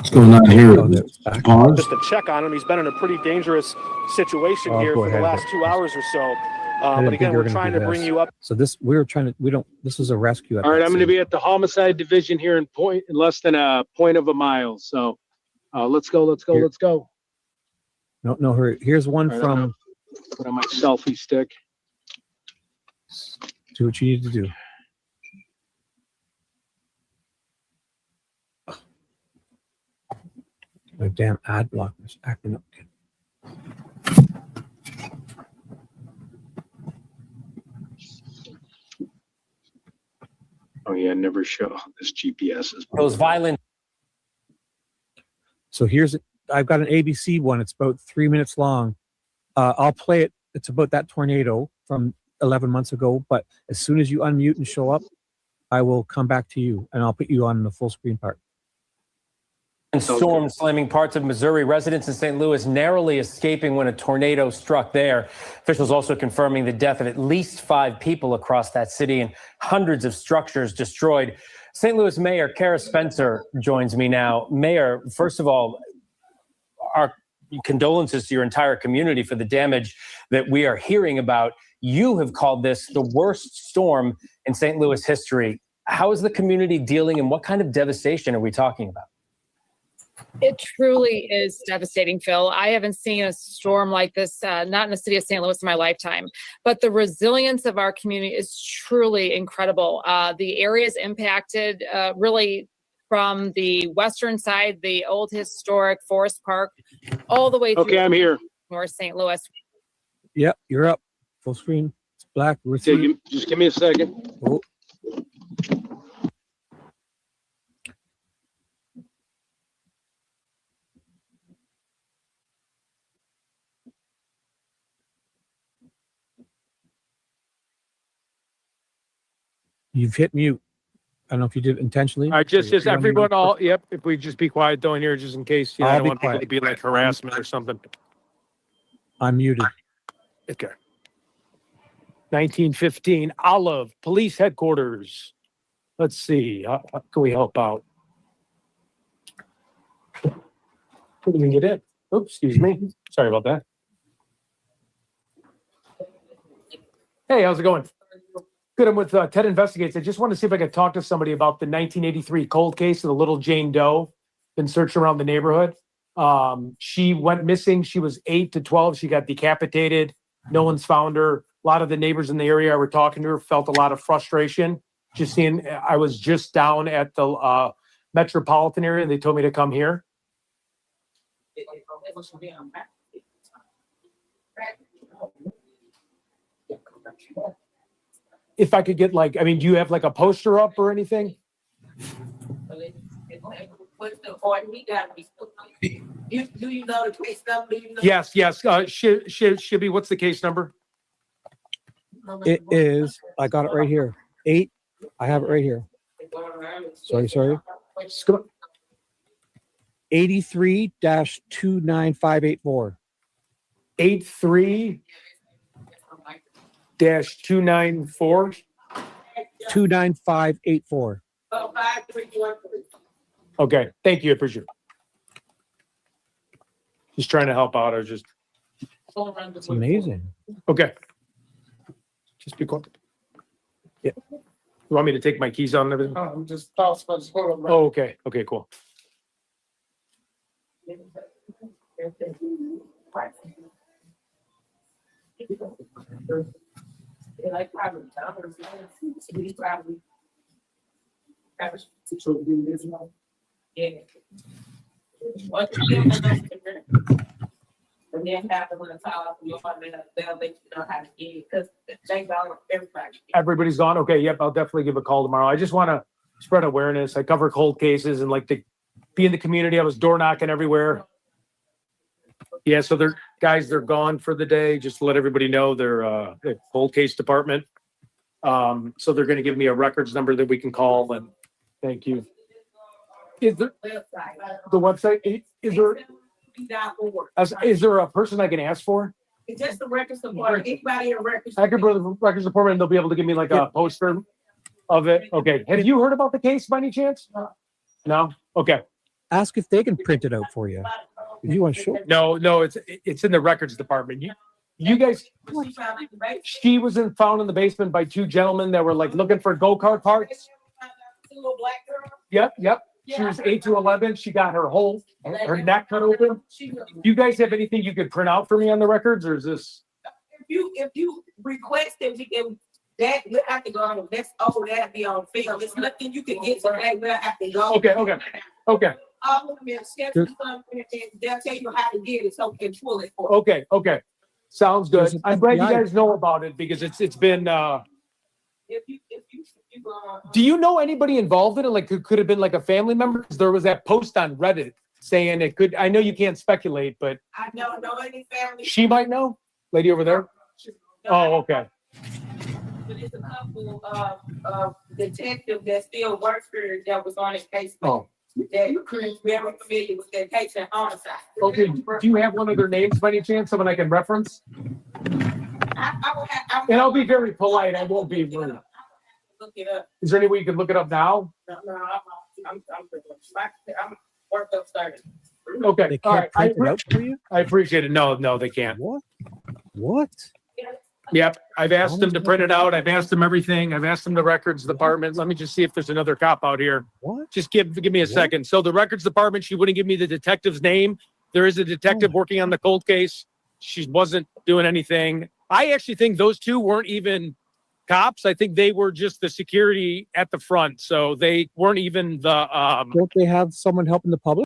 Speaker 5: What's
Speaker 2: going on here? Pause.
Speaker 12: Just to check on him. He's been in a pretty dangerous situation
Speaker 5: Oh,
Speaker 12: here
Speaker 5: go
Speaker 12: for the
Speaker 5: ahead,
Speaker 12: last
Speaker 5: but
Speaker 12: 2 hours or so.
Speaker 5: I
Speaker 12: But
Speaker 5: didn't think
Speaker 12: again,
Speaker 5: you were
Speaker 12: we're
Speaker 5: gonna
Speaker 12: trying
Speaker 5: do
Speaker 12: to bring
Speaker 5: this.
Speaker 12: you up.
Speaker 5: So this this was a rescue.
Speaker 6: All right, I'm going to be at the homicide division here in less than a point of a mile. So let's go.
Speaker 5: No, hurry. Here's one
Speaker 6: All right, I'm
Speaker 5: from.
Speaker 6: gonna put on my selfie stick.
Speaker 5: Do what you need to do. My damn ad block is acting up again.
Speaker 6: Oh yeah, never show this GPS is
Speaker 11: Those violent.
Speaker 5: So I've got an ABC one. It's about 3 minutes long. I'll play it. It's about that tornado from 11 months ago. But as soon as you unmute and show up, I will come back to you and I'll put you on the full screen part.
Speaker 11: Storm slamming parts of Missouri. Residents in St. Louis narrowly escaping when a tornado struck there. Officials also confirming the death of at least 5 people across that city and hundreds of structures destroyed. St. Louis Mayor Kara Spencer joins me now. Mayor, first of all, our condolences to your entire community for the damage that we are hearing about. You have called this the worst storm in St. Louis history. How is the community dealing and what kind of devastation are we talking about?
Speaker 8: It truly is devastating, Phil. I haven't seen a storm like this, not in the city of St. Louis in my lifetime, but the resilience of our community is truly incredible. The areas impacted really from the western side, the old historic Forest Park, all the way through.
Speaker 6: Okay, I'm here.
Speaker 8: North St. Louis.
Speaker 5: Yep, you're up. Full screen. It's black. We're
Speaker 6: Just give me a second.
Speaker 5: Oh. You've hit mute. I don't know if you did it intentionally.
Speaker 6: All right, just everyone, yep. If we just be quiet though in here, just in case, I don't want people to be like harassment or something.
Speaker 5: I'm muted.
Speaker 6: Okay. 1915 Olive Police Headquarters. Let's see. How can we help out? Couldn't even get in. Oops, excuse me. Sorry about that. Hey, how's it going? Good. I'm with Ted Investigates. I just wanted to see if I could talk to somebody about the 1983 cold case of the little Jane Doe. Been searching around the neighborhood. She went missing. She was 8 to 12. She got decapitated. No one's found her. A lot of the neighbors in the area were talking to her, felt a lot of frustration. Just seeing, I was just down at the metropolitan area and they told me to come here. If I could get do you have like a poster up or anything?
Speaker 10: Do you know the case number?
Speaker 6: Yes. Shibby, what's the case number?
Speaker 5: It is. I got it right here. 8. I have it right here. Sorry. 83-29584.
Speaker 6: 83-294.
Speaker 5: 29584.
Speaker 6: Okay, thank you. I appreciate it. Just trying to help out. I was just.
Speaker 5: It's amazing.
Speaker 6: Okay. Just be quiet.
Speaker 5: Yeah.
Speaker 6: You want me to take my keys out and everything?
Speaker 3: Just toss my phone.
Speaker 6: Oh, okay. Okay, cool. Everybody's gone? Okay, yep, I'll definitely give a call tomorrow. I just want to spread awareness. I cover cold cases and like to be in the community. I was door knocking everywhere. Yeah, so they're gone for the day. Just to let everybody know they're the cold case department. So they're going to give me a records number that we can call and thank you. Is there the website? Is there a person I can ask for?
Speaker 10: It's just the records department. Anybody in records?
Speaker 6: I could go to the records department and they'll be able to give me like a poster of it. Okay. Have you heard about the case by any chance? No? Okay.
Speaker 5: Ask if they can print it out for you. If you want to show.
Speaker 6: No, it's in the records department. You guys, she was found in the basement by two gentlemen that were like looking for go-kart parts. Yep. She was 8 to 11. She got her neck cut open. Do you guys have anything you could print out for me on the records, or is this?
Speaker 13: If you request it, we can, that will have to go on, that'd be on film. It's nothing you can get, so that will have to go.
Speaker 6: Okay.
Speaker 13: All of them are scheduled, and they'll tell you how to get it, so we can pull it for.
Speaker 6: Okay. Sounds good. I'm glad you guys know about it because it's been,
Speaker 13: If you
Speaker 6: do you know anybody involved in it? Like, it could have been like a family member? 'Cause there was that post on Reddit saying it could, I know you can't speculate, but
Speaker 13: I don't know any family.
Speaker 6: she might know? Lady over there? Oh, okay.
Speaker 13: But it's a couple of detectives that still work for, that was on his case.
Speaker 6: Oh.
Speaker 13: That very familiar with that case and homicide.
Speaker 6: Okay, do you have one of their names by any chance, someone I can reference? And I'll be very polite, I won't be rude.
Speaker 13: Look it up.
Speaker 6: Is there any way you can look it up now?
Speaker 13: No, I'm worked upstairs.
Speaker 6: Okay,
Speaker 5: They
Speaker 6: all
Speaker 5: can't
Speaker 6: right.
Speaker 5: print it out for you?
Speaker 6: I appreciate it. No, they can't.
Speaker 5: What?
Speaker 6: Yep, I've asked them to print it out. I've asked them everything. I've asked them the records department. Let me just see if there's another cop out here.
Speaker 5: What?
Speaker 6: Just give me a second. So the records department, she wouldn't give me the detective's name. There is a detective working on the cold case. She wasn't doing anything. I actually think those two weren't even cops. I think they were just the security at the front. So they weren't even the
Speaker 5: Don't they have someone helping the public?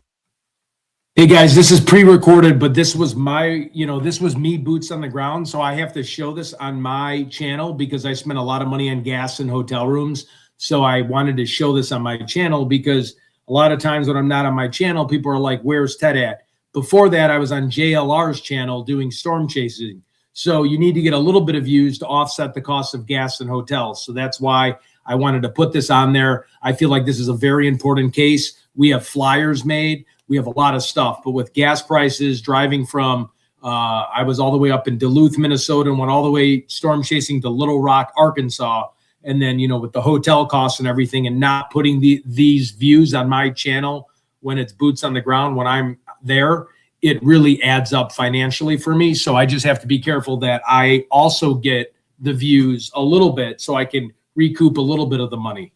Speaker 2: Hey guys, this is pre-recorded, but this was this was me boots on the ground. So I have to show this on my channel because I spent a lot of money on gas and hotel rooms. So I wanted to show this on my channel because a lot of times when I'm not on my channel, people are like, where's Ted at? Before that, I was on JLR's channel doing storm chasing. So you need to get a little bit of views to offset the cost of gas and hotels. So that's why I wanted to put this on there. I feel like this is a very important case. We have flyers made. We have a lot of stuff, but with gas prices, driving from, I was all the way up in Duluth, Minnesota, and went all the way storm chasing to Little Rock, Arkansas. And then, with the hotel costs and everything, and not putting these views on my channel when it's boots on the ground, when I'm there, it really adds up financially for me. So I just have to be careful that I also get the views a little bit so I can recoup a little bit of the money.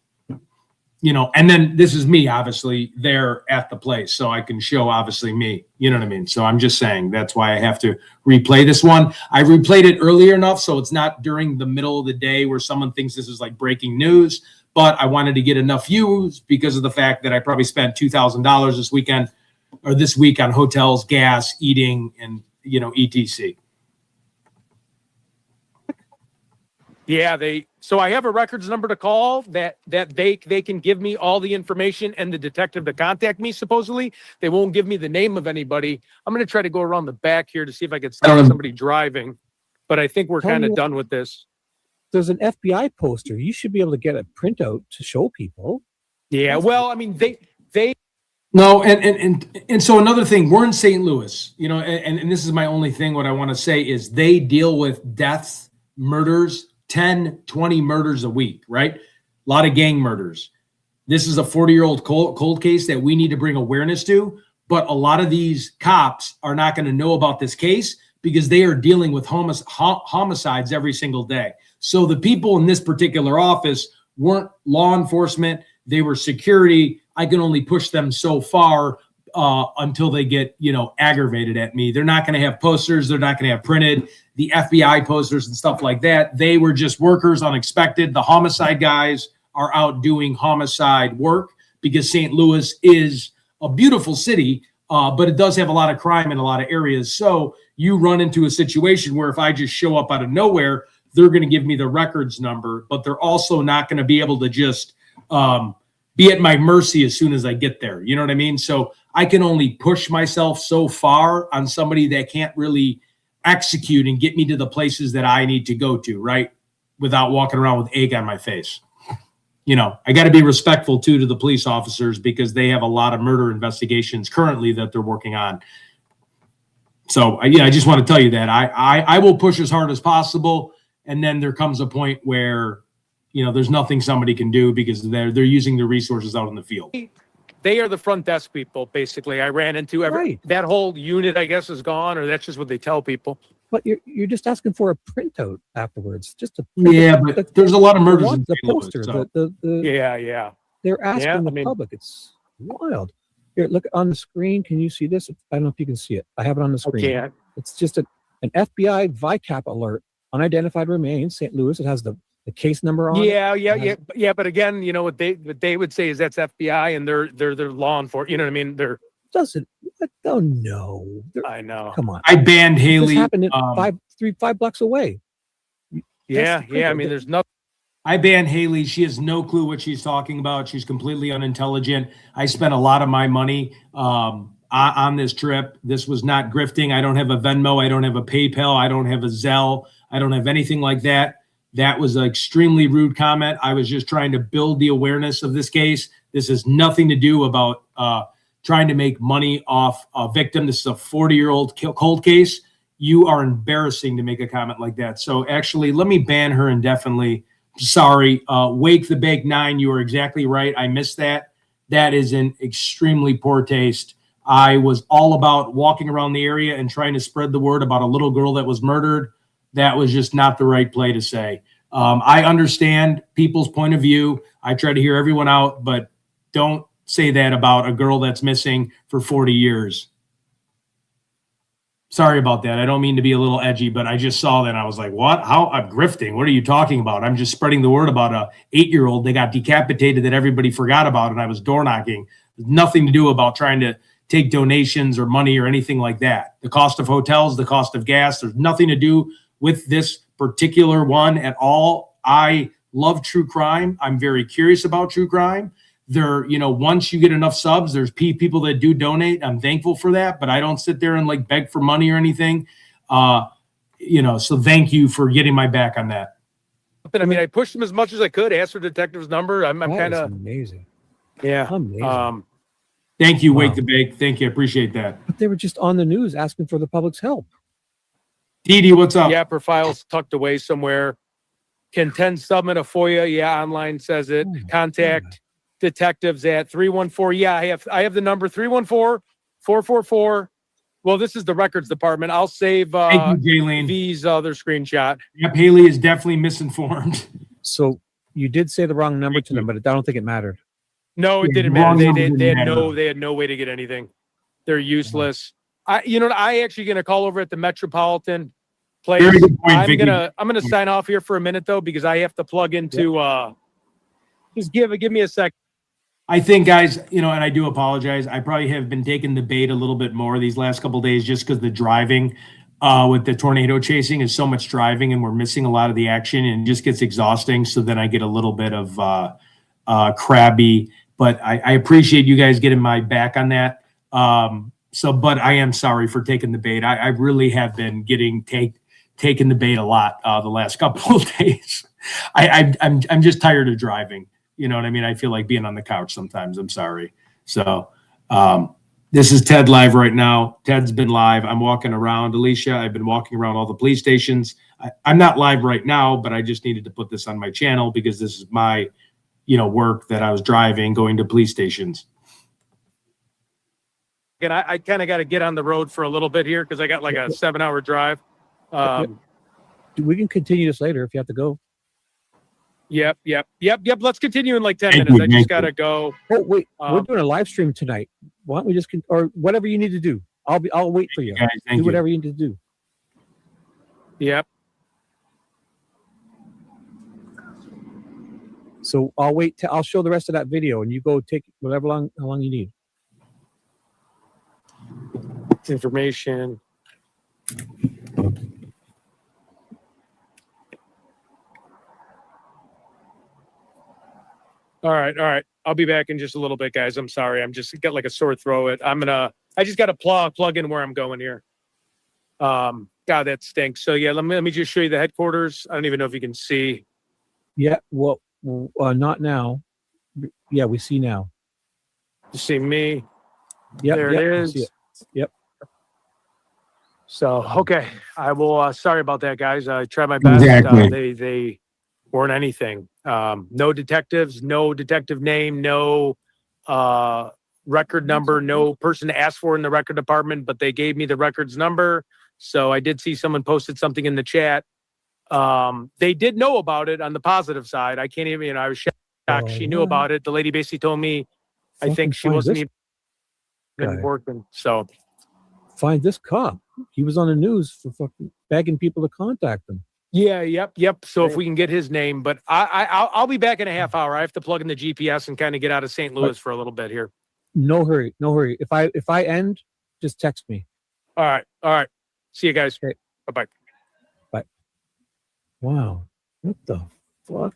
Speaker 2: And then this is me, obviously, there at the place. So I can show, obviously, me. You know what I mean? So I'm just saying that's why I have to replay this one. I replayed it earlier enough so it's not during the middle of the day where someone thinks this is like breaking news. But I wanted to get enough views because of the fact that I probably spent $2,000 this weekend or this week on hotels, gas, eating, and, etc.
Speaker 6: Yeah, so I have a records number to call that they can give me all the information and the detective to contact me. Supposedly they won't give me the name of anybody. I'm going to try to go around the back here to see if I can stop somebody driving, but I think we're kind of done with this.
Speaker 5: There's an FBI poster. You should be able to get a printout to show people.
Speaker 6: Yeah, well, I mean, they
Speaker 2: No, and so another thing, we're in St. Louis, and this is my only thing. What I want to say is they deal with deaths, murders, 10, 20 murders a week, right? A lot of gang murders. This is a 40-year-old cold case that we need to bring awareness to, but a lot of these cops are not going to know about this case because they are dealing with homicides every single day. So the people in this particular office weren't law enforcement. They were security. I can only push them so far until they get, aggravated at me. They're not going to have posters. They're not going to have printed the FBI posters and stuff like that. They were just workers, unexpected. The homicide guys are out doing homicide work because St. Louis is a beautiful city, but it does have a lot of crime in a lot of areas. So you run into a situation where if I just show up out of nowhere, they're going to give me the records number, but they're also not going to be able to just be at my mercy as soon as I get there. You know what I mean? So I can only push myself so far on somebody that can't really execute and get me to the places that I need to go to, right? Without walking around with egg on my face. I got to be respectful too to the police officers because they have a lot of murder investigations currently that they're working on. So I just want to tell you that I will push as hard as possible. And then there comes a point where, there's nothing somebody can do because they're using the resources out in the field.
Speaker 6: they are the front desk people. Basically, I ran into
Speaker 5: Right.
Speaker 6: that whole unit. I guess is gone, or that's just what they tell people.
Speaker 5: But you're just asking for a printout afterwards. Just a
Speaker 2: Yeah, but there's a lot of murders in
Speaker 5: the
Speaker 2: St. Louis,
Speaker 5: poster.
Speaker 2: so.
Speaker 6: Yeah.
Speaker 5: They're asking
Speaker 6: Yeah,
Speaker 5: the
Speaker 6: I mean-
Speaker 5: public. It's wild. Here, look on the screen. Can you see this? I don't know if you can see it. I have it on the
Speaker 6: I
Speaker 5: screen.
Speaker 6: can't.
Speaker 5: It's just an FBI VICAP alert. Unidentified remains, St. Louis. It has the case number on it.
Speaker 6: Yeah. But again, you know what they would say is that's FBI and they're law enforcement. You know what I mean? They're.
Speaker 5: Doesn't. Oh no.
Speaker 6: I know.
Speaker 5: Come on.
Speaker 2: I banned
Speaker 5: This
Speaker 2: Haley.
Speaker 5: happened in 5 blocks away.
Speaker 6: Yeah.
Speaker 5: That's the
Speaker 6: I mean, there's nothing.
Speaker 2: I banned Haley. She has no clue what she's talking about. She's completely unintelligent. I spent a lot of my money on this trip. This was not grifting. I don't have a Venmo. I don't have a PayPal. I don't have a Zelle. I don't have anything like that. That was an extremely rude comment. I was just trying to build the awareness of this case. This has nothing to do about trying to make money off a victim. This is a 40-year-old cold case. You are embarrassing to make a comment like that. So actually, let me ban her indefinitely. Sorry. Wake the Bake 9. You are exactly right. I missed that. That is in extremely poor taste. I was all about walking around the area and trying to spread the word about a little girl that was murdered. That was just not the right play to say. I understand people's point of view. I try to hear everyone out, but don't say that about a girl that's missing for 40 years. Sorry about that. I don't mean to be a little edgy, but I just saw that and I was like, what? How? I'm grifting. What are you talking about? I'm just spreading the word about a 8-year-old that got decapitated that everybody forgot about, and I was door knocking. Nothing to do about trying to take donations or money or anything like that. The cost of hotels, the cost of gas, there's nothing to do with this particular one at all. I love true crime. I'm very curious about true crime. There, once you get enough subs, there's people that do donate. I'm thankful for that, but I don't sit there and like beg for money or anything. So thank you for getting my back on that.
Speaker 6: But I mean, I pushed him as much as I could. Asked for the detective's number. I'm
Speaker 5: That
Speaker 6: kind
Speaker 5: is
Speaker 6: of
Speaker 5: amazing.
Speaker 6: yeah.
Speaker 5: Amazing.
Speaker 2: Thank you, Wake
Speaker 5: Wow.
Speaker 2: the Bake. Thank you. I appreciate that.
Speaker 5: But they were just on the news asking for the public's help.
Speaker 2: Dee Dee, what's up?
Speaker 6: Yeah, her file's tucked away somewhere. Can 10 submit a FOIA? Yeah, online says it.
Speaker 5: Oh my
Speaker 6: Contact detectives at 314. Yeah, I have the number 314-444. Well, this is the records department. I'll save
Speaker 2: Thank you, Jaylene.
Speaker 6: V's other screenshot.
Speaker 2: Yep, Haley is definitely misinformed.
Speaker 5: So you did say the wrong number to them, but I don't think it mattered.
Speaker 6: No, it
Speaker 2: Yeah,
Speaker 6: didn't
Speaker 2: wrong
Speaker 6: matter.
Speaker 2: number
Speaker 6: They
Speaker 2: didn't
Speaker 6: had
Speaker 2: matter.
Speaker 6: they had no way to get anything. They're useless. I actually gonna call over at the Metropolitan place.
Speaker 2: Very good point, Vicky.
Speaker 6: I'm gonna sign off here for a minute though, because I have to plug into just give me a sec.
Speaker 2: I think, guys, and I do apologize. I probably have been taking the bait a little bit more these last couple of days just because the driving with the tornado chasing is so much driving and we're missing a lot of the action and it just gets exhausting. So then I get a little bit of crabby, but I appreciate you guys getting my back on that. But I am sorry for taking the bait. I really have been taking the bait a lot the last couple of days. I'm just tired of driving. You know what I mean? I feel like being on the couch sometimes. I'm sorry. So this is Ted live right now. Ted's been live. I'm walking around. Alicia, I've been walking around all the police stations. I'm not live right now, but I just needed to put this on my channel because this is my, work that I was driving, going to police stations.
Speaker 6: And I kind of got to get on the road for a little bit here because I got like a 7-hour drive.
Speaker 5: We can continue this later if you have to go.
Speaker 6: Yep. Let's continue in like 10
Speaker 2: Thank
Speaker 6: minutes.
Speaker 2: you,
Speaker 6: I
Speaker 2: thank
Speaker 6: just got to go.
Speaker 5: Oh wait, we're
Speaker 6: Um,
Speaker 5: doing a live stream tonight. Why don't we just or whatever you need to do? I'll wait for you.
Speaker 2: Guys, thank
Speaker 5: Do
Speaker 2: you.
Speaker 5: whatever you need to do.
Speaker 6: Yep.
Speaker 5: So I'll wait. I'll show the rest of that video, and you go take how long you need.
Speaker 6: Information. All right. I'll be back in just a little bit, guys. I'm sorry. I'm just got like a sore throat. I just got to plug in where I'm going here. God, that stinks. So yeah, let me just show you the headquarters. I don't even know if you can see.
Speaker 5: Yeah. Well, not now. Yeah, we see now.
Speaker 6: You see me.
Speaker 5: Yep.
Speaker 6: There
Speaker 5: yep,
Speaker 6: it
Speaker 5: we
Speaker 6: is.
Speaker 5: see it. Yep.
Speaker 6: So, okay. I will, sorry about that, guys. I tried my best.
Speaker 2: Exactly.
Speaker 6: They weren't anything. No detectives, no detective name, no record number, no person to ask for in the record department, but they gave me the records number. So I did see someone posted something in the chat. They did know about it on the positive side. I can't even, I was shocked. She knew about it. The lady basically told me, I think she wasn't even working. So
Speaker 5: find this cop. He was on the news for fucking begging people to contact him.
Speaker 6: yeah, yep. So if we can get his name, but I'll be back in a half hour. I have to plug in the GPS and kind of get out of St. Louis for a little bit here.
Speaker 5: No hurry. If I end, just text me.
Speaker 6: All right. See you guys.
Speaker 5: Okay.
Speaker 6: Bye-bye.
Speaker 5: Bye. Wow. What the fuck?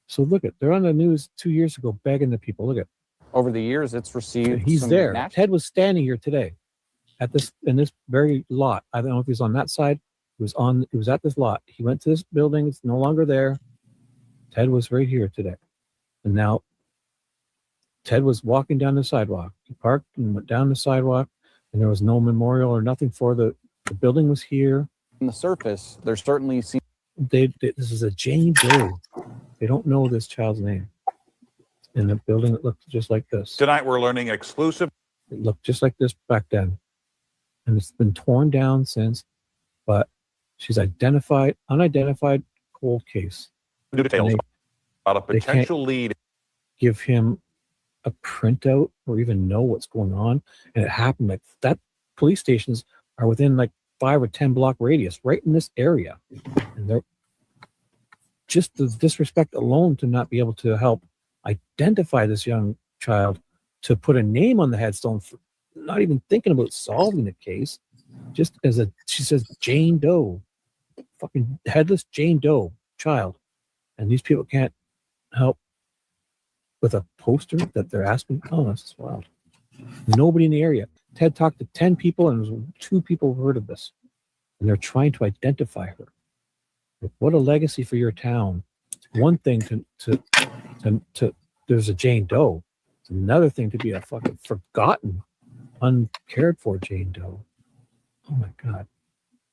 Speaker 5: So look at, they're on the news 2 years ago begging the people. Look at.
Speaker 4: Over the years, it's received.
Speaker 5: He's there. Ted was standing here today at this, in this very lot. I don't know if he was on that side. He was at this lot. He went to this building. It's no longer there. Ted was right here today. And now Ted was walking down the sidewalk. He parked and went down the sidewalk, and there was no memorial or nothing for the building was here.
Speaker 4: On the surface, there certainly seems.
Speaker 5: This is a Jane Doe. They don't know this child's name. In a building that looked just like this.
Speaker 14: Tonight we're learning exclusive.
Speaker 5: It looked just like this back then. And it's been torn down since, but she's unidentified cold case.
Speaker 14: New details about a potential lead.
Speaker 5: Give him a printout or even know what's going on. And it happened like that. Police stations are within like 5 or 10 block radius, right in this area. And they're just the disrespect alone to not be able to help identify this young child, to put a name on the headstone, for not even thinking about solving the case, just as she says, Jane Doe, fucking headless Jane Doe child. And these people can't help with a poster that they're asking. Oh, that's wild. Nobody in the area. Ted talked to 10 people and 2 people who heard of this. And they're trying to identify her. What a legacy for your town. One thing to there's a Jane Doe. It's another thing to be a fucking forgotten, uncared for Jane Doe. Oh my God.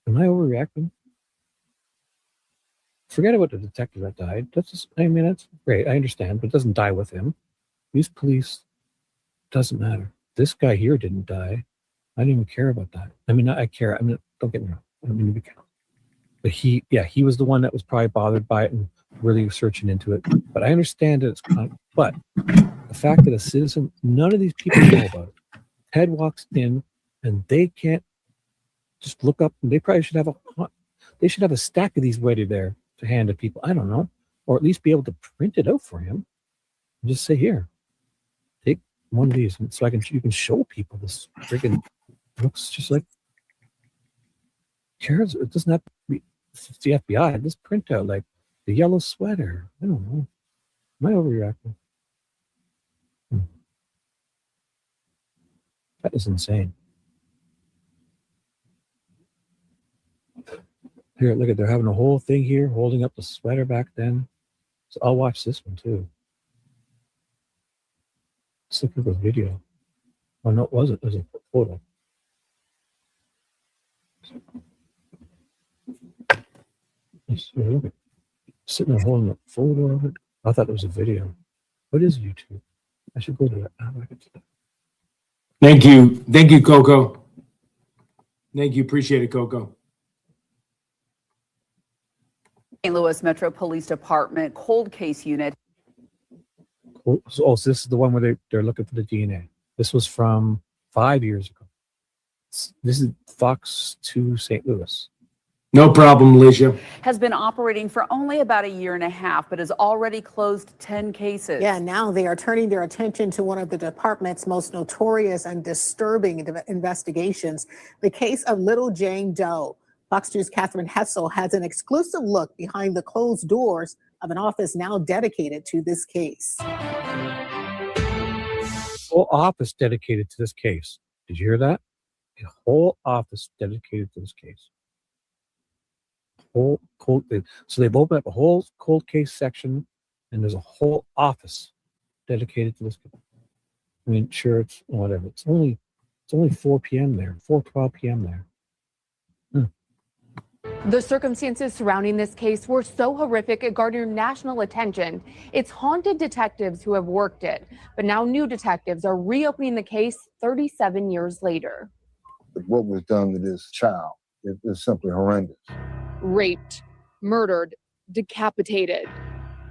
Speaker 5: Am I overreacting? Forget about the detective that died. That's great. I understand, but it doesn't die with him. These police, doesn't matter. This guy here didn't die. I didn't even care about that. I care. Don't get me wrong. I don't mean to be careful. But he was the one that was probably bothered by it and really searching into it. But I understand that it's but the fact that a citizen, none of these people know about it. Ted walks in and they can't just look up, and they probably should have a stack of these ready there to hand to people. I don't know. Or at least be able to print it out for him and just say, here, take one of these, so you can show people this freaking looks just like cares. It doesn't have to be it's the FBI. This printout, like the yellow sweater. I don't know. Am I overreacting? That is insane. Here, look at, they're having a whole thing here, holding up the sweater back then. So I'll watch this one too. Let's look at the video. Oh no, it wasn't. It was a photo. Sitting there holding a photo of it. I thought it was a video. What is YouTube? I should go to that.
Speaker 2: Thank you, Coco. Thank you, appreciate it, Coco.
Speaker 15: St. Louis Metro Police Department cold case unit.
Speaker 5: Oh, so this is the one where they're looking for the DNA. This was from 5 years ago. This is Fox 2 St. Louis.
Speaker 2: No problem, Alicia.
Speaker 15: Has been operating for only about a year and a half, but has already closed 10 cases.
Speaker 16: Yeah, now they are turning their attention to one of the department's most notorious and disturbing investigations, the case of little Jane Doe. Fox 2's Catherine Hessel has an exclusive look behind the closed doors of an office now dedicated to this case.
Speaker 5: Whole office dedicated to this case. Did you hear that? A whole office dedicated to this case. So they've opened up a whole cold case section, and there's a whole office dedicated to this case. I mean, sure, it's whatever. It's only 4 p.m. there, 4:12 p.m. there.
Speaker 17: The circumstances surrounding this case were so horrific it garnered national attention. It's haunted detectives who have worked it, but now new detectives are reopening the case 37 years later.
Speaker 18: What was done to this child is simply horrendous.
Speaker 17: Raped, murdered, decapitated.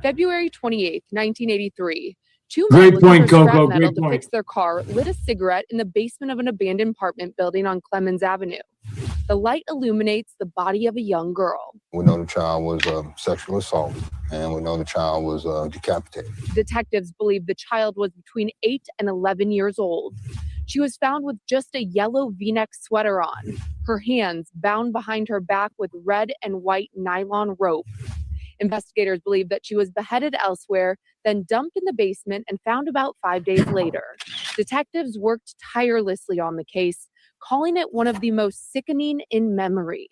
Speaker 17: February 28th, 1983. Two men
Speaker 2: Great
Speaker 17: looking
Speaker 2: point,
Speaker 17: for scrap
Speaker 2: Coco.
Speaker 17: metal
Speaker 2: Great
Speaker 17: to
Speaker 2: point.
Speaker 17: fix their car lit a cigarette in the basement of an abandoned apartment building on Clemens Avenue. The light illuminates the body of a young girl.
Speaker 18: We know the child was sexually assaulted, and we know the child was decapitated.
Speaker 17: Detectives believe the child was between 8 and 11 years old. She was found with just a yellow V-neck sweater on, her hands bound behind her back with red and white nylon rope. Investigators believe that she was beheaded elsewhere, then dumped in the basement and found about 5 days later. Detectives worked tirelessly on the case, calling it one of the most sickening in memory.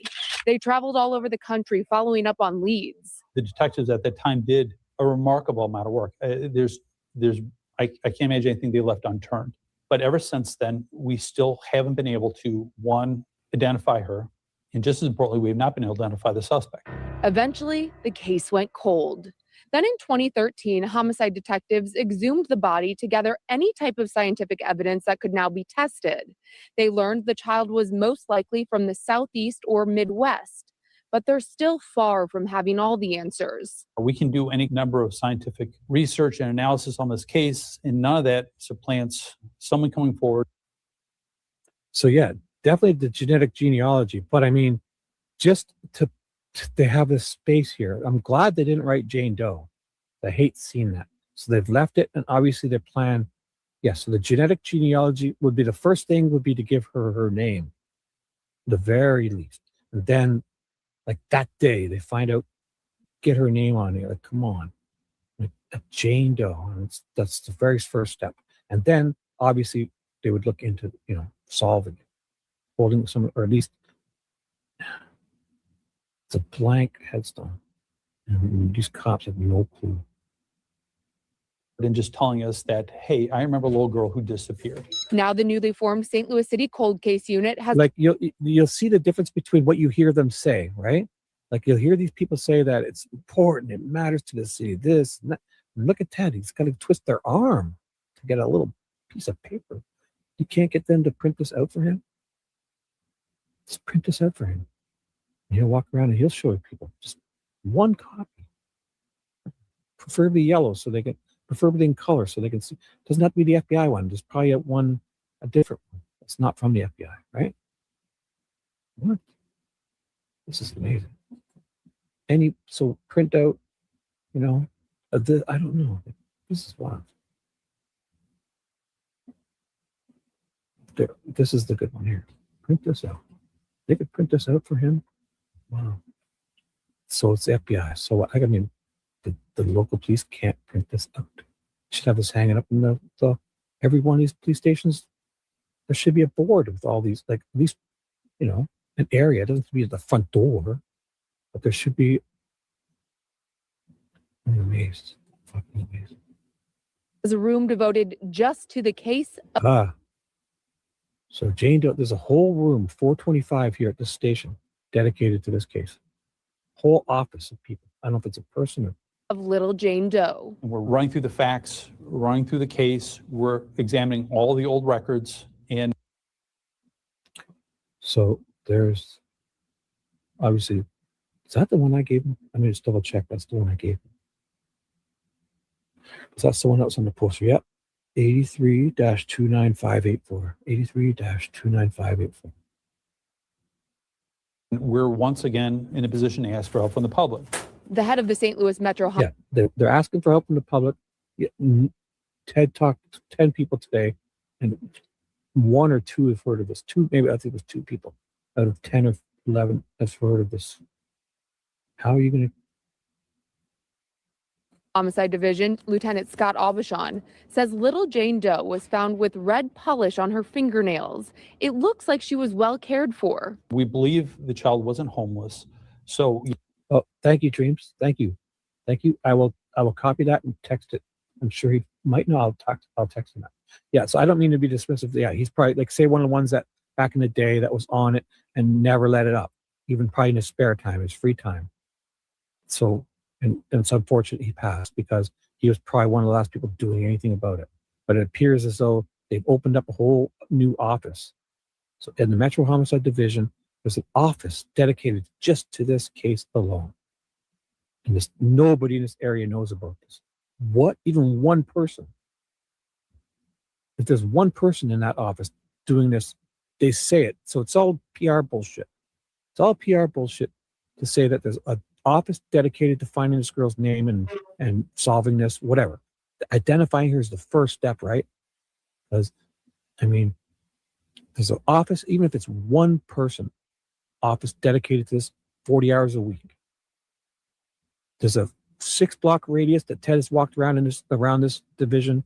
Speaker 17: They traveled all over the country following up on leads.
Speaker 19: The detectives at that time did a remarkable amount of work. I can't imagine anything they left unturned. But ever since then, we still haven't been able to, one, identify her, and just as importantly, we have not been able to identify the suspect.
Speaker 17: Eventually, the case went cold. Then in 2013, homicide detectives exhumed the body to gather any type of scientific evidence that could now be tested. They learned the child was most likely from the Southeast or Midwest, but they're still far from having all the answers.
Speaker 19: We can do any number of scientific research and analysis on this case, and none of that supplants someone coming forward.
Speaker 5: So yeah, definitely the genetic genealogy, but I mean, just they have this space here. I'm glad they didn't write Jane Doe. I hate seeing that. So they've left it, and obviously their plan, yes, so the genetic genealogy would be the first thing would be to give her her name, the very least. And then, like that day, they find out, get her name on here. Like, come on, like a Jane Doe. And that's the very first step. And then, obviously, they would look into, solving it, holding some, or at least it's a blank headstone. And these cops have no clue.
Speaker 19: And just telling us that, hey, I remember a little girl who disappeared.
Speaker 17: Now the newly formed St. Louis City Cold Case Unit has...
Speaker 5: Like, you'll see the difference between what you hear them say, right? Like, you'll hear these people say that it's important, it matters to the city, this and that. And look at Ted, he's got to twist their arm to get a little piece of paper. You can't get them to print this out for him? Just print this out for him. And he'll walk around and he'll show people just one copy. Preferably yellow, so they can, preferably in color, so they can see. It doesn't have to be the FBI one. There's probably a different one. It's not from the FBI, right? What? This is amazing. So print out, I don't know. This is wild. There, this is the good one here. Print this out. They could print this out for him. Wow. So it's the FBI. So what? The local police can't print this out. Should have this hanging up in the every one of these police stations. There should be a board with all these, like at least, an area. It doesn't have to be at the front door, but there should be. I'm amazed. Fucking amazed.
Speaker 17: There's a room devoted just to the case.
Speaker 5: So Jane Doe, there's a whole room, 425 here at this station, dedicated to this case. Whole office of people. I don't know if it's a person or.
Speaker 17: Of little Jane Doe.
Speaker 19: And we're running through the facts, running through the case. We're examining all the old records. And
Speaker 5: so there's obviously, is that the one I gave him? Let me just double check. That's the one I gave him. Because that's the one that was on the poster. Yep. 83-29584. 83-29584.
Speaker 19: we're once again in a position to ask for help from the public.
Speaker 17: The head of the St. Louis Metro.
Speaker 5: Yeah, they're asking for help from the public. Ted talked to 10 people today, and one or two have heard of this. Maybe I think it was 2 people out of 10 or 11 have heard of this. How are you going to?
Speaker 17: Homicide Division Lieutenant Scott Aubuchon says little Jane Doe was found with red polish on her fingernails. It looks like she was well cared for.
Speaker 19: We believe the child wasn't homeless. So,
Speaker 5: oh, thank you, Dreams. Thank you. I will copy that and text it. I'm sure he might know. I'll text him that. Yeah. So I don't mean to be dismissive. Yeah, he's probably like, say, one of the ones that back in the day that was on it and never let it up. even probably in his spare time, his free time. So, and it's unfortunate he passed because he was probably one of the last people doing anything about it. But it appears as though they've opened up a whole new office. So in the Metro Homicide Division, there's an office dedicated just to this case alone. And nobody in this area knows about this. What? Even one person. If there's one person in that office doing this, they say it. So it's all PR bullshit. It's all PR bullshit to say that there's an office dedicated to finding this girl's name and solving this, whatever. Identifying her is the first step, right? Because, I mean, there's an office, even if it's one person, office dedicated to this 40 hours a week. There's a 6-block radius that Ted has walked around around this division,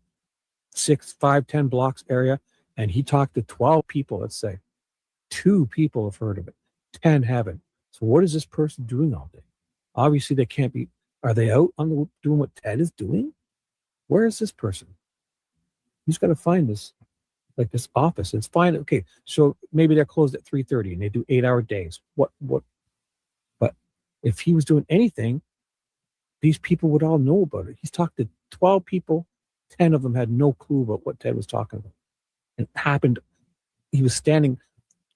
Speaker 5: 10 blocks area, and he talked to 12 people, let's say. 2 people have heard of it. 10 haven't. So what is this person doing all day? Obviously, they can't be. Are they out on doing what Ted is doing? Where is this person? He's got to find this, like this office. It's fine. Okay, so maybe they're closed at 3:30 and they do 8-hour days. What? But if he was doing anything, these people would all know about it. He's talked to 12 people. 10 of them had no clue about what Ted was talking about. It happened. He was standing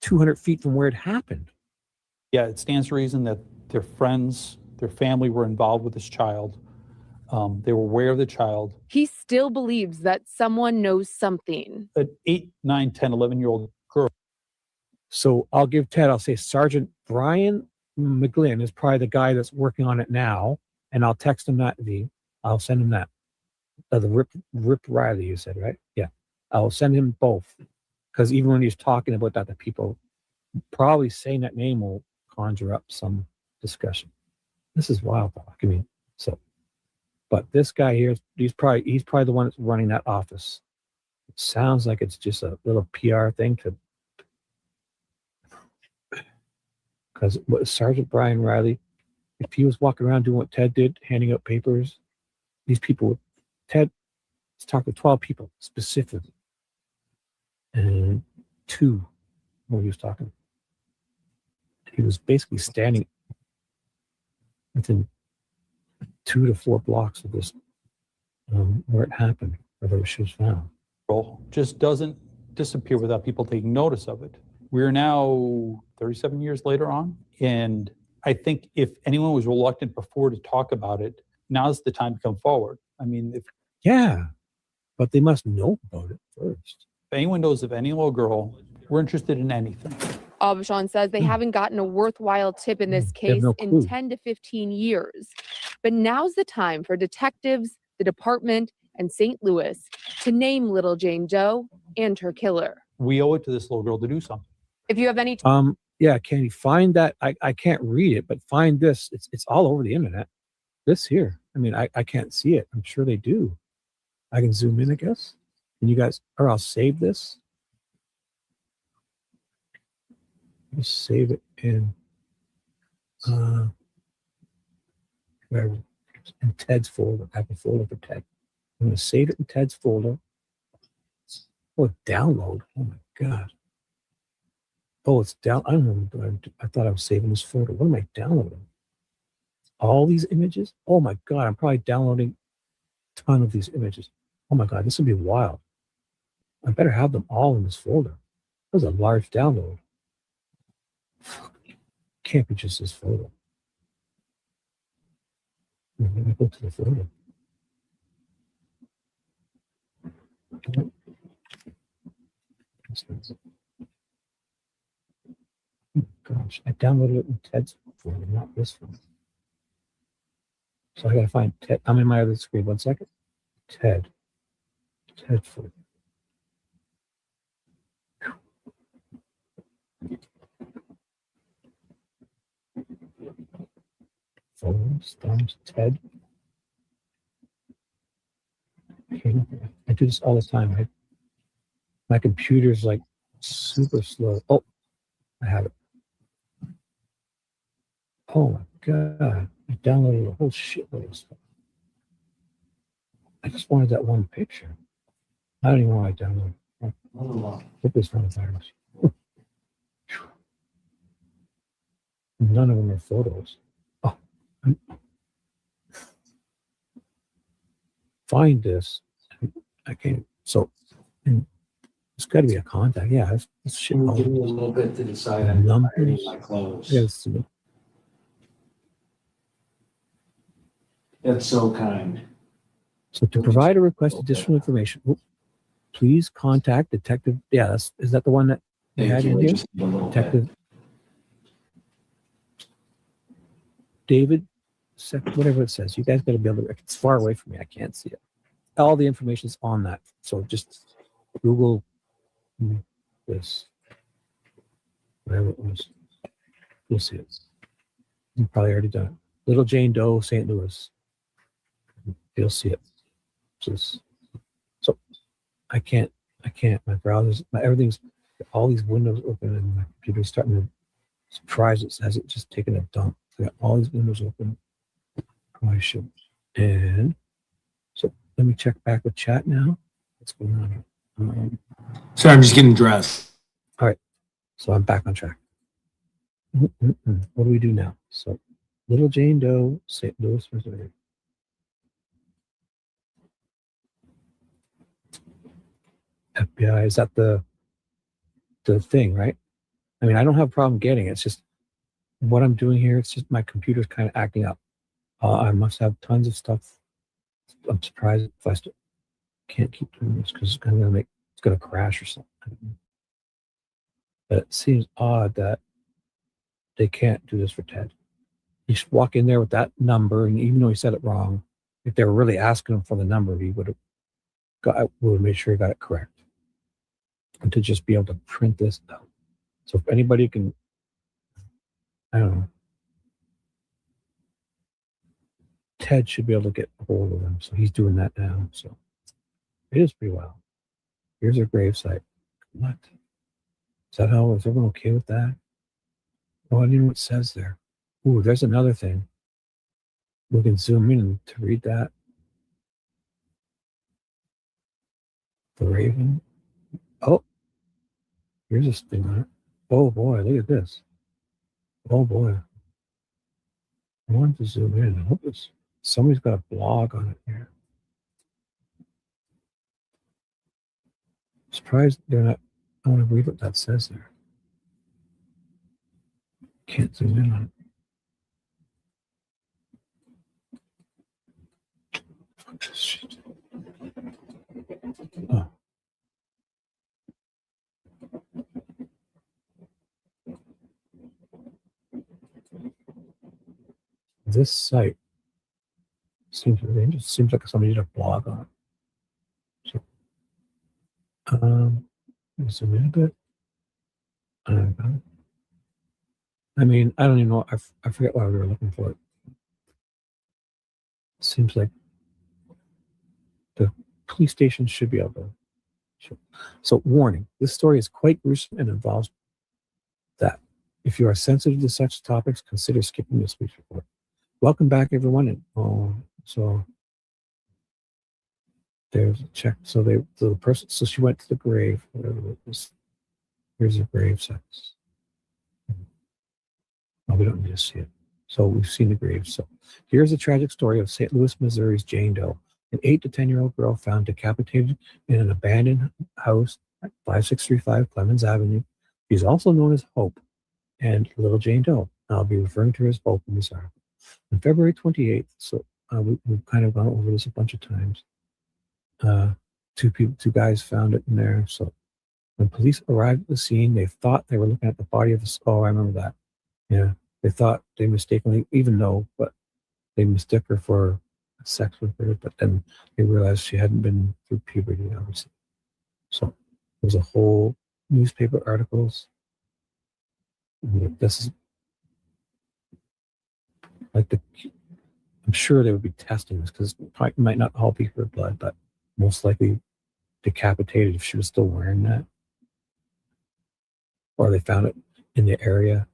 Speaker 5: 200 feet from where it happened.
Speaker 19: Yeah, it stands to reason that their friends, their family were involved with this child. They were aware of the child.
Speaker 17: He still believes that someone knows something.
Speaker 19: An 8, 9, 10, 11-year-old girl.
Speaker 5: So I'll give Ted, I'll say Sergeant Brian McGlynn is probably the guy that's working on it now. And I'll text him that, V. I'll send him that. The Rip Riley, you said, right? Yeah. I'll send him both. Because even when he's talking about that, the people probably saying that name will conjure up some discussion. This is wild, Doc. I mean, so, but this guy here, he's probably the one that's running that office. It sounds like it's just a little PR thing because Sergeant Brian Riley, if he was walking around doing what Ted did, handing out papers, these people would, Ted has talked to 12 people specifically. And 2 when he was talking. He was basically standing within 2 to 4 blocks of this, where it happened, where she was found.
Speaker 19: Just doesn't disappear without people taking notice of it. We're now 37 years later on, and I think if anyone was reluctant before to talk about it, now's the time to come forward. I mean,
Speaker 5: yeah, but they must know about it first.
Speaker 19: If anyone knows of any little girl, we're interested in anything.
Speaker 17: Aubuchon says they haven't gotten a worthwhile tip in this case in 10 to 15 years. But now's the time for detectives, the department, and St. Louis to name little Jane Doe and her killer.
Speaker 19: We owe it to this little girl to do something.
Speaker 17: If you have any...
Speaker 5: Yeah, can you find that? I can't read it, but find this. It's all over the internet. This here. I mean, I can't see it. I'm sure they do. I can zoom in, I guess. And you guys, or I'll save this. Just save it in wherever, in Ted's folder. I have a folder for Ted. I'm going to save it in Ted's folder. Oh, download. Oh my God. Oh, it's down. I don't know. I thought I was saving this folder. What am I downloading? All these images? Oh my God. I'm probably downloading a ton of these images. Oh my God. This would be wild. I better have them all in this folder. That was a large download. Can't be just this photo. Let me go to the photo. Oh gosh, I downloaded it in Ted's folder, not this one. So I gotta find Ted. I'm in my other screen. 1 second. Ted folder. Photos, thumbs, Ted. Okay, I do this all the time. My computer's like super slow. Oh, I have it. Oh my God. I downloaded a whole shitload of stuff. I just wanted that one picture. I don't even know why I downloaded it. I hope it's not a virus. None of them are photos. Oh, find this. I can't. So it's got to be a contact. Yeah, it's shit.
Speaker 2: We'll give me a little bit to decide on
Speaker 5: Numbers.
Speaker 2: my clothes.
Speaker 5: Yes.
Speaker 2: That's so kind.
Speaker 5: So to provide or request additional information, please contact Detective. Yeah, is that the one that they had in here? Detective David, whatever it says. You guys got to be able to. It's far away from me. I can't see it. All the information is on that. So just Google this, whatever it was. You'll see it. You've probably already done it. Little Jane Doe, St. Louis. You'll see it. So I can't. My browser's, everything's, all these windows open, and my computer's starting to surprise it. Has it just taken a dump? I got all these windows open. Oh, I should. And so let me check back with chat now. What's going on here?
Speaker 2: Sorry, I'm just getting dressed.
Speaker 5: All right. So I'm back on track. What do we do now? So Little Jane Doe, St. Louis, Missouri. FBI, is that the thing, right? I mean, I don't have a problem getting it. It's just what I'm doing here. It's just my computer's kind of acting up. I must have tons of stuff. I'm surprised if I can't keep doing this because it's going to crash or something. But it seems odd that they can't do this for Ted. You should walk in there with that number, and even though he said it wrong, if they were really asking him for the number, he would have made sure he got it correct. And to just be able to print this out. So if anybody can, I don't know, Ted should be able to get a hold of them. So he's doing that now. So it is pretty wild. Here's her gravesite. What? Is everyone okay with that? Oh, I don't even know what it says there. Ooh, there's another thing. We can zoom in to read that. The Raven. Oh, here's this thing on it. Oh boy, look at this. Oh boy. I wanted to zoom in. I hope somebody's got a blog on it here. Surprised they're not. I want to read what that says there. Can't zoom in on it. Shit. Oh. This site seems like somebody did a blog on it. So, zoom in a bit. I mean, I don't even know. I forget why we were looking for it. Seems like the police station should be able to. So, warning: this story is quite gruesome and involves that. If you are sensitive to such topics, consider skipping this week's report. Welcome back, everyone. And so there's a check. So the person. So she went to the grave. Whatever it was. Here's her grave sites. Oh, we don't need to see it. So we've seen the grave. So here's a tragic story of St. Louis, Missouri's Jane Doe, an 8 to 10-year-old girl found decapitated in an abandoned house at 5635 Clemens Avenue. She's also known as Hope and Little Jane Doe. I'll be referring to her as Hope in this article. On February 28th, so we've kind of gone over this a bunch of times. Two guys found it in there. So when police arrived at the scene, they thought they were looking at the body of the. Oh, I remember that. Yeah, they thought they mistakenly, but they mistook her for sex with her. But then they realized she hadn't been through puberty, obviously. So there's a whole newspaper articles. This is like I'm sure they would be testing this because it might not all be her blood, but most likely decapitated if she was still wearing that. Or they found it in the area.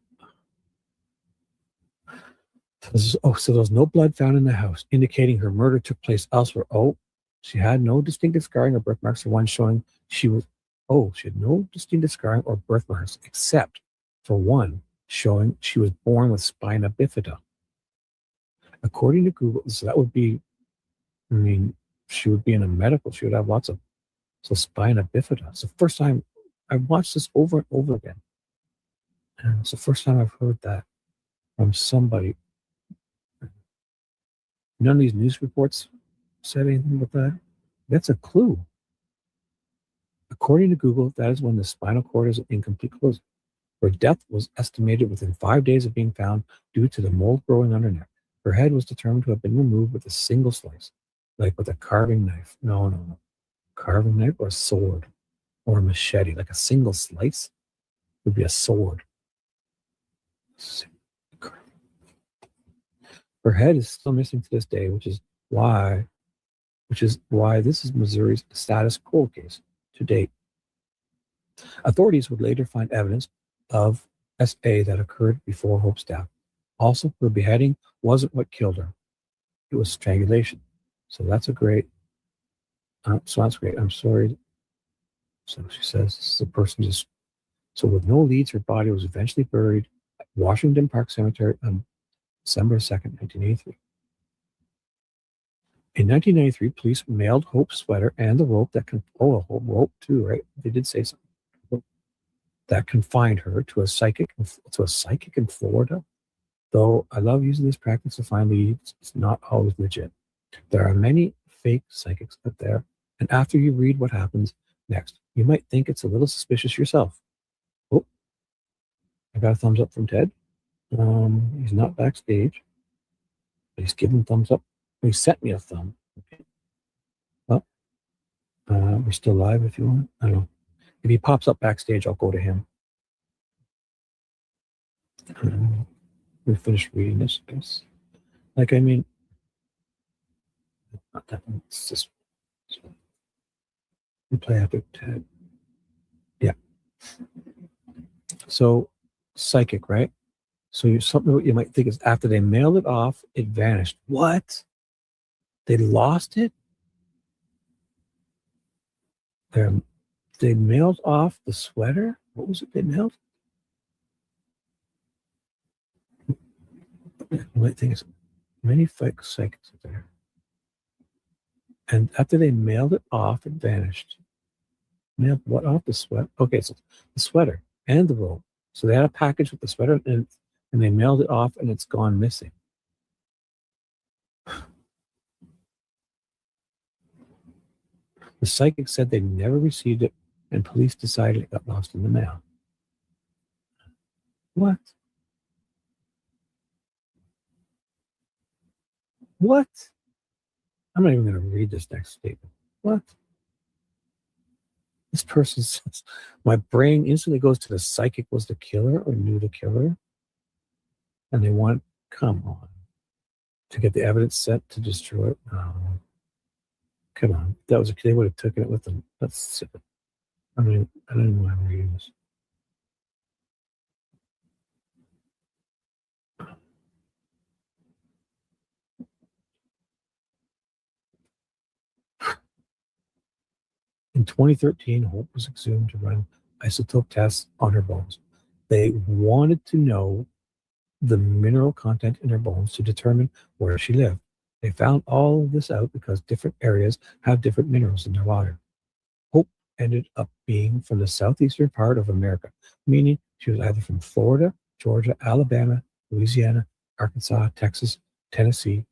Speaker 5: So there was no blood found in the house, indicating her murder took place elsewhere. Oh, she had no distinctive scarring or birthmarks, or one showing she had no distinctive scarring or birthmarks, except for one showing she was born with spina bifida. According to Google, so that would be, I mean, she would be in a medical, she would have lots of, so spina bifida. It's the first time I've watched this over and over again. And it's the first time I've heard that from somebody. None of these news reports said anything about that. That's a clue. According to Google, that is when the spinal cord is in incomplete closure. Her death was estimated within 5 days of being found due to the mold growing on her neck. Her head was determined to have been removed with a single slice, like with a carving knife. No. Carving knife or a sword or a machete, like a single slice would be a sword. Her head is still missing to this day, which is why this is Missouri's status cold case to date. Authorities would later find evidence of SA that occurred before Hope's death. Also, her beheading wasn't what killed her. It was strangulation. So that's great. I'm sorry. So she says this is the person just. So with no leads, her body was eventually buried at Washington Park Cemetery on December 2nd, 1983. In 1993, police mailed Hope's sweater and the rope that rope too, right? They did say something. That confined her to a psychic in Florida. Though I love using this practice to find leads, it's not always legit. There are many fake psychics out there, and after you read what happens next, you might think it's a little suspicious yourself. Oh, I got a thumbs up from Ted. He's not backstage, but he's giving thumbs up. He sent me a thumb. Okay. Well, we're still live if you want. I don't know. If he pops up backstage, I'll go to him. We finished reading this, I guess. Not that one. It's just. We play after Ted. Yeah. So, psychic, right? So something what you might think is after they mailed it off, it vanished. What? They lost it? They mailed off the sweater? What was it they mailed? You might think it's many fake psychics there. And after they mailed it off, it vanished. Mailed what off? The sweater? Okay, so the sweater and the robe. So they had a package with the sweater and they mailed it off and it's gone missing. The psychic said they never received it and police decided it got lost in the mail. What? What? I'm not even going to read this next statement. What? This person says, my brain instantly goes to the psychic was the killer or knew the killer. And they want, come on, to get the evidence set to destroy it. No. Come on. They would have taken it with them. That's sick. I don't even know why I'm reading this. In 2013, Hope was exhumed to run isotope tests on her bones. They wanted to know the mineral content in her bones to determine where she lived. They found all of this out because different areas have different minerals in their water. Hope ended up being from the southeastern part of America, meaning she was either from Florida, Georgia, Alabama, Louisiana, Arkansas, Texas, Tennessee,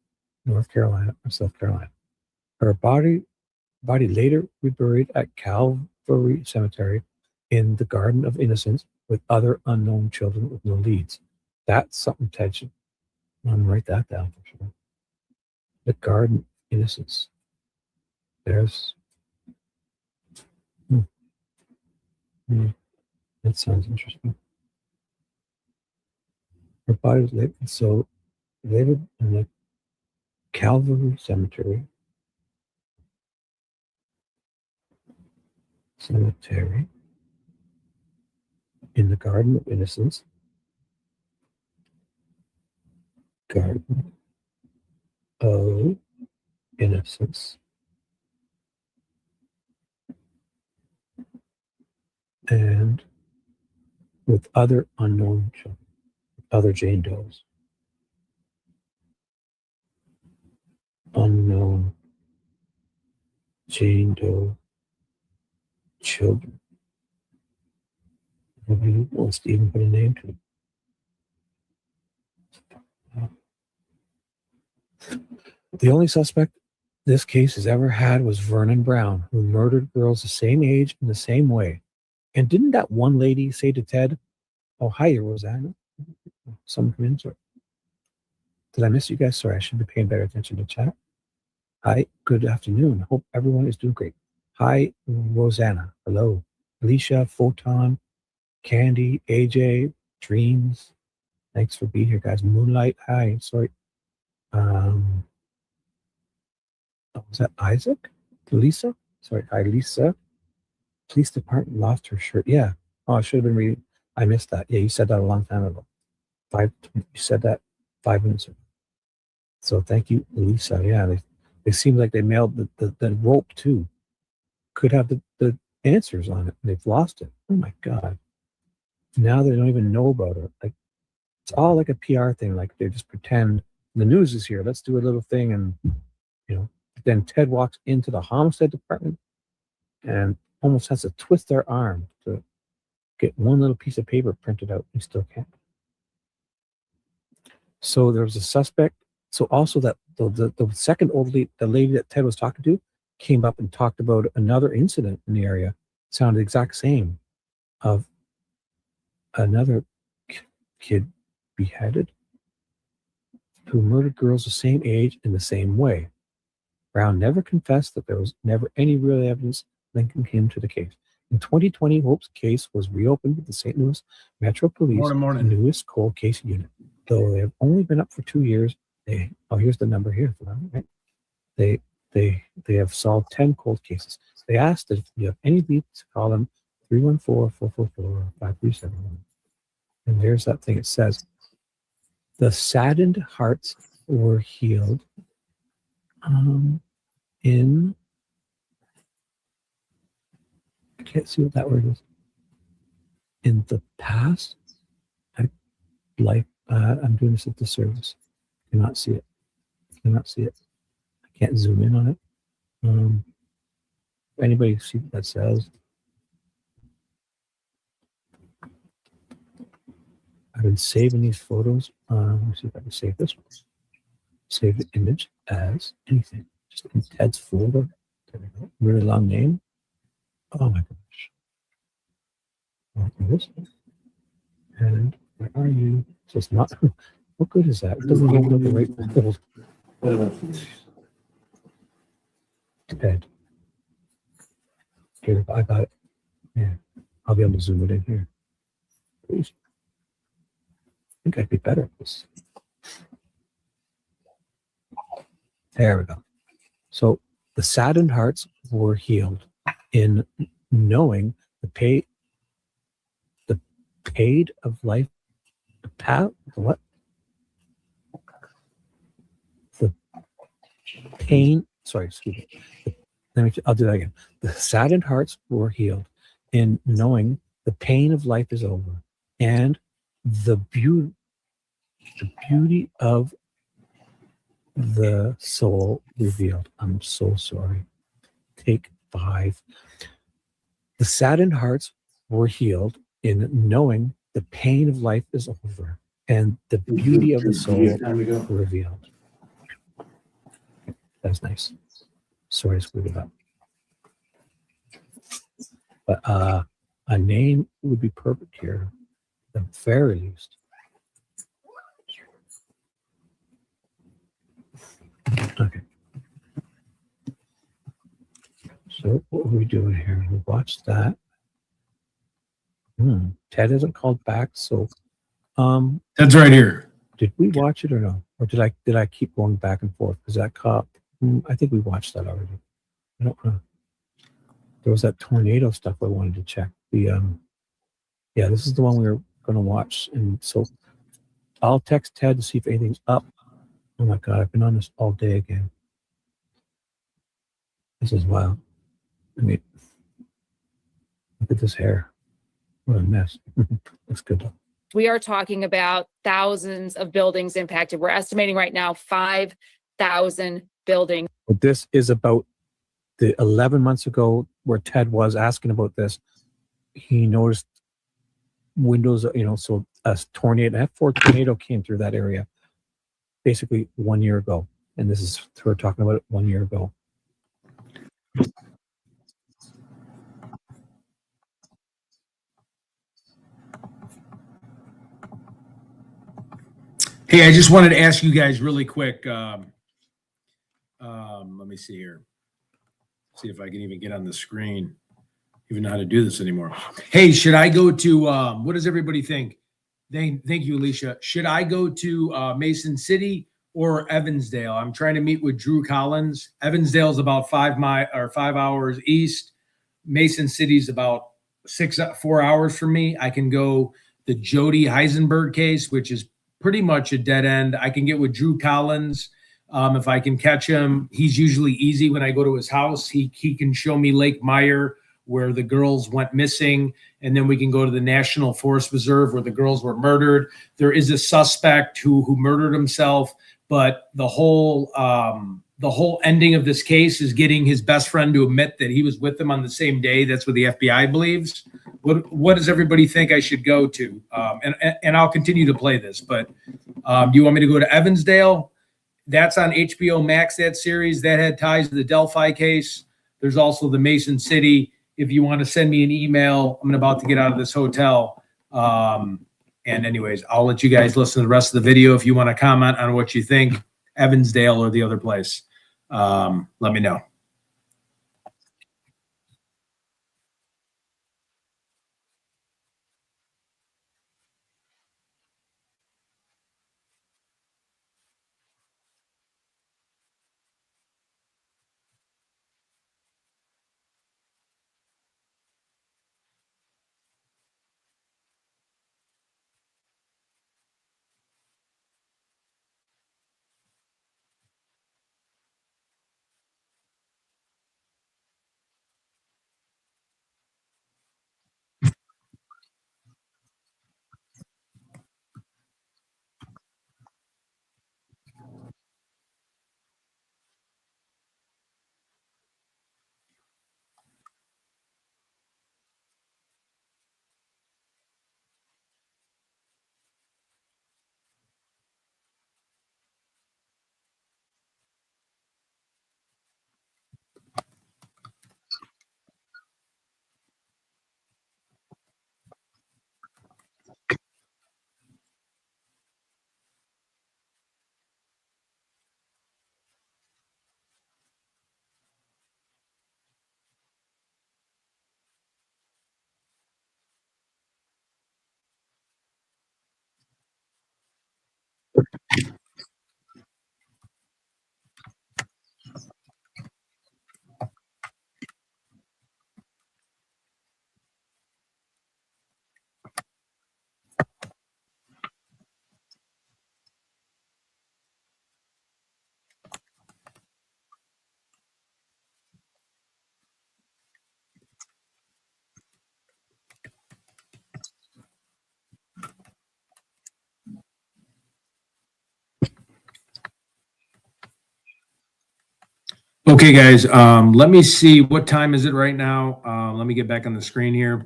Speaker 5: North Carolina, or South Carolina. Her body later reburied at Calvary Cemetery in the Garden of Innocence with other unknown children with no leads. That's something Ted should. I'm going to write that down for sure. The Garden of Innocence. There's. That sounds interesting. Her body was laid, so later in the Calvary Cemetery. In the Garden of Innocence. Garden of Innocence. And with other unknown children. other Jane Does. Unknown Jane Doe children. Nobody wants to even put a name to it. The only suspect this case has ever had was Vernon Brown, who murdered girls the same age in the same way. And didn't that one lady say to Ted, "Oh, hi, Rosanna"? Someone come in, sorry. Did I miss you guys? Sorry, I should be paying better attention to chat. Hi, good afternoon. Hope everyone is doing great. Hi, Rosanna. Hello. Alicia, Photon, Candy, AJ, Dreams. Thanks for being here, guys. Moonlight. Hi. Sorry. Was that Isaac? Lisa? Sorry. Hi, Lisa. Police department lost her shirt. Yeah. Oh, I should have been reading. I missed that. Yeah, you said that a long time ago. You said that 5 minutes ago. So thank you, Lisa. Yeah, they seem like they mailed the rope too. Could have the answers on it. They've lost it. Oh my God. Now they don't even know about it. Like, it's all like a PR thing. Like, they just pretend the news is here. Let's do a little thing. And, then Ted walks into the homicide department and almost has to twist their arm to get one little piece of paper printed out. He still can't. So there was a suspect. So also that the second old lady, the lady that Ted was talking to, came up and talked about another incident in the area. Sounded the exact same, of another kid beheaded who murdered girls the same age in the same way. Brown never confessed that there was never any real evidence linking him to the case. In 2020, Hope's case was reopened with the St. Louis Metro Police newest cold case unit. Though they have only been up for 2 years, here's the number here for them, right? They have solved 10 cold cases. They asked that if you have any leads to call them 314-444-5371. And there's that thing. It says, the saddened hearts were healed in, I can't see what that word is. In the past, I'm doing this at the service. Cannot see it. Cannot see it. I can't zoom in on it. If anybody see what that says? I've been saving these photos. Let me see if I can save this one. Save the image as anything. Just in Ted's folder. There we go. Really long name. Oh my gosh. This one. And where are you? So it's not. What good is that? It doesn't open up the right folder. Ted. Here, I got it. Yeah. I'll be able to zoom it in here. Please. I think I'd be better at this. There we go. So the saddened hearts were healed in knowing the paid of life, what? The pain, sorry, excuse me. I'll do that again. The saddened hearts were healed in knowing the pain of life is over and the beauty of the soul revealed. I'm so sorry. Take 5. The saddened hearts were healed in knowing the pain of life is over and the beauty of the soul revealed. That's nice. Sorry, I screwed it up. But a name would be perfect here, at the very least. Okay. So what are we doing here? We watched that. Ted isn't called back, so
Speaker 2: Ted's right here.
Speaker 5: Did we watch it or no? Or did I keep going back and forth? Because that cop, I think we watched that already. I don't know. There was that tornado stuff I wanted to check. Yeah, this is the one we were going to watch. And so I'll text Ted to see if anything's up. Oh my God, I've been on this all day again. This is wild. I mean, look at this hair. What a mess. Looks good though.
Speaker 8: we are talking about thousands of buildings impacted. We're estimating right now 5,000 buildings.
Speaker 5: But this is about the 11 months ago where Ted was asking about this. He noticed windows, so a tornado, that F4 tornado came through that area basically 1 year ago. And this is, we're talking about it 1 year ago.
Speaker 2: Hey, I just wanted to ask you guys really quick. Let me see here. See if I can even get on the screen. Even know how to do this anymore. Hey, should I go to, what does everybody think? Thank you, Alicia. Should I go to Mason City or Evansdale? I'm trying to meet with Drew Collins. Evansdale is about 5 hours east. Mason City's about 4 hours from me. I can go the Jody Heisenberg case, which is pretty much a dead end. I can get with Drew Collins. If I can catch him, he's usually easy when I go to his house. He can show me Lake Meyer, where the girls went missing, and then we can go to the National Forest Reserve where the girls were murdered. There is a suspect who murdered himself, but the whole ending of this case is getting his best friend to admit that he was with them on the same day. That's what the FBI believes. What does everybody think I should go to? And I'll continue to play this, but do you want me to go to Evansdale? That's on HBO Max, that series. That had ties to the Delphi case. There's also the Mason City. If you want to send me an email, I'm about to get out of this hotel. And anyways, I'll let you guys listen to the rest of the video. If you want to comment on what you think, Evansdale or the other place, let me know. Okay, guys, let me see. What time is it right now? Let me get back on the screen here.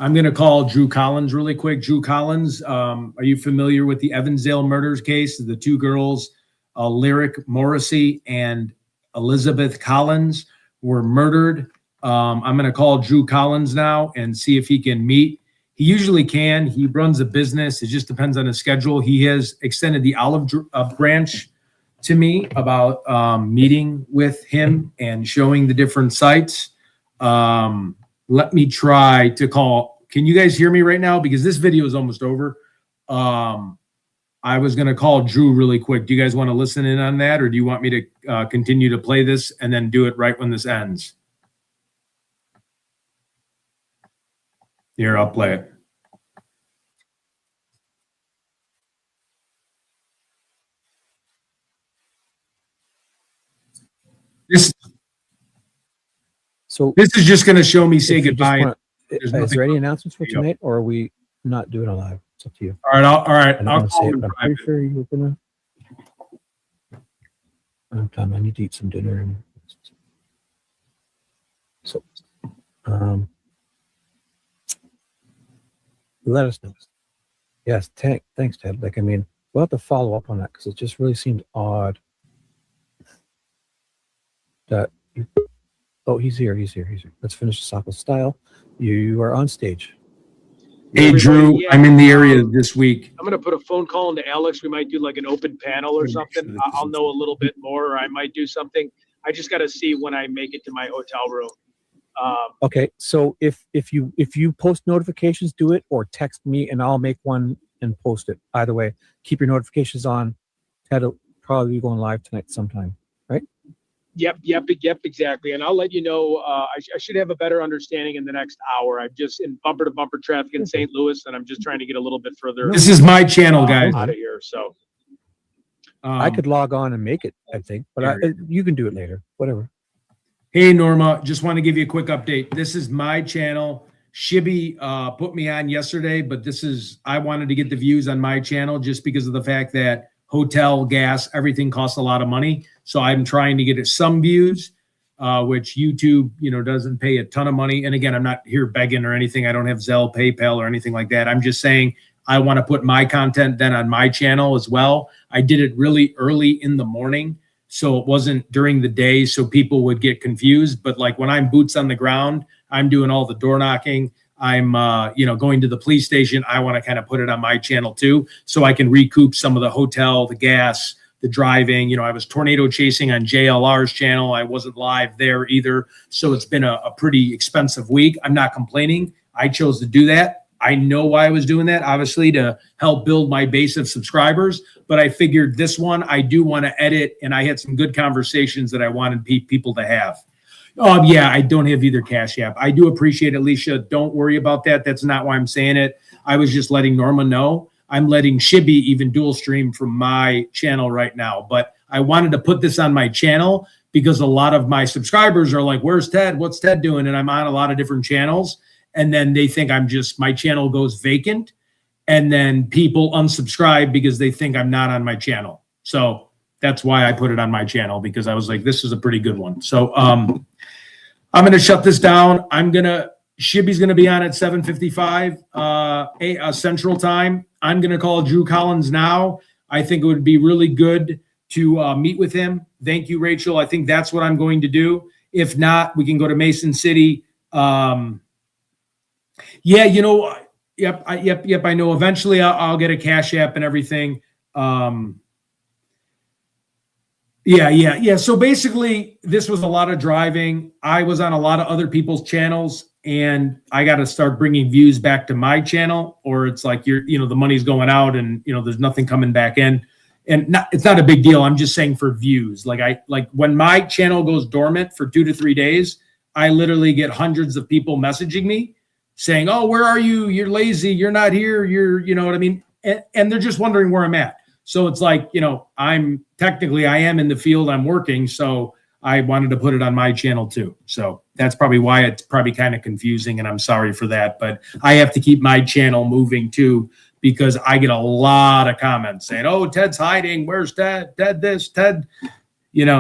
Speaker 2: I'm going to call Drew Collins really quick. Drew Collins, are you familiar with the Evansdale murders case? The two girls, Lyric Morrissey and Elizabeth Collins, were murdered. I'm going to call Drew Collins now and see if he can meet. He usually can. He runs a business. It just depends on his schedule. He has extended the olive branch to me about meeting with him and showing the different sites. Let me try to call. Can you guys hear me right now? Because this video is almost over. I was going to call Drew really quick. Do you guys want to listen in on that, or do you want me to continue to play this and then do it right when this ends? Here, I'll play it.
Speaker 5: So
Speaker 2: this is just going to show me say goodbye.
Speaker 5: Is there any announcements for tonight, or are we not doing a live. It's up to you.
Speaker 2: All right.
Speaker 5: I'm not
Speaker 2: I'll
Speaker 5: gonna
Speaker 2: call
Speaker 5: say it,
Speaker 2: him
Speaker 5: but
Speaker 2: in
Speaker 5: I'm pretty
Speaker 2: private.
Speaker 5: sure you were gonna. Tom, I need to eat some dinner. And so, let us know. Yes, thanks, Ted. Like, I mean, we'll have to follow up on that because it just really seemed odd that you. Oh, he's here. Let's finish this off with style. You are on stage.
Speaker 2: Hey, Drew, I'm in the area this week.
Speaker 6: I'm going to put a phone call into Alex. We might do like an open panel or something. I'll know a little bit more, or I might do something. I just got to see when I make it to my hotel room.
Speaker 5: Okay, so if you post notifications, do it, or text me and I'll make one and post it. Either way, keep your notifications on. Ted will probably be going live tonight sometime, right?
Speaker 6: Yep, exactly. And I'll let you know. I should have a better understanding in the next hour. I'm just in bumper to bumper traffic in St. Louis, and I'm just trying to get a little bit further.
Speaker 2: This is my channel, guys.
Speaker 6: Out of here, so
Speaker 5: I could log on and make it, I think, but you can do it later. Whatever.
Speaker 2: Hey, Norma, just want to give you a quick update. This is my channel. Shibby put me on yesterday, but I wanted to get the views on my channel just because of the fact that hotel, gas, everything costs a lot of money. So I'm trying to get it some views, which YouTube, doesn't pay a ton of money. And again, I'm not here begging or anything. I don't have Zelle, PayPal, or anything like that. I'm just saying I want to put my content then on my channel as well. I did it really early in the morning, so it wasn't during the day, so people would get confused. But like when I'm boots on the ground, I'm doing all the door knocking. I'm, going to the police station. I want to kind of put it on my channel too, so I can recoup some of the hotel, the gas, the driving. I was tornado chasing on JLR's channel. I wasn't live there either. So it's been a pretty expensive week. I'm not complaining. I chose to do that. I know why I was doing that, obviously, to help build my base of subscribers. But I figured this one, I do want to edit, and I had some good conversations that I wanted people to have. Yeah, I don't have either Cash App. I do appreciate it, Alicia. Don't worry about that. That's not why I'm saying it. I was just letting Norma know. I'm letting Shibby even dual stream from my channel right now. But I wanted to put this on my channel because a lot of my subscribers are like, where's Ted? What's Ted doing? And I'm on a lot of different channels. And then they think my channel goes vacant. And then people unsubscribe because they think I'm not on my channel. So that's why I put it on my channel, because I was like, this is a pretty good one. So I'm going to shut this down. Shibby's going to be on at 7:55 Central Time. I'm going to call Drew Collins now. I think it would be really good to meet with him. Thank you, Rachel. I think that's what I'm going to do. If not, we can go to Mason City. Yep. I know. Eventually, I'll get a Cash App and everything. Yeah. So basically, this was a lot of driving. I was on a lot of other people's channels, and I got to start bringing views back to my channel, or it's like the money's going out, and there's nothing coming back in. And it's not a big deal. I'm just saying for views. Like when my channel goes dormant for 2 to 3 days, I literally get hundreds of people messaging me saying, "Oh, where are you? You're lazy. You're not here. You know what I mean?" And they're just wondering where I'm at. So it's like, I am in the field, I'm working. So I wanted to put it on my channel too. So that's probably why it's probably kind of confusing, and I'm sorry for that, but I have to keep my channel moving too, because I get a lot of comments saying, "Oh, Ted's hiding. Where's Ted? Ted this, Ted,"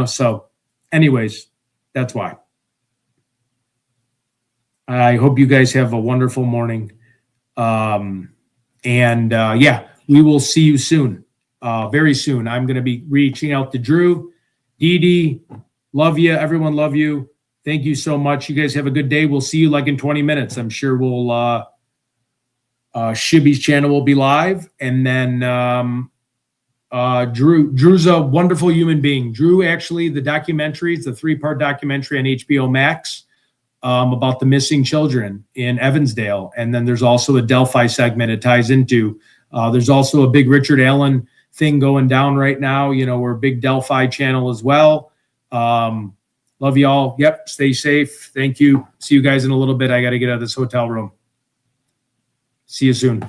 Speaker 2: so anyways, that's why. I hope you guys have a wonderful morning. We will see you soon. Very soon. I'm going to be reaching out to Drew, Dee Dee. Love you. Everyone love you. Thank you so much. You guys have a good day. We'll see you like in 20 minutes. I'm sure Shibby's channel will be live. And then Drew's a wonderful human being. Drew, actually, the documentary, it's a 3-part documentary on HBO Max about the missing children in Evansdale. And then there's also a Delphi segment it ties into. There's also a big Richard Allen thing going down right now. We're a big Delphi channel as well. Love y'all. Yep. Stay safe. Thank you. See you guys in a little bit. I got to get out of this hotel room. See you soon.